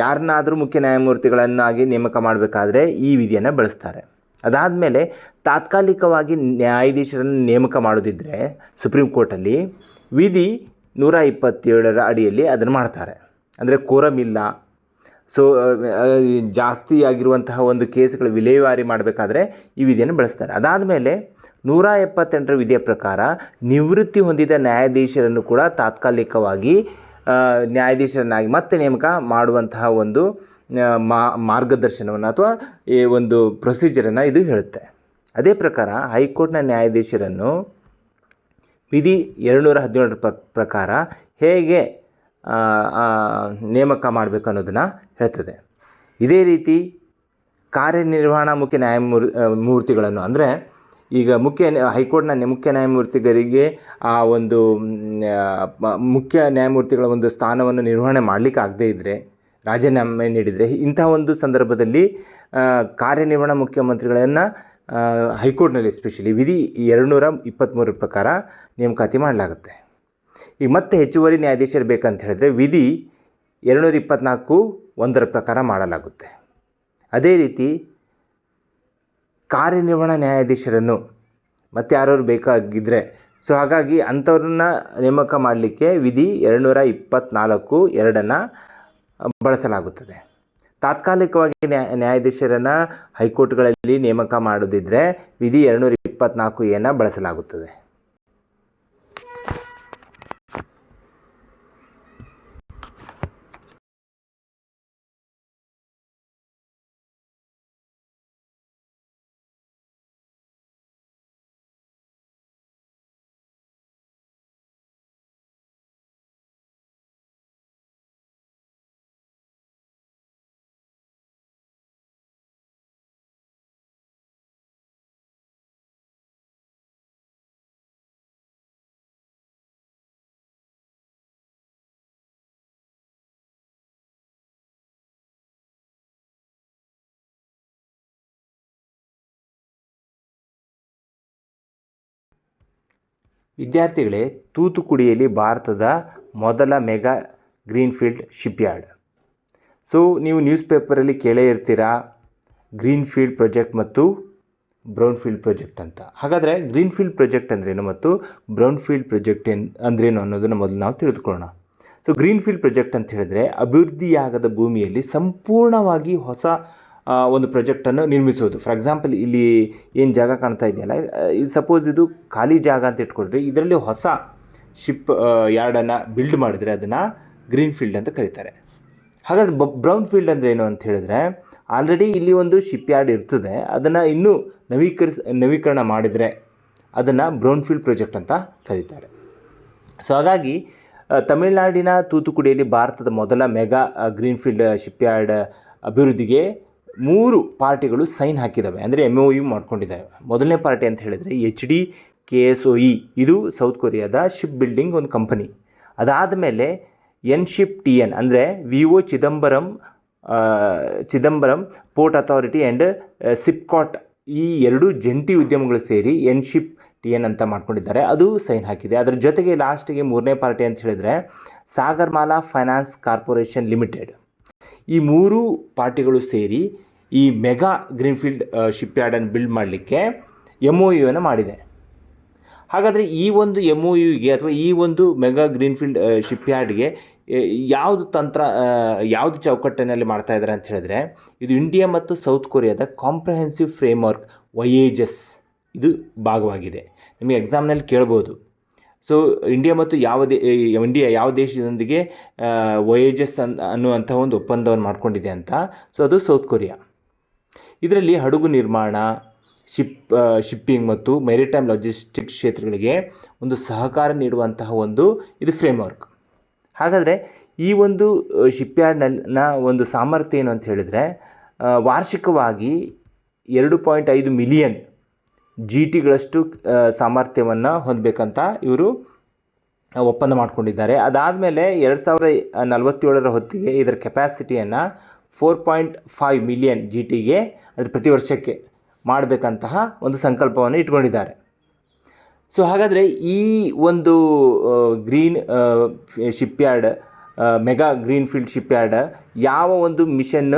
ಯಾರನ್ನಾದರೂ ಮುಖ್ಯ ನ್ಯಾಯಮೂರ್ತಿಗಳನ್ನಾಗಿ ನೇಮಕ ಮಾಡಬೇಕಾದ್ರೆ ಈ ವಿಧಿಯನ್ನು ಬಳಸ್ತಾರೆ. ಅದಾದಮೇಲೆ ತಾತ್ಕಾಲಿಕವಾಗಿ ನ್ಯಾಯಾಧೀಶರನ್ನು ನೇಮಕ ಮಾಡೋದಿದ್ದರೆ ಸುಪ್ರೀಂ ಕೋರ್ಟಲ್ಲಿ ವಿಧಿ 127ರ ಅಡಿಯಲ್ಲಿ ಅದನ್ನು ಮಾಡ್ತಾರೆ. ಅಂದರೆ ಕೋರಮ್ ಇಲ್ಲ, ಸೊ ಜಾಸ್ತಿ ಆಗಿರುವಂತಹ ಒಂದು ಕೇಸ್ಗಳು ವಿಲೇವಾರಿ ಮಾಡಬೇಕಾದ್ರೆ ಈ ವಿಧಿಯನ್ನು ಬಳಸ್ತಾರೆ. ಅದಾದಮೇಲೆ 178ರ ವಿಧಿಯ ಪ್ರಕಾರ ನಿವೃತ್ತಿ ಹೊಂದಿದ ನ್ಯಾಯಾಧೀಶರನ್ನು ಕೂಡ ತಾತ್ಕಾಲಿಕವಾಗಿ ನ್ಯಾಯಾಧೀಶರನ್ನಾಗಿ ಮತ್ತೆ ನೇಮಕ ಮಾಡುವಂತಹ ಒಂದು ಮಾರ್ಗದರ್ಶನವನ್ನು ಅಥವಾ ಈ ಒಂದು ಪ್ರೊಸೀಜರನ್ನು ಇದು ಹೇಳುತ್ತೆ. ಅದೇ ಪ್ರಕಾರ ಹೈಕೋರ್ಟ್ನ ನ್ಯಾಯಾಧೀಶರನ್ನು ವಿಧಿ 217ರ ಪ್ರಕಾರ ಹೇಗೆ ನೇಮಕ ಮಾಡಬೇಕು ಅನ್ನೋದನ್ನು ಹೇಳ್ತದೆ. ಇದೇ ರೀತಿ ಕಾರ್ಯನಿರ್ವಹಣಾ ಮುಖ್ಯ ನ್ಯಾಯಮೂರ್ತಿಗಳನ್ನು ಅಂದರೆ ಈಗ ಹೈಕೋರ್ಟ್ನ ಮುಖ್ಯ ನ್ಯಾಯಮೂರ್ತಿಗಳಿಗೆ ಆ ಒಂದು ಮುಖ್ಯ ನ್ಯಾಯಮೂರ್ತಿಗಳ ಒಂದು ಸ್ಥಾನವನ್ನು ನಿರ್ವಹಣೆ ಮಾಡಲಿಕ್ಕೆ ಆಗದೇ ಇದ್ದರೆ, ರಾಜೀನಾಮೆ ನೀಡಿದರೆ, ಇಂತಹ ಒಂದು ಸಂದರ್ಭದಲ್ಲಿ ಕಾರ್ಯನಿರ್ವಹಣಾ ಮುಖ್ಯಮಂತ್ರಿಗಳನ್ನು ಹೈಕೋರ್ಟ್ನಲ್ಲಿ ಎಸ್ಪೆಷಲಿ ವಿಧಿ 223 ಪ್ರಕಾರ ನೇಮಕಾತಿ ಮಾಡಲಾಗುತ್ತೆ. ಈಗ ಮತ್ತೆ ಹೆಚ್ಚುವರಿ ನ್ಯಾಯಾಧೀಶರು ಬೇಕಂತ ಹೇಳಿದ್ರೆ ವಿಧಿ 224(1) ಪ್ರಕಾರ ಮಾಡಲಾಗುತ್ತೆ. ಅದೇ ರೀತಿ ಕಾರ್ಯನಿರ್ವಹಣಾ ನ್ಯಾಯಾಧೀಶರನ್ನು ಮತ್ತೆ ಯಾರು ಬೇಕಾಗಿದ್ದರೆ, ಸೊ ಹಾಗಾಗಿ ಅಂಥವ್ರನ್ನ ನೇಮಕ ಮಾಡಲಿಕ್ಕೆ ವಿಧಿ 224(2) ಬಳಸಲಾಗುತ್ತದೆ. ತಾತ್ಕಾಲಿಕವಾಗಿ ನ್ಯಾಯಾಧೀಶರನ್ನು ಹೈಕೋರ್ಟ್ಗಳಲ್ಲಿ ನೇಮಕ ಮಾಡೋದಿದ್ದರೆ ವಿಧಿ 224(a) ಬಳಸಲಾಗುತ್ತದೆ. ವಿದ್ಯಾರ್ಥಿಗಳೇ, ತೂತುಕುಡಿಯಲ್ಲಿ ಭಾರತದ ಮೊದಲ ಮೆಗಾ ಗ್ರೀನ್ಫೀಲ್ಡ್ ಶಿಪ್ಯಾರ್ಡ್. ಸೊ ನೀವು ನ್ಯೂಸ್ ಪೇಪರಲ್ಲಿ ಕೇಳೇ ಇರ್ತೀರಾ ಗ್ರೀನ್ಫೀಲ್ಡ್ ಪ್ರಾಜೆಕ್ಟ್ ಮತ್ತು ಬ್ರೌನ್ಫೀಲ್ಡ್ ಪ್ರಾಜೆಕ್ಟ್ ಅಂತ. ಹಾಗಾದರೆ ಗ್ರೀನ್ಫೀಲ್ಡ್ ಪ್ರಾಜೆಕ್ಟ್ ಅಂದ್ರೇನು ಮತ್ತು ಬ್ರೌನ್ಫೀಲ್ಡ್ ಪ್ರಾಜೆಕ್ಟ್ ಅಂದ್ರೇನು ಅನ್ನೋದನ್ನು ಮೊದಲು ನಾವು ತಿಳಿದುಕೊಳ್ಳೋಣ. ಸೊ ಗ್ರೀನ್ಫೀಲ್ಡ್ ಪ್ರಾಜೆಕ್ಟ್ ಅಂತ ಹೇಳಿದ್ರೆ ಅಭಿವೃದ್ಧಿಯಾಗದ ಭೂಮಿಯಲ್ಲಿ ಸಂಪೂರ್ಣವಾಗಿ ಹೊಸ ಒಂದು ಪ್ರಾಜೆಕ್ಟನ್ನು ನಿರ್ಮಿಸೋದು. ಫಾರ್ ಎಕ್ಸಾಂಪಲ್ ಇಲ್ಲಿ ಏನು ಜಾಗ ಕಾಣ್ತಾ ಇದೆಯಲ್ಲ, ಇದು ಸಪೋಸ್ ಇದು ಖಾಲಿ ಜಾಗ ಅಂತ ಇಟ್ಕೊಂಡ್ರೆ ಇದರಲ್ಲಿ ಹೊಸ ಶಿಪ್ ಯಾರ್ಡನ್ನು ಬಿಲ್ಡ್ ಮಾಡಿದರೆ ಅದನ್ನು ಗ್ರೀನ್ಫೀಲ್ಡ್ ಅಂತ ಕರೀತಾರೆ. ಹಾಗಾದರೆ ಬ್ರೌನ್ಫೀಲ್ಡ್ ಅಂದರೆ ಏನು ಅಂತ ಹೇಳಿದ್ರೆ ಆಲ್ರೆಡಿ ಇಲ್ಲಿ ಒಂದು ಶಿಪ್ ಯಾರ್ಡ್ ಇರ್ತದೆ, ಅದನ್ನು ಇನ್ನೂ ನವೀಕರಣ ಮಾಡಿದರೆ ಅದನ್ನು ಬ್ರೌನ್ಫೀಲ್ಡ್ ಪ್ರಾಜೆಕ್ಟ್ ಅಂತ ಕರೀತಾರೆ. ಸೊ ಹಾಗಾಗಿ ತಮಿಳುನಾಡಿನ ತೂತುಕುಡಿಯಲ್ಲಿ ಭಾರತದ ಮೊದಲ ಮೆಗಾ ಗ್ರೀನ್ಫೀಲ್ಡ್ ಶಿಪ್ ಯಾರ್ಡ್ ಅಭಿವೃದ್ಧಿಗೆ 3 ಪಾರ್ಟಿಗಳು ಸೈನ್ ಹಾಕಿದ್ದಾವೆ, ಅಂದರೆ MOU ಮಾಡ್ಕೊಂಡಿದ್ದಾವೆ. ಮೊದಲನೇ ಪಾರ್ಟಿ ಅಂತ ಹೇಳಿದರೆ HDKSOE, ಇದು ಸೌತ್ ಕೊರಿಯಾದ ಶಿಪ್ ಬಿಲ್ಡಿಂಗ್ ಒಂದು ಕಂಪನಿ. ಅದಾದಮೇಲೆ NShip-TN ಅಂದರೆ VO Chidambaram port authority and SIPCOT, ಈ 2 ಜಂಟಿ ಉದ್ಯಮಗಳು ಸೇರಿ NShip-TN ಅಂತ ಮಾಡ್ಕೊಂಡಿದ್ದಾರೆ, ಅದು ಸೈನ್ ಹಾಕಿದೆ. ಅದರ ಜೊತೆಗೆ ಲಾಸ್ಟಿಗೆ 3ನೇ ಪಾರ್ಟಿ ಅಂತ ಹೇಳಿದರೆ ಸಾಗರ್ಮಾಲಾ ಫೈನಾನ್ಸ್ ಕಾರ್ಪೊರೇಷನ್ ಲಿಮಿಟೆಡ್. ಈ 3 ಪಾರ್ಟಿಗಳು ಸೇರಿ ಈ ಮೆಗಾ ಗ್ರೀನ್ಫೀಲ್ಡ್ ಶಿಪ್ಯಾರ್ಡನ್ನು ಬಿಲ್ಡ್ ಮಾಡಲಿಕ್ಕೆ MOU ಮಾಡಿದೆ. ಹಾಗಾದರೆ ಈ ಒಂದು MOUಗೆ ಅಥವಾ ಈ ಒಂದು ಮೆಗಾ ಗ್ರೀನ್ಫೀಲ್ಡ್ ಶಿಪ್ಯಾರ್ಡ್ಗೆ ಯಾವುದು ಚೌಕಟ್ಟಿನಲ್ಲಿ ಮಾಡ್ತಾ ಇದ್ದಾರೆ ಅಂತ ಹೇಳಿದ್ರೆ ಇದು ಇಂಡಿಯಾ ಮತ್ತು ಸೌತ್ ಕೊರಿಯಾದ ಕಾಂಪ್ರಹೆನ್ಸಿವ್ ಫ್ರೇಮ್ವರ್ಕ್ WAIEGES ಇದು ಭಾಗವಾಗಿದೆ. ನಿಮಗೆ ಎಕ್ಸಾಮ್ನಲ್ಲಿ ಕೇಳ್ಬೋದು. ಸೊ ಇಂಡಿಯಾ ಮತ್ತು ಯಾವ ದೇಶದೊಂದಿಗೆ WAIEGES ಅನ್ನುವಂಥ ಒಂದು ಒಪ್ಪಂದವನ್ನು ಮಾಡ್ಕೊಂಡಿದೆ ಅಂತ. ಸೊ ಅದು ಸೌತ್ ಕೊರಿಯಾ. ಇದರಲ್ಲಿ ಹಡಗು ನಿರ್ಮಾಣ, ಶಿಪ್ಪಿಂಗ್ ಮತ್ತು ಮೆರಿಟೈಮ್ ಲಾಜಿಸ್ಟಿಕ್ಸ್ ಕ್ಷೇತ್ರಗಳಿಗೆ ಒಂದು ಸಹಕಾರ ನೀಡುವಂತಹ ಇದು ಫ್ರೇಮ್ವರ್ಕ್. ಹಾಗಾದರೆ ಈ ಒಂದು ಶಿಪ್ಯಾರ್ಡ್ನ ಒಂದು ಸಾಮರ್ಥ್ಯ ಏನು ಅಂತ ಹೇಳಿದರೆ ವಾರ್ಷಿಕವಾಗಿ 2.5 ಮಿಲಿಯನ್ GTಗಳಷ್ಟು ಸಾಮರ್ಥ್ಯವನ್ನು ಹೊಂದಬೇಕಂತ ಇವರು ಒಪ್ಪಂದ ಮಾಡಿಕೊಂಡಿದ್ದಾರೆ. ಅದಾದಮೇಲೆ 2047ರ ಹೊತ್ತಿಗೆ ಇದರ ಕೆಪ್ಯಾಸಿಟಿಯನ್ನು 4.5 ಮಿಲಿಯನ್ GTಗೆ ಅಂದರೆ ಪ್ರತಿ ವರ್ಷಕ್ಕೆ ಮಾಡಬೇಕಂತಹ ಒಂದು ಸಂಕಲ್ಪವನ್ನು ಇಟ್ಕೊಂಡಿದ್ದಾರೆ. ಸೊ ಹಾಗಾದರೆ ಈ ಒಂದು green shipyard mega greenfield shipyard ಯಾವ ಒಂದು ಮಿಷನ್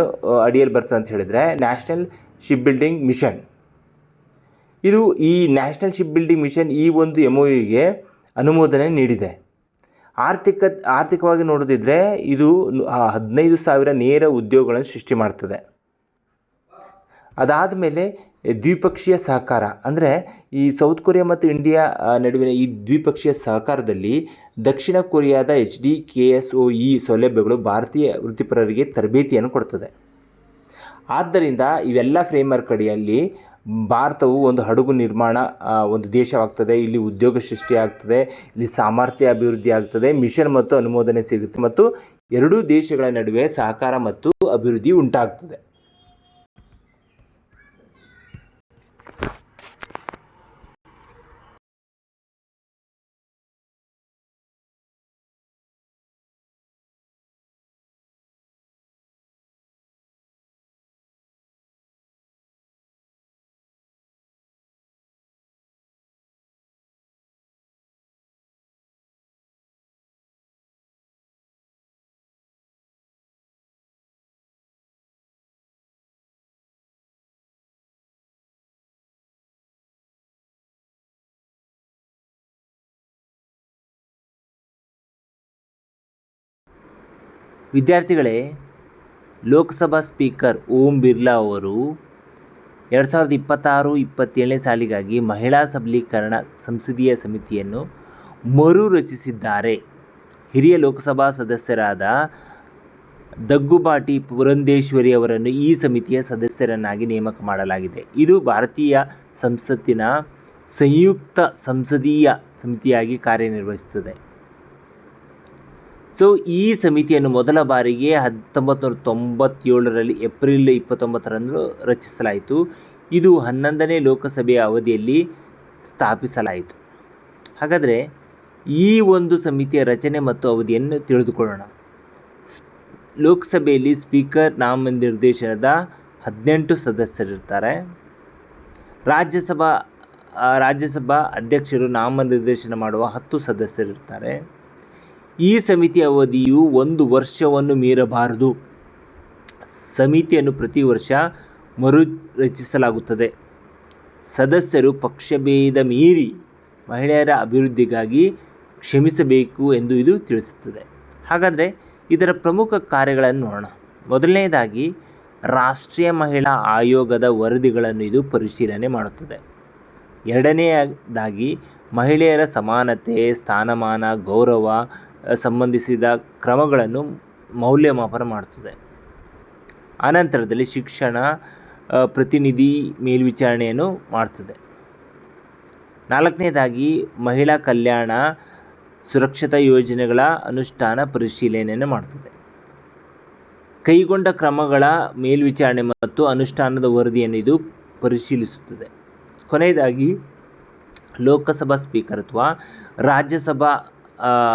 ಅಡಿಯಲ್ಲಿ ಬರ್ತದೆ ಅಂತ ಹೇಳಿದರೆ ನ್ಯಾಷನಲ್ ಶಿಪ್ ಬಿಲ್ಡಿಂಗ್ ಮಿಷನ್. ಇದು ಈ ನ್ಯಾಷನಲ್ ಶಿಪ್ ಬಿಲ್ಡಿಂಗ್ ಮಿಷನ್ ಈ ಒಂದು MOUಗೆ ಅನುಮೋದನೆ ನೀಡಿದೆ. ಆರ್ಥಿಕವಾಗಿ ನೋಡೋದಿದ್ರೆ ಇದು 15,000 ನೇರ ಉದ್ಯೋಗಗಳನ್ನು ಸೃಷ್ಟಿ ಮಾಡ್ತದೆ. ಅದಾದ ಮೇಲೆ ದ್ವಿಪಕ್ಷೀಯ ಸಹಕಾರ ಅಂದರೆ ಈ ಸೌತ್ ಕೊರಿಯಾ ಮತ್ತು ಇಂಡಿಯಾ ನಡುವಿನ ಈ ದ್ವಿಪಕ್ಷೀಯ ಸಹಕಾರದಲ್ಲಿ ದಕ್ಷಿಣ ಕೊರಿಯಾದ HDKSOE ಸೌಲಭ್ಯಗಳು ಭಾರತೀಯ ವೃತ್ತಿಪರರಿಗೆ ತರಬೇತಿಯನ್ನು ಕೊಡ್ತದೆ. ಆದ್ದರಿಂದ ಇವೆಲ್ಲ ಫ್ರೇಮ್ವರ್ಕ್ ಅಡಿಯಲ್ಲಿ ಭಾರತವು ಒಂದು ಹಡಗು ನಿರ್ಮಾಣ ಒಂದು ದೇಶವಾಗ್ತದೆ. ಇಲ್ಲಿ ಉದ್ಯೋಗ ಸೃಷ್ಟಿ ಆಗ್ತದೆ, ಇಲ್ಲಿ ಸಾಮರ್ಥ್ಯ ಅಭಿವೃದ್ಧಿ ಆಗ್ತದೆ, ಮಿಷನ್ ಮತ್ತು ಅನುಮೋದನೆ ಸಿಗುತ್ತೆ ಮತ್ತು ಎರಡೂ ದೇಶಗಳ ನಡುವೆ ಸಹಕಾರ ಮತ್ತು ಅಭಿವೃದ್ಧಿ ಉಂಟಾಗ್ತದೆ. ವಿದ್ಯಾರ್ಥಿಗಳೇ, ಲೋಕಸಭಾ ಸ್ಪೀಕರ್ ಓಂ ಬಿರ್ಲಾ ಅವರು 2026-27ನೇ ಸಾಲಿಗಾಗಿ ಮಹಿಳಾ ಸಬಲೀಕರಣ ಸಂಸದೀಯ ಸಮಿತಿಯನ್ನು ಮರುರಚಿಸಿದ್ದಾರೆ. ಹಿರಿಯ ಲೋಕಸಭಾ ಸದಸ್ಯರಾದ ದಗ್ಗುಬಾಟಿ ಪುರಂದೇಶ್ವರಿ ಅವರನ್ನು ಈ ಸಮಿತಿಯ ಸದಸ್ಯರನ್ನಾಗಿ ನೇಮಕ ಮಾಡಲಾಗಿದೆ. ಇದು ಭಾರತೀಯ ಸಂಸತ್ತಿನ ಸಂಯುಕ್ತ ಸಂಸದೀಯ ಸಮಿತಿಯಾಗಿ ಕಾರ್ಯನಿರ್ವಹಿಸುತ್ತದೆ. ಸೊ ಈ ಸಮಿತಿಯನ್ನು ಮೊದಲ ಬಾರಿಗೆ 1997ರಲ್ಲಿ ಏಪ್ರಿಲ್ 29ರಂದು ರಚಿಸಲಾಯಿತು. ಇದು 11ನೇ ಲೋಕಸಭೆಯ ಅವಧಿಯಲ್ಲಿ ಸ್ಥಾಪಿಸಲಾಯಿತು. ಹಾಗಾದರೆ ಈ ಒಂದು ಸಮಿತಿಯ ರಚನೆ ಮತ್ತು ಅವಧಿಯನ್ನು ತಿಳಿದುಕೊಳ್ಳೋಣ. ಲೋಕಸಭೆಯಲ್ಲಿ ಸ್ಪೀಕರ್ ನಾಮನಿರ್ದೇಶನದ 18 ಸದಸ್ಯರಿರ್ತಾರೆ. ರಾಜ್ಯಸಭಾ ಅಧ್ಯಕ್ಷರು ನಾಮನಿರ್ದೇಶನ ಮಾಡುವ 10 ಸದಸ್ಯರಿರ್ತಾರೆ. ಈ ಸಮಿತಿ ಅವಧಿಯು 1 ವರ್ಷವನ್ನು ಮೀರಬಾರದು. ಸಮಿತಿಯನ್ನು ಪ್ರತಿ ವರ್ಷ ಮರುರಚಿಸಲಾಗುತ್ತದೆ. ಸದಸ್ಯರು ಪಕ್ಷಭೇದ ಮೀರಿ ಮಹಿಳೆಯರ ಅಭಿವೃದ್ಧಿಗಾಗಿ ಶ್ರಮಿಸಬೇಕು ಎಂದು ಇದು ತಿಳಿಸುತ್ತದೆ. ಹಾಗಾದರೆ ಇದರ ಪ್ರಮುಖ ಕಾರ್ಯಗಳನ್ನು ನೋಡೋಣ. ಮೊದಲನೇದಾಗಿ ರಾಷ್ಟ್ರೀಯ ಮಹಿಳಾ ಆಯೋಗದ ವರದಿಗಳನ್ನು ಇದು ಪರಿಶೀಲನೆ ಮಾಡುತ್ತದೆ. ಎರಡನೆಯದಾಗಿ ಮಹಿಳೆಯರ ಸಮಾನತೆ, ಸ್ಥಾನಮಾನ, ಗೌರವ ಸಂಬಂಧಿಸಿದ ಕ್ರಮಗಳನ್ನು ಮೌಲ್ಯಮಾಪನ ಮಾಡುತ್ತದೆ. ಆನಂತರದಲ್ಲಿ ಶಿಕ್ಷಣ ಪ್ರತಿನಿಧಿ ಮೇಲ್ವಿಚಾರಣೆಯನ್ನು ಮಾಡ್ತದೆ. ನಾಲ್ಕನೇದಾಗಿ ಮಹಿಳಾ ಕಲ್ಯಾಣ ಸುರಕ್ಷತಾ ಯೋಜನೆಗಳ ಅನುಷ್ಠಾನ ಪರಿಶೀಲನೆಯನ್ನು ಮಾಡ್ತದೆ. ಕೈಗೊಂಡ ಕ್ರಮಗಳ ಮೇಲ್ವಿಚಾರಣೆ ಮತ್ತು ಅನುಷ್ಠಾನದ ವರದಿಯನ್ನು ಇದು ಪರಿಶೀಲಿಸುತ್ತದೆ. ಕೊನೆಯದಾಗಿ ಲೋಕಸಭಾ ಸ್ಪೀಕರ್ ಅಥವಾ ರಾಜ್ಯಸಭಾ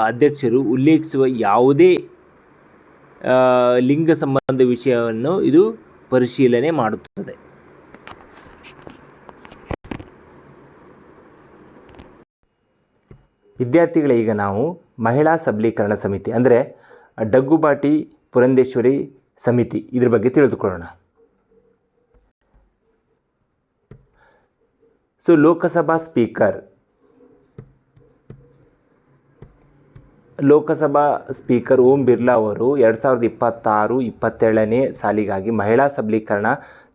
ಅಧ್ಯಕ್ಷರು ಉಲ್ಲೇಖಿಸುವ ಯಾವುದೇ ಲಿಂಗ ಸಂಬಂಧ ವಿಷಯವನ್ನು ಇದು ಪರಿಶೀಲನೆ ಮಾಡುತ್ತದೆ. ವಿದ್ಯಾರ್ಥಿಗಳೇ, ಈಗ ನಾವು ಮಹಿಳಾ ಸಬಲೀಕರಣ ಸಮಿತಿ ಅಂದರೆ ಡಗ್ಗುಬಾಟಿ ಪುರಂದೇಶ್ವರಿ ಸಮಿತಿ ಇದ್ರ ಬಗ್ಗೆ ತಿಳಿದುಕೊಳ್ಳೋಣ. ಸೊ ಲೋಕಸಭಾ ಸ್ಪೀಕರ್ ಓಂ ಬಿರ್ಲಾ ಅವರು 2026-27ನೇ ಸಾಲಿಗಾಗಿ ಮಹಿಳಾ ಸಬಲೀಕರಣ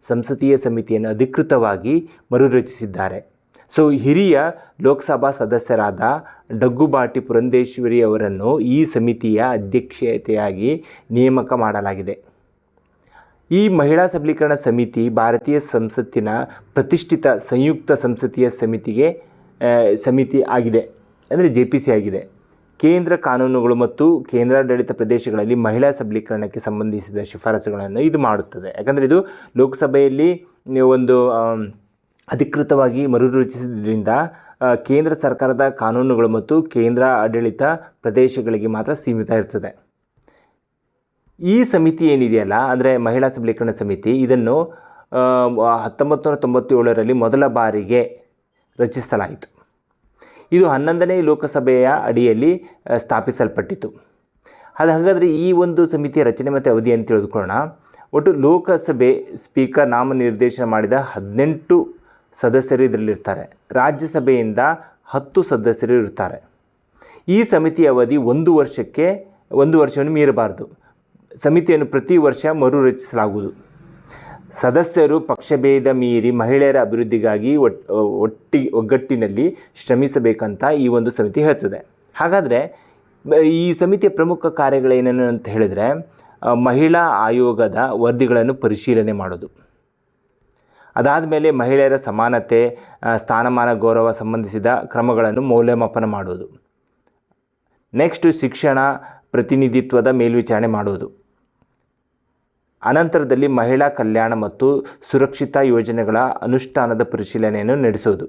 ಸಂಸದೀಯ ಸಮಿತಿಯನ್ನು ಅಧಿಕೃತವಾಗಿ ಮರುರಚಿಸಿದ್ದಾರೆ. ಸೊ ಹಿರಿಯ ಲೋಕಸಭಾ ಸದಸ್ಯರಾದ ಡಗ್ಗುಬಾಟಿ ಪುರಂದೇಶ್ವರಿ ಅವರನ್ನು ಈ ಸಮಿತಿಯ ಅಧ್ಯಕ್ಷತೆಯಾಗಿ ನೇಮಕ ಮಾಡಲಾಗಿದೆ. ಈ ಮಹಿಳಾ ಸಬಲೀಕರಣ ಸಮಿತಿ ಭಾರತೀಯ ಸಂಸತ್ತಿನ ಪ್ರತಿಷ್ಠಿತ ಸಂಯುಕ್ತ ಸಂಸದೀಯ ಸಮಿತಿ ಆಗಿದೆ, ಅಂದರೆ JPC ಆಗಿದೆ. ಕೇಂದ್ರ ಕಾನೂನುಗಳು ಮತ್ತು ಕೇಂದ್ರಾಡಳಿತ ಪ್ರದೇಶಗಳಲ್ಲಿ ಮಹಿಳಾ ಸಬಲೀಕರಣಕ್ಕೆ ಸಂಬಂಧಿಸಿದ ಶಿಫಾರಸುಗಳನ್ನು ಇದು ಮಾಡುತ್ತದೆ. ಯಾಕಂದರೆ ಇದು ಲೋಕಸಭೆಯಲ್ಲಿ ಒಂದು ಅಧಿಕೃತವಾಗಿ ಮರುರಚಿಸಿದ್ರಿಂದ ಕೇಂದ್ರ ಸರ್ಕಾರದ ಕಾನೂನುಗಳು ಮತ್ತು ಕೇಂದ್ರ ಆಡಳಿತ ಪ್ರದೇಶಗಳಿಗೆ ಮಾತ್ರ ಸೀಮಿತ ಇರ್ತದೆ. ಈ ಸಮಿತಿ ಏನಿದೆಯಲ್ಲ, ಅಂದರೆ ಮಹಿಳಾ ಸಬಲೀಕರಣ ಸಮಿತಿ, ಇದನ್ನು 1997ರಲ್ಲಿ ಮೊದಲ ಬಾರಿಗೆ ರಚಿಸಲಾಯಿತು. ಇದು 11ನೇ ಲೋಕಸಭೆಯ ಅಡಿಯಲ್ಲಿ ಸ್ಥಾಪಿಸಲ್ಪಟ್ಟಿತು. ಹಾಗಾದರೆ ಈ ಒಂದು ಸಮಿತಿಯ ರಚನೆ ಮತ್ತು ಅವಧಿಯನ್ನು ತಿಳಿದುಕೊಳ್ಳೋಣ. ಒಟ್ಟು ಲೋಕಸಭೆ ಸ್ಪೀಕರ್ ನಾಮನಿರ್ದೇಶನ ಮಾಡಿದ 18 ಸದಸ್ಯರು ಇದರಲ್ಲಿರ್ತಾರೆ. ರಾಜ್ಯಸಭೆಯಿಂದ 10 ಸದಸ್ಯರು ಇರ್ತಾರೆ. ಈ ಸಮಿತಿಯ ಅವಧಿ 1 ವರ್ಷವನ್ನು ಮೀರಬಾರದು. ಸಮಿತಿಯನ್ನು ಪ್ರತಿ ವರ್ಷ ಮರುರಚಿಸಲಾಗುವುದು. ಸದಸ್ಯರು ಪಕ್ಷಭೇದ ಮೀರಿ ಮಹಿಳೆಯರ ಅಭಿವೃದ್ಧಿಗಾಗಿ ಒಗ್ಗಟ್ಟಿನಲ್ಲಿ ಶ್ರಮಿಸಬೇಕಂತ ಈ ಒಂದು ಸಮಿತಿ ಹೇಳ್ತದೆ. ಹಾಗಾದರೆ ಈ ಸಮಿತಿಯ ಪ್ರಮುಖ ಕಾರ್ಯಗಳೇನೇನು ಅಂತ ಹೇಳಿದರೆ, ಮಹಿಳಾ ಆಯೋಗದ ವರದಿಗಳನ್ನು ಪರಿಶೀಲನೆ ಮಾಡೋದು. ಅದಾದ ಮೇಲೆ ಮಹಿಳೆಯರ ಸಮಾನತೆ, ಸ್ಥಾನಮಾನ, ಗೌರವ ಸಂಬಂಧಿಸಿದ ಕ್ರಮಗಳನ್ನು ಮೌಲ್ಯಮಾಪನ ಮಾಡುವುದು. ನೆಕ್ಸ್ಟ್ ಶಿಕ್ಷಣ ಪ್ರತಿನಿಧಿತ್ವದ ಮೇಲ್ವಿಚಾರಣೆ ಮಾಡುವುದು. ಅನಂತರದಲ್ಲಿ ಮಹಿಳಾ ಕಲ್ಯಾಣ ಮತ್ತು ಸುರಕ್ಷಿತ ಯೋಜನೆಗಳ ಅನುಷ್ಠಾನದ ಪರಿಶೀಲನೆಯನ್ನು ನಡೆಸುವುದು.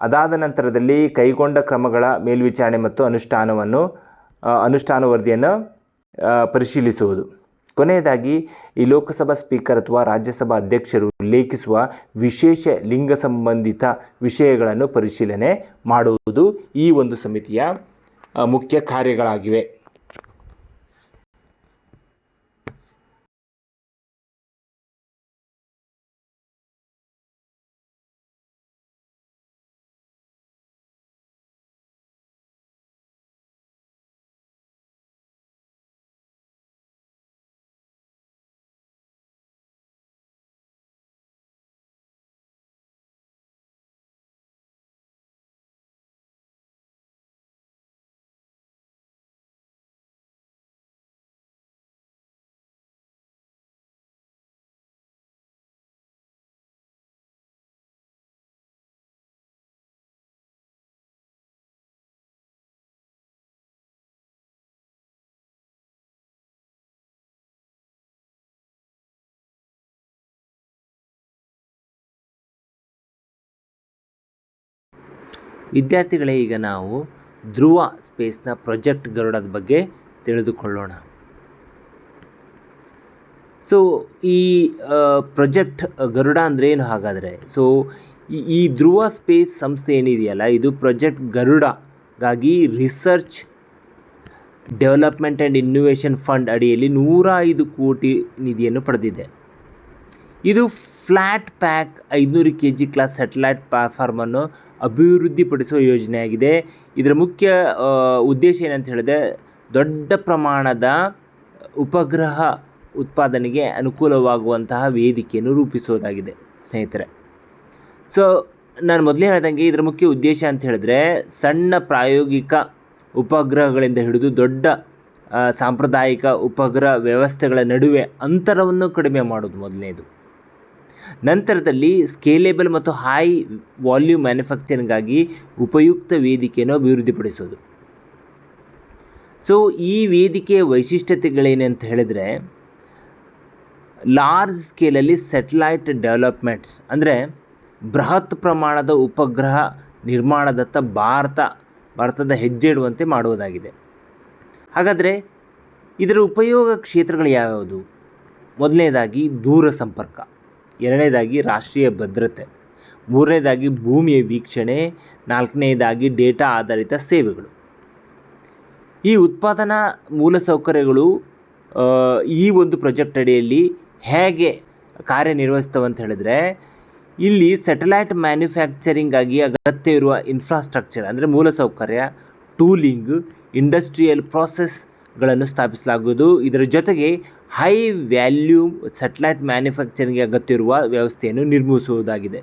ಅದಾದ ನಂತರದಲ್ಲಿ ಕೈಗೊಂಡ ಕ್ರಮಗಳ ಮೇಲ್ವಿಚಾರಣೆ ಮತ್ತು ಅನುಷ್ಠಾನ ವರದಿಯನ್ನು ಪರಿಶೀಲಿಸುವುದು. ಕೊನೆಯದಾಗಿ ಈ ಲೋಕಸಭಾ ಸ್ಪೀಕರ್ ಅಥವಾ ರಾಜ್ಯಸಭಾ ಅಧ್ಯಕ್ಷರು ಉಲ್ಲೇಖಿಸುವ ವಿಶೇಷ ಲಿಂಗ ಸಂಬಂಧಿತ ವಿಷಯಗಳನ್ನು ಪರಿಶೀಲನೆ ಮಾಡುವುದು ಈ ಒಂದು ಸಮಿತಿಯ ಮುಖ್ಯ ಕಾರ್ಯಗಳಾಗಿವೆ. ವಿದ್ಯಾರ್ಥಿಗಳೇ, ಈಗ ನಾವು ಧ್ರುವ ಸ್ಪೇಸ್ನ ಪ್ರಾಜೆಕ್ಟ್ ಗರುಡದ ಬಗ್ಗೆ ತಿಳಿದುಕೊಳ್ಳೋಣ. ಸೊ ಈ ಪ್ರಾಜೆಕ್ಟ್ ಗರುಡ ಅಂದರೆ ಏನು ಹಾಗಾದರೆ? ಸೊ ಈ ಧ್ರುವ ಸ್ಪೇಸ್ ಸಂಸ್ಥೆ ಏನಿದೆಯಲ್ಲ, ಇದು ಪ್ರಾಜೆಕ್ಟ್ ಗರುಡಗಾಗಿ research development and innovation fund ಅಡಿಯಲ್ಲಿ 105 ಕೋಟಿ ನಿಧಿಯನ್ನು ಪಡೆದಿದೆ. ಇದು flat pack 500 kg class satellite ಪ್ಲಾಟ್ಫಾರ್ಮನ್ನು ಅಭಿವೃದ್ಧಿಪಡಿಸುವ ಯೋಜನೆಯಾಗಿದೆ. ಇದರ ಮುಖ್ಯ ಉದ್ದೇಶ ಏನಂತ ಹೇಳಿದ್ರೆ, ದೊಡ್ಡ ಪ್ರಮಾಣದ ಉಪಗ್ರಹ ಉತ್ಪಾದನೆಗೆ ಅನುಕೂಲವಾಗುವಂತಹ ವೇದಿಕೆಯನ್ನು ರೂಪಿಸುವುದಾಗಿದೆ ಸ್ನೇಹಿತರೆ. ಸೊ ನಾನು ಮೊದಲೇ ಹೇಳ್ದಂಗೆ ಇದರ ಮುಖ್ಯ ಉದ್ದೇಶ ಅಂತ ಹೇಳಿದ್ರೆ, ಸಣ್ಣ ಪ್ರಾಯೋಗಿಕ ಉಪಗ್ರಹಗಳಿಂದ ಹಿಡಿದು ದೊಡ್ಡ ಸಾಂಪ್ರದಾಯಿಕ ಉಪಗ್ರಹ ವ್ಯವಸ್ಥೆಗಳ ನಡುವೆ ಅಂತರವನ್ನು ಕಡಿಮೆ ಮಾಡೋದು ಮೊದಲನೇದು. ನಂತರದಲ್ಲಿ ಸ್ಕೇಲೇಬಲ್ ಮತ್ತು ಹೈ ವಾಲ್ಯೂಮ್ ಮ್ಯಾನುಫ್ಯಾಕ್ಚರಿಂಗಾಗಿ ಉಪಯುಕ್ತ ವೇದಿಕೆಯನ್ನು ಅಭಿವೃದ್ಧಿಪಡಿಸೋದು. ಸೊ ಈ ವೇದಿಕೆಯ ವೈಶಿಷ್ಟ್ಯತೆಗಳೇನಂತ ಹೇಳಿದರೆ, ಲಾರ್ಜ್ ಸ್ಕೇಲಲ್ಲಿ ಸ್ಯಾಟಲೈಟ್ ಡೆವಲಪ್ಮೆಂಟ್ಸ್ ಅಂದರೆ ಬೃಹತ್ ಪ್ರಮಾಣದ ಉಪಗ್ರಹ ನಿರ್ಮಾಣದತ್ತ ಭಾರತದ ಹೆಜ್ಜೆ ಇಡುವಂತೆ ಮಾಡುವುದಾಗಿದೆ. ಹಾಗಾದರೆ ಇದರ ಉಪಯೋಗ ಕ್ಷೇತ್ರಗಳು ಯಾವ್ಯಾವುದು? ಮೊದಲನೇದಾಗಿ ದೂರ ಸಂಪರ್ಕ, ಎರಡನೇದಾಗಿ ರಾಷ್ಟ್ರೀಯ ಭದ್ರತೆ, ಮೂರನೇದಾಗಿ ಭೂಮಿಯ ವೀಕ್ಷಣೆ, ನಾಲ್ಕನೇದಾಗಿ ಡೇಟಾ ಆಧಾರಿತ ಸೇವೆಗಳು. ಈ ಉತ್ಪಾದನಾ ಮೂಲಸೌಕರ್ಯಗಳು ಈ ಒಂದು ಪ್ರಾಜೆಕ್ಟ್ ಅಡಿಯಲ್ಲಿ ಹೇಗೆ ಕಾರ್ಯನಿರ್ವಹಿಸ್ತವೆ ಅಂತ ಹೇಳಿದರೆ, ಇಲ್ಲಿ ಸ್ಯಾಟಲೈಟ್ ಮ್ಯಾನುಫ್ಯಾಕ್ಚರಿಂಗಾಗಿ ಅಗತ್ಯ ಇರುವ ಇನ್ಫ್ರಾಸ್ಟ್ರಕ್ಚರ್ ಅಂದರೆ ಮೂಲಸೌಕರ್ಯ, ಟೂಲಿಂಗ್, ಇಂಡಸ್ಟ್ರಿಯಲ್ ಪ್ರಾಸೆಸ್ಗಳನ್ನು ಸ್ಥಾಪಿಸಲಾಗುವುದು. ಇದರ ಜೊತೆಗೆ ಹೈ ವ್ಯಾಲ್ಯೂಮ್ ಸ್ಯಾಟಲೈಟ್ ಮ್ಯಾನುಫ್ಯಾಕ್ಚರಿಂಗ್ಗೆ ಅಗತ್ಯ ಇರುವ ವ್ಯವಸ್ಥೆಯನ್ನು ನಿರ್ಮಿಸುವುದಾಗಿದೆ.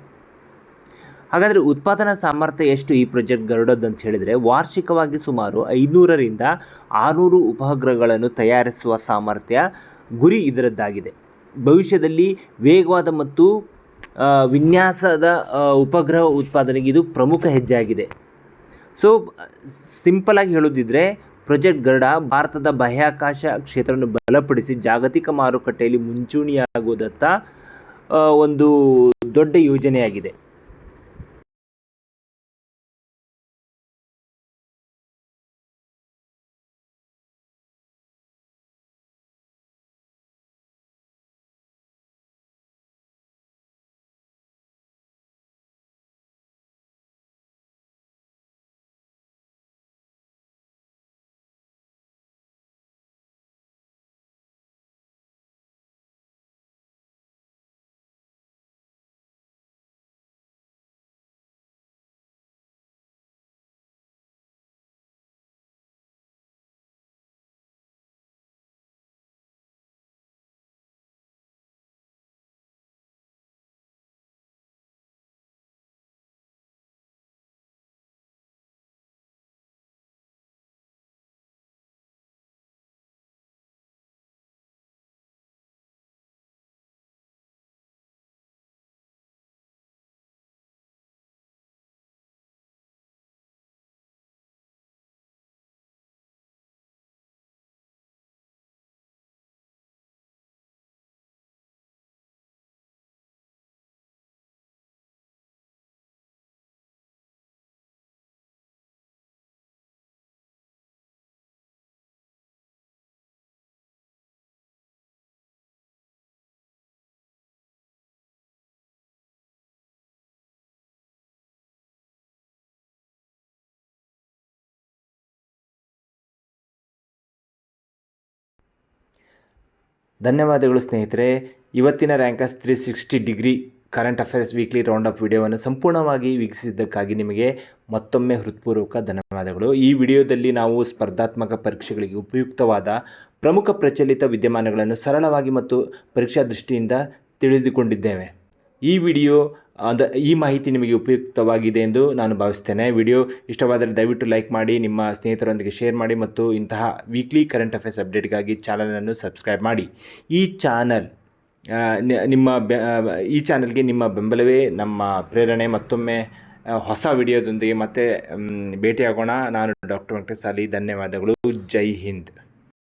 ಹಾಗಾದರೆ ಉತ್ಪಾದನಾ ಸಾಮರ್ಥ್ಯ ಎಷ್ಟು ಈ ಪ್ರಾಜೆಕ್ಟ್ ಗರುಡದ್ದು ಅಂತ ಹೇಳಿದರೆ, ವಾರ್ಷಿಕವಾಗಿ ಸುಮಾರು 500ರಿಂದ 600 ಉಪಗ್ರಹಗಳನ್ನು ತಯಾರಿಸುವ ಸಾಮರ್ಥ್ಯ ಗುರಿ ಇದರದ್ದಾಗಿದೆ. ಭವಿಷ್ಯದಲ್ಲಿ ವೇಗವಾದ ಮತ್ತು ವಿನ್ಯಾಸದ ಉಪಗ್ರಹ ಉತ್ಪಾದನೆಗೆ ಇದು ಪ್ರಮುಖ ಹೆಜ್ಜೆಯಾಗಿದೆ. ಸೊ ಸಿಂಪಲಾಗಿ ಹೇಳೋದಿದ್ರೆ, ಪ್ರಾಜೆಕ್ಟ್ ಗರುಡ ಭಾರತದ ಬಾಹ್ಯಾಕಾಶ ಕ್ಷೇತ್ರವನ್ನು ಬಲಪಡಿಸಿ ಜಾಗತಿಕ ಮಾರುಕಟ್ಟೆಯಲ್ಲಿ ಮುಂಚೂಣಿಯಾಗುವುದತ್ತ ಒಂದು ದೊಡ್ಡ ಯೋಜನೆಯಾಗಿದೆ. ಧನ್ಯವಾದಗಳು ಸ್ನೇಹಿತರೆ. ಇವತ್ತಿನ rankers 360 degree current affairs weekly round up ವಿಡಿಯೋವನ್ನು ಸಂಪೂರ್ಣವಾಗಿ ವೀಕ್ಷಿಸಿದ್ದಕ್ಕಾಗಿ ನಿಮಗೆ ಮತ್ತೊಮ್ಮೆ ಹೃತ್ಪೂರ್ವಕ ಧನ್ಯವಾದಗಳು. ಈ ವಿಡಿಯೋದಲ್ಲಿ ನಾವು ಸ್ಪರ್ಧಾತ್ಮಕ ಪರೀಕ್ಷೆಗಳಿಗೆ ಉಪಯುಕ್ತವಾದ ಪ್ರಮುಖ ಪ್ರಚಲಿತ ವಿದ್ಯಮಾನಗಳನ್ನು ಸರಳವಾಗಿ ಮತ್ತು ಪರೀಕ್ಷಾ ದೃಷ್ಟಿಯಿಂದ ತಿಳಿದುಕೊಂಡಿದ್ದೇವೆ. ಈ ಮಾಹಿತಿ ನಿಮಗೆ ಉಪಯುಕ್ತವಾಗಿದೆ ಎಂದು ನಾನು ಭಾವಿಸ್ತೇನೆ. ವಿಡಿಯೋ ಇಷ್ಟವಾದರೆ ದಯವಿಟ್ಟು ಲೈಕ್ ಮಾಡಿ, ನಿಮ್ಮ ಸ್ನೇಹಿತರೊಂದಿಗೆ ಶೇರ್ ಮಾಡಿ ಮತ್ತು ಇಂತಹ ವೀಕ್ಲಿ ಕರೆಂಟ್ ಅಫೇರ್ಸ್ ಅಪ್ಡೇಟ್ಗಾಗಿ ಚಾನಲನ್ನು ಸಬ್ಸ್ಕ್ರೈಬ್ ಮಾಡಿ. ಈ ಚಾನಲ್ಗೆ ನಿಮ್ಮ ಬೆಂಬಲವೇ ನಮ್ಮ ಪ್ರೇರಣೆ. ಮತ್ತೊಮ್ಮೆ ಹೊಸ ವಿಡಿಯೋದೊಂದಿಗೆ ಮತ್ತೆ ಭೇಟಿಯಾಗೋಣ. ನಾನು ಡಾಕ್ಟರ್ ವೆಂಕಟೇಶ್ ಸಾಲಿ. ಧನ್ಯವಾದಗಳು. ಜೈ ಹಿಂದ್.